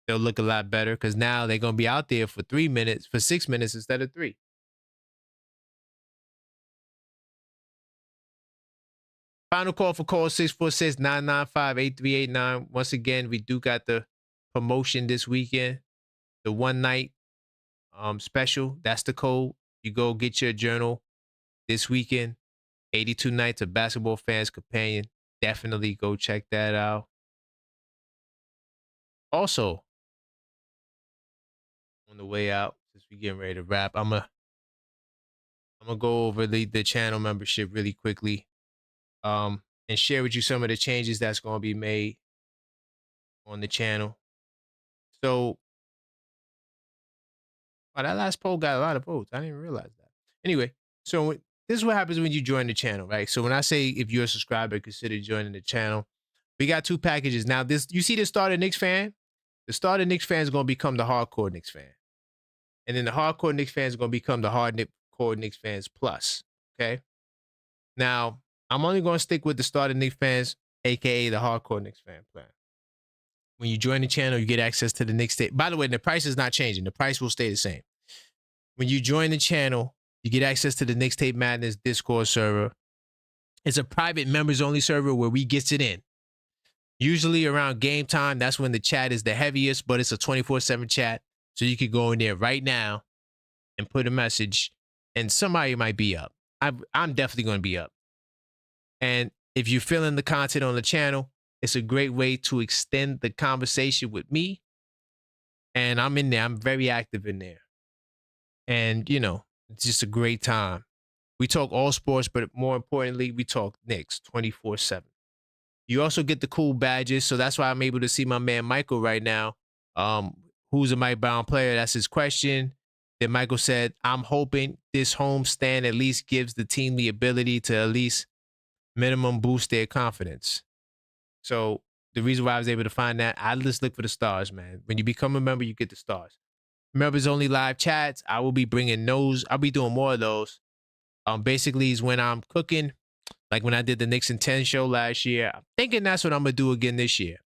They'll look a lot better because now they're going to be out there for 6 minutes instead of 3. Final call for call 646-995-8389. Once again, we do got the promotion this weekend, the one night special. That's the code. You go get your journal this weekend. 82 Nights of Basketball Fans Companion. Definitely go check that out. Also, on the way out, since we're getting ready to wrap, I'm gonna go over the channel membership really quickly, and share with you some of the changes that's gonna be made on the channel. So, that last poll got a lot of votes. I didn't even realize that. Anyway, so this is what happens when you join the channel, right? So when I say if you're a subscriber, consider joining the channel. We got 2 packages. Now, you see the starter Knicks fan? The starter Knicks fan is going to become the hardcore Knicks fan. And then the hardcore Knicks fans are going to become the hardcore Knicks fans plus, okay? Now, I'm only going to stick with the starter Knicks fans, a.k.a. the hardcore Knicks fan plan. When you join the channel, you get access to the Knicks tape. By the way, the price is not changing. The price will stay the same. When you join the channel, you get access to the Knicks Tape Madness Discord server. It's a private members-only server where we gets it in. Usually around game time, that's when the chat is the heaviest, but it's a 24/7 chat. So you could go in there right now and put a message, and somebody might be up. I'm definitely going to be up. And if you're feeling the content on the channel, it's a great way to extend the conversation with me. And I'm in there. I'm very active in there. And, you know, it's just a great time. We talk all sports, but more importantly, we talk Knicks 24/7. You also get the cool badges. So that's why I'm able to see my man Michael right now. Who's a Mike Brown player? That's his question. Then Michael said, I'm hoping this homestand at least gives the team the ability to at least minimum boost their confidence. So the reason why I was able to find that, I just look for the stars, man. When you become a member, you get the stars. Members only live chats. I will be bringing those. I'll be doing more of those. Basically is when I'm cooking, like when I did the Knicks in 10 show last year. I'm thinking that's what I'm gonna do again this year.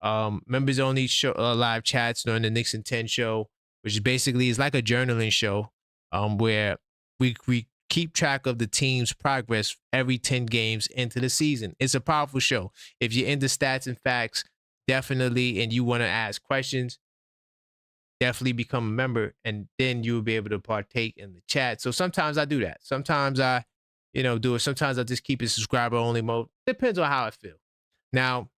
Members only show live chats during the Knicks in 10 show, which basically is like a journaling show, where we keep track of the team's progress every 10 games into the season. It's a powerful show. If you're into stats and facts, definitely, and you want to ask questions, definitely become a member, and then you'll be able to partake in the chat. So sometimes I do that. Sometimes I, do it. Sometimes I just keep it subscriber only mode. Depends on how I feel. Now,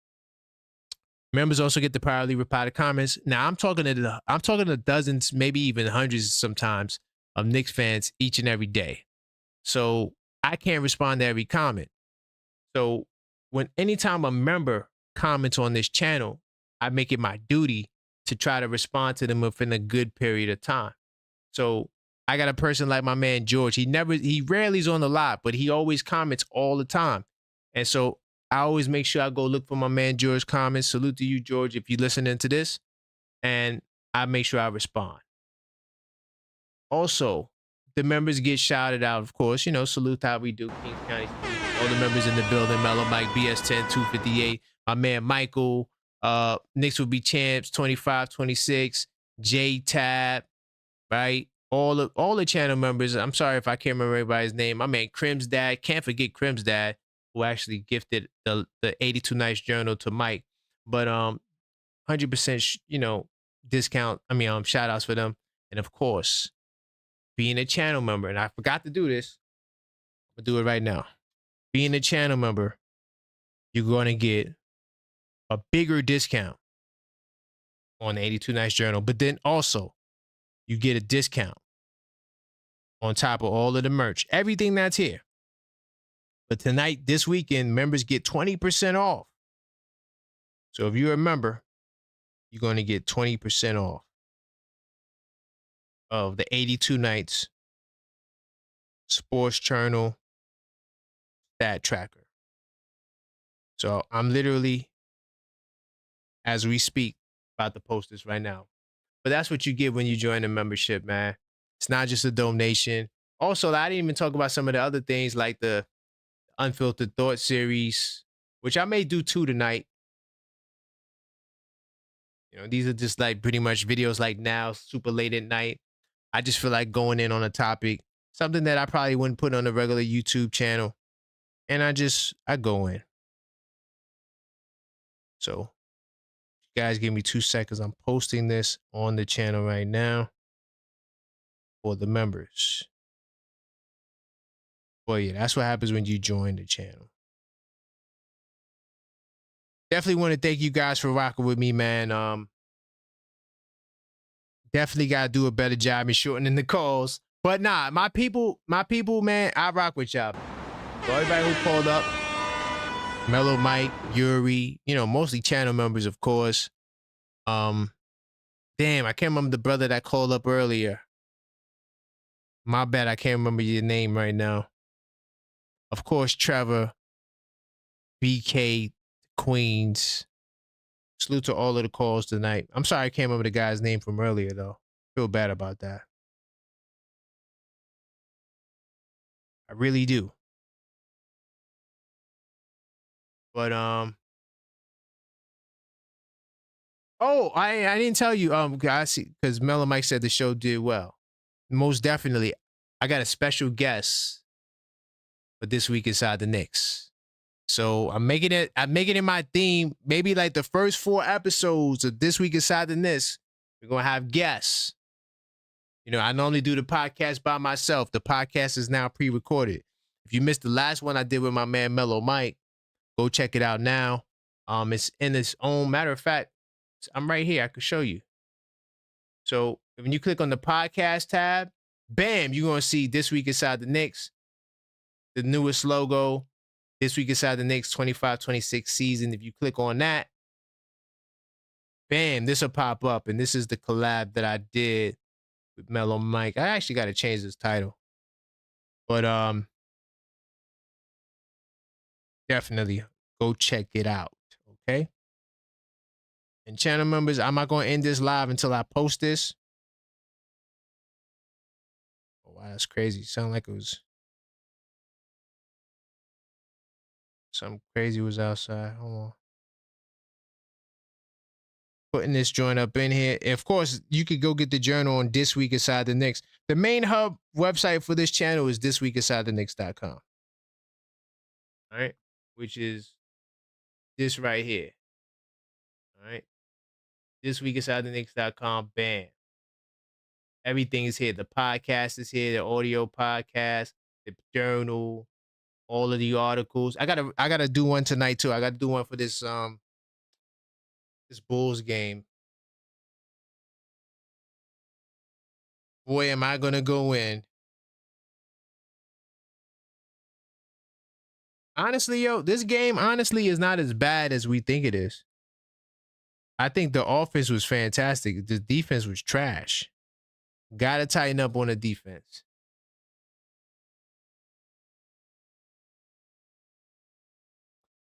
members also get the priority reply to comments. Now I'm talking to dozens, maybe even hundreds sometimes of Knicks fans each and every day. So I can't respond to every comment. So anytime a member comments on this channel, I make it my duty to try to respond to them within a good period of time. So I got a person like my man George. He rarely is on the live, but he always comments all the time. And so I always make sure I go look for my man George's comments. Salute to you, George, if you're listening to this. And I make sure I respond. Also, the members get shouted out, of course. Salute how we do. Kings County, all the members in the building. Mellow Mike, BS10, 258. My man Michael. Knicks will be champs, 25-26. J-Tab, right? All the channel members. I'm sorry if I can't remember everybody's name. My man Crim's dad. Can't forget Crim's dad, who actually gifted the 82 Nights journal to Mike. But 100% discount. Shout outs for them. And of course, being a channel member, and I forgot to do this, I'm gonna do it right now. Being a channel member, you're gonna get a bigger discount on the 82 Nights journal, but then also you get a discount on top of all of the merch, everything that's here. But tonight, this weekend, members get 20% off. So if you're a member, you're going to get 20% off of the 82 Nights Sports Journal Stat Tracker. So I'm literally, as we speak, about to post this right now. But that's what you get when you join the membership, man. It's not just a donation. Also, I didn't even talk about some of the other things like the Unfiltered Thought series, which I may do 2 tonight. These are just like pretty much videos like now, super late at night. I just feel like going in on a topic, something that I probably wouldn't put on a regular YouTube channel. and I go in. So guys, give me 2 seconds. I'm posting this on the channel right now for the members. Well, yeah, that's what happens when you join the channel. Definitely want to thank you guys for rocking with me, man. Definitely got to do a better job in shortening the calls. But nah, my people, man, I rock with y'all. So everybody who called up, Mellow Mike, Yuri, mostly channel members, of course. Damn, I can't remember the brother that called up earlier. My bad, I can't remember your name right now. Of course, Trevor, BK, Queens. Salute to all of the calls tonight. I'm sorry I can't remember the guy's name from earlier, though. Feel bad about that. I really do. But oh, I didn't tell you, guys, because Mellow Mike said the show did well. Most definitely, I got a special guest for this week inside the Knicks. So I'm making it my theme. Maybe like the first 4 episodes of This Week Inside the Knicks, we're gonna have guests. I normally do the podcast by myself. The podcast is now pre-recorded. If you missed the last one I did with my man Mellow Mike, go check it out now. It's in its own. Matter of fact, I'm right here. I can show you. So when you click on the podcast tab, bam, you're gonna see This Week Inside the Knicks, the newest logo. This Week Inside the Knicks 25-26 season. If you click on that, bam, this will pop up. And this is the collab that I did with Mellow Mike. I actually got to change this title. But definitely go check it out. Okay. And channel members, I'm not going to end this live until I post this. Oh, wow, that's crazy. Sound like it was something crazy was outside. Hold on. Putting this joint up in here. And of course, you could go get the journal on This Week Inside the Knicks. The main hub website for this channel is thisweekinsidetheknicks.com. All right. Which is this right here. All right. Thisweekinsidetheknicks.com. Bam. Everything is here. The podcast is here. The audio podcast, the journal, all of the articles. I gotta do one tonight too. I gotta do one for this Bulls game. Boy, am I gonna go in. Honestly, yo, this game honestly is not as bad as we think it is. I think the offense was fantastic. The defense was trash. Gotta tighten up on the defense.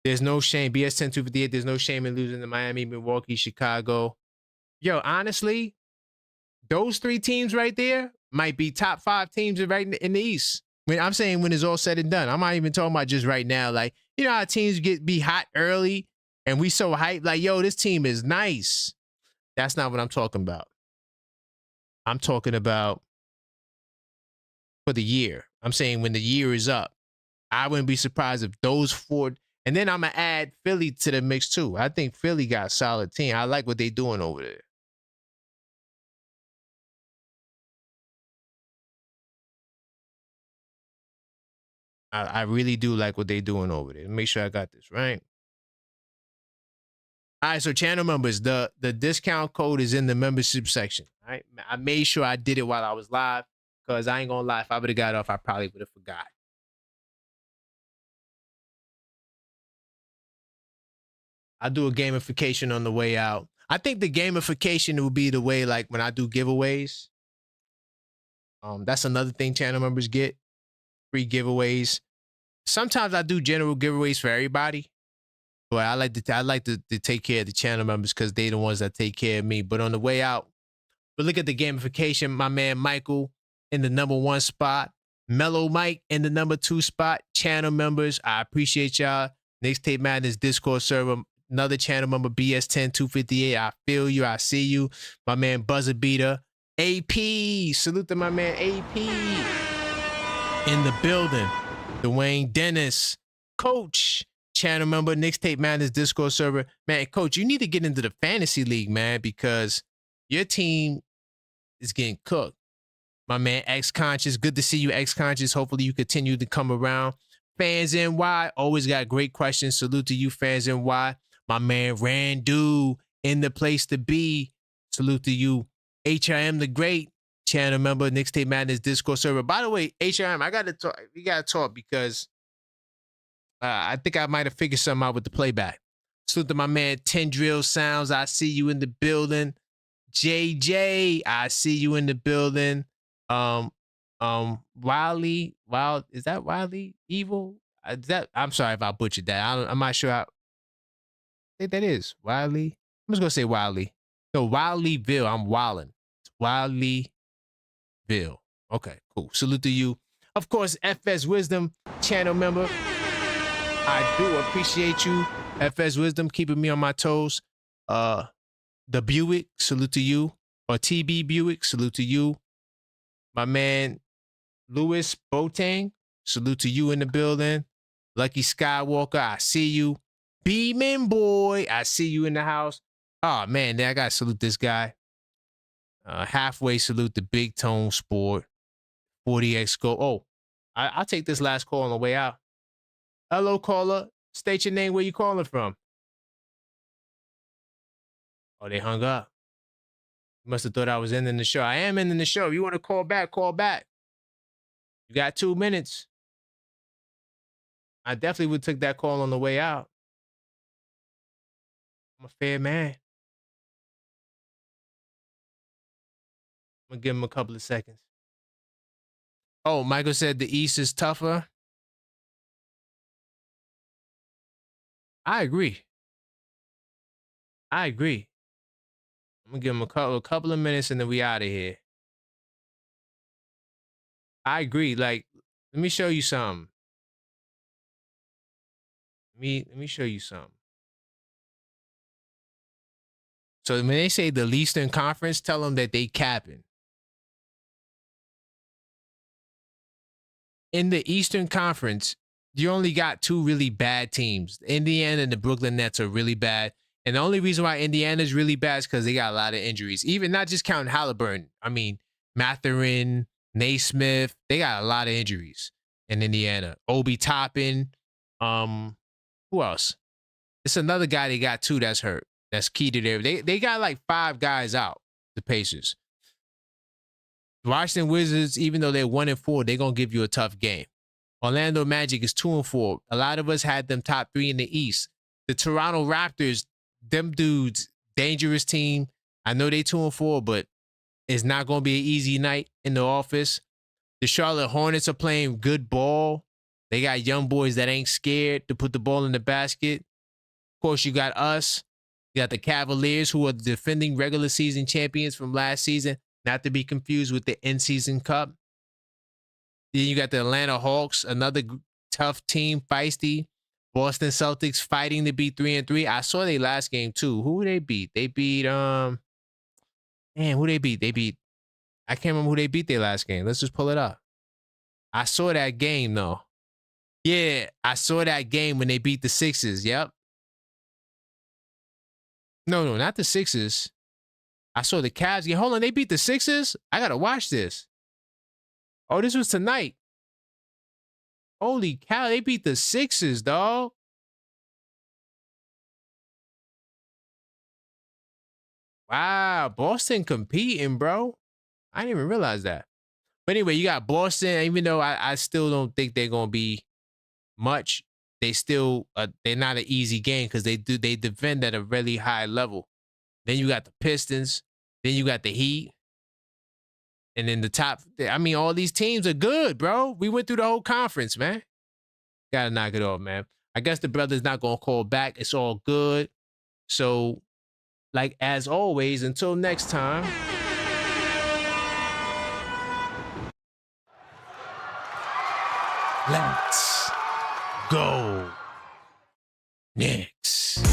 There's no shame. BS10 258, there's no shame in losing to Miami, Milwaukee, Chicago. Yo, honestly, those 3 teams right there might be top 5 teams right in the East. When I'm saying when it's all said and done. I'm not even talking about just right now. Like, how teams be hot early and we so hyped, like, yo, this team is nice. That's not what I'm talking about. I'm talking about for the year. I'm saying when the year is up, I wouldn't be surprised if those 4, and then I'm going to add Philly to the mix too. I think Philly got a solid team. I like what they're doing over there. I really do like what they're doing over there. Make sure I got this right. All right, so channel members, the discount code is in the membership section. All right, I made sure I did it while I was live because I ain't gonna lie, if I would have got off, I probably would have forgot. I do a gamification on the way out. I think the gamification will be the way, like when I do giveaways. That's another thing channel members get, free giveaways. Sometimes I do general giveaways for everybody, but I like to take care of the channel members because they're the ones that take care of me. But on the way out, but look at the gamification. My man Michael in the #1 spot, Mellow Mike in the #2 spot. Channel members, I appreciate y'all. Knicks Tape Madness Discord server. Another channel member, BS10 258. I feel you. I see you. My man Buzzer Beater. AP. Salute to my man AP. In the building. Dwayne Dennis. Coach, channel member, Knicks Tape Madness Discord server. Man, Coach, you need to get into the fantasy league, man, because your team is getting cooked. My man, X Conscious, good to see you, X Conscious. Hopefully you continue to come around. Fans NY, always got great questions. Salute to you, Fans NY. My man, Randu, in the place to be. Salute to you. HRM the Great, channel member, Knicks Tape Madness Discord server. By the way, HRM, we gotta talk because I think I might have figured something out with the playback. Salute to my man, Tendril Sounds. I see you in the building. JJ, I see you in the building. Wiley, is that Wiley Evil? I'm sorry if I butchered that. I'm not sure how. I think that is Wiley. I'm just gonna say Wiley. No, Wileyville. I'm wilding. It's Wileyville. Okay, cool. Salute to you. Of course, FS Wisdom, channel member. I do appreciate you, FS Wisdom, keeping me on my toes. The Buick, salute to you. Or TB Buick, salute to you. My man, Louis Botang, salute to you in the building. Lucky Skywalker, I see you. Beeman Boy, I see you in the house. Oh, man, I got to salute this guy. Halfway salute the Big Tone Sport. 40X Go. Oh, I'll take this last call on the way out. Hello, caller. State your name. Where you calling from? Oh, they hung up. You must have thought I was ending the show. I am ending the show. If you want to call back, call back. You got 2 minutes. I definitely would take that call on the way out. I'm a fair man. I'm going to give him a couple of seconds. Oh, Michael said the East is tougher. I agree. I'm going to give him a couple of minutes and then we out of here. I agree. Like, let me show you something. Let me show you something. So when they say the Eastern Conference, tell them that they capping. In the Eastern Conference, you only got 2 really bad teams. Indiana and the Brooklyn Nets are really bad. And the only reason why Indiana is really bad is because they got a lot of injuries. Even not just counting Halliburton. I mean, Mathurin, Naismith, they got a lot of injuries in Indiana. Obi Toppin. Who else? It's another guy they got too that's hurt. That's key to their. They got like 5 guys out, the Pacers. Washington Wizards, even though they're 1-4, they're gonna give you a tough game. Orlando Magic is 2-4. A lot of us had them top 3 in the East. The Toronto Raptors, them dudes, dangerous team. I know they 2-4, but it's not gonna be an easy night in the office. The Charlotte Hornets are playing good ball. They got young boys that ain't scared to put the ball in the basket. Of course, you got us. You got the Cavaliers, who are the defending regular season champions from last season, not to be confused with the in-season cup. Then you got the Atlanta Hawks, another tough team, feisty. Boston Celtics fighting to be 3-3. I saw their last game too. Who they beat? They beat who they beat? I can't remember who they beat their last game. Let's just pull it up. I saw that game though. Yeah, I saw that game when they beat the Sixers. Yep. No, not the Sixers. I saw the Cavs game. Hold on, they beat the Sixers? I gotta watch this. Oh, this was tonight. Holy cow, they beat the Sixers, dog. Wow, Boston competing, bro. I didn't even realize that. But anyway, you got Boston, even though I still don't think they're gonna be much. They still they're not an easy game because they defend at a really high level. Then you got the Pistons, then you got the Heat, and then the top. I mean, all these teams are good, bro. We went through the whole conference, man. Gotta knock it off, man. I guess the brother's not gonna call back. It's all good. So, like as always, until next time. Let's go, Knicks.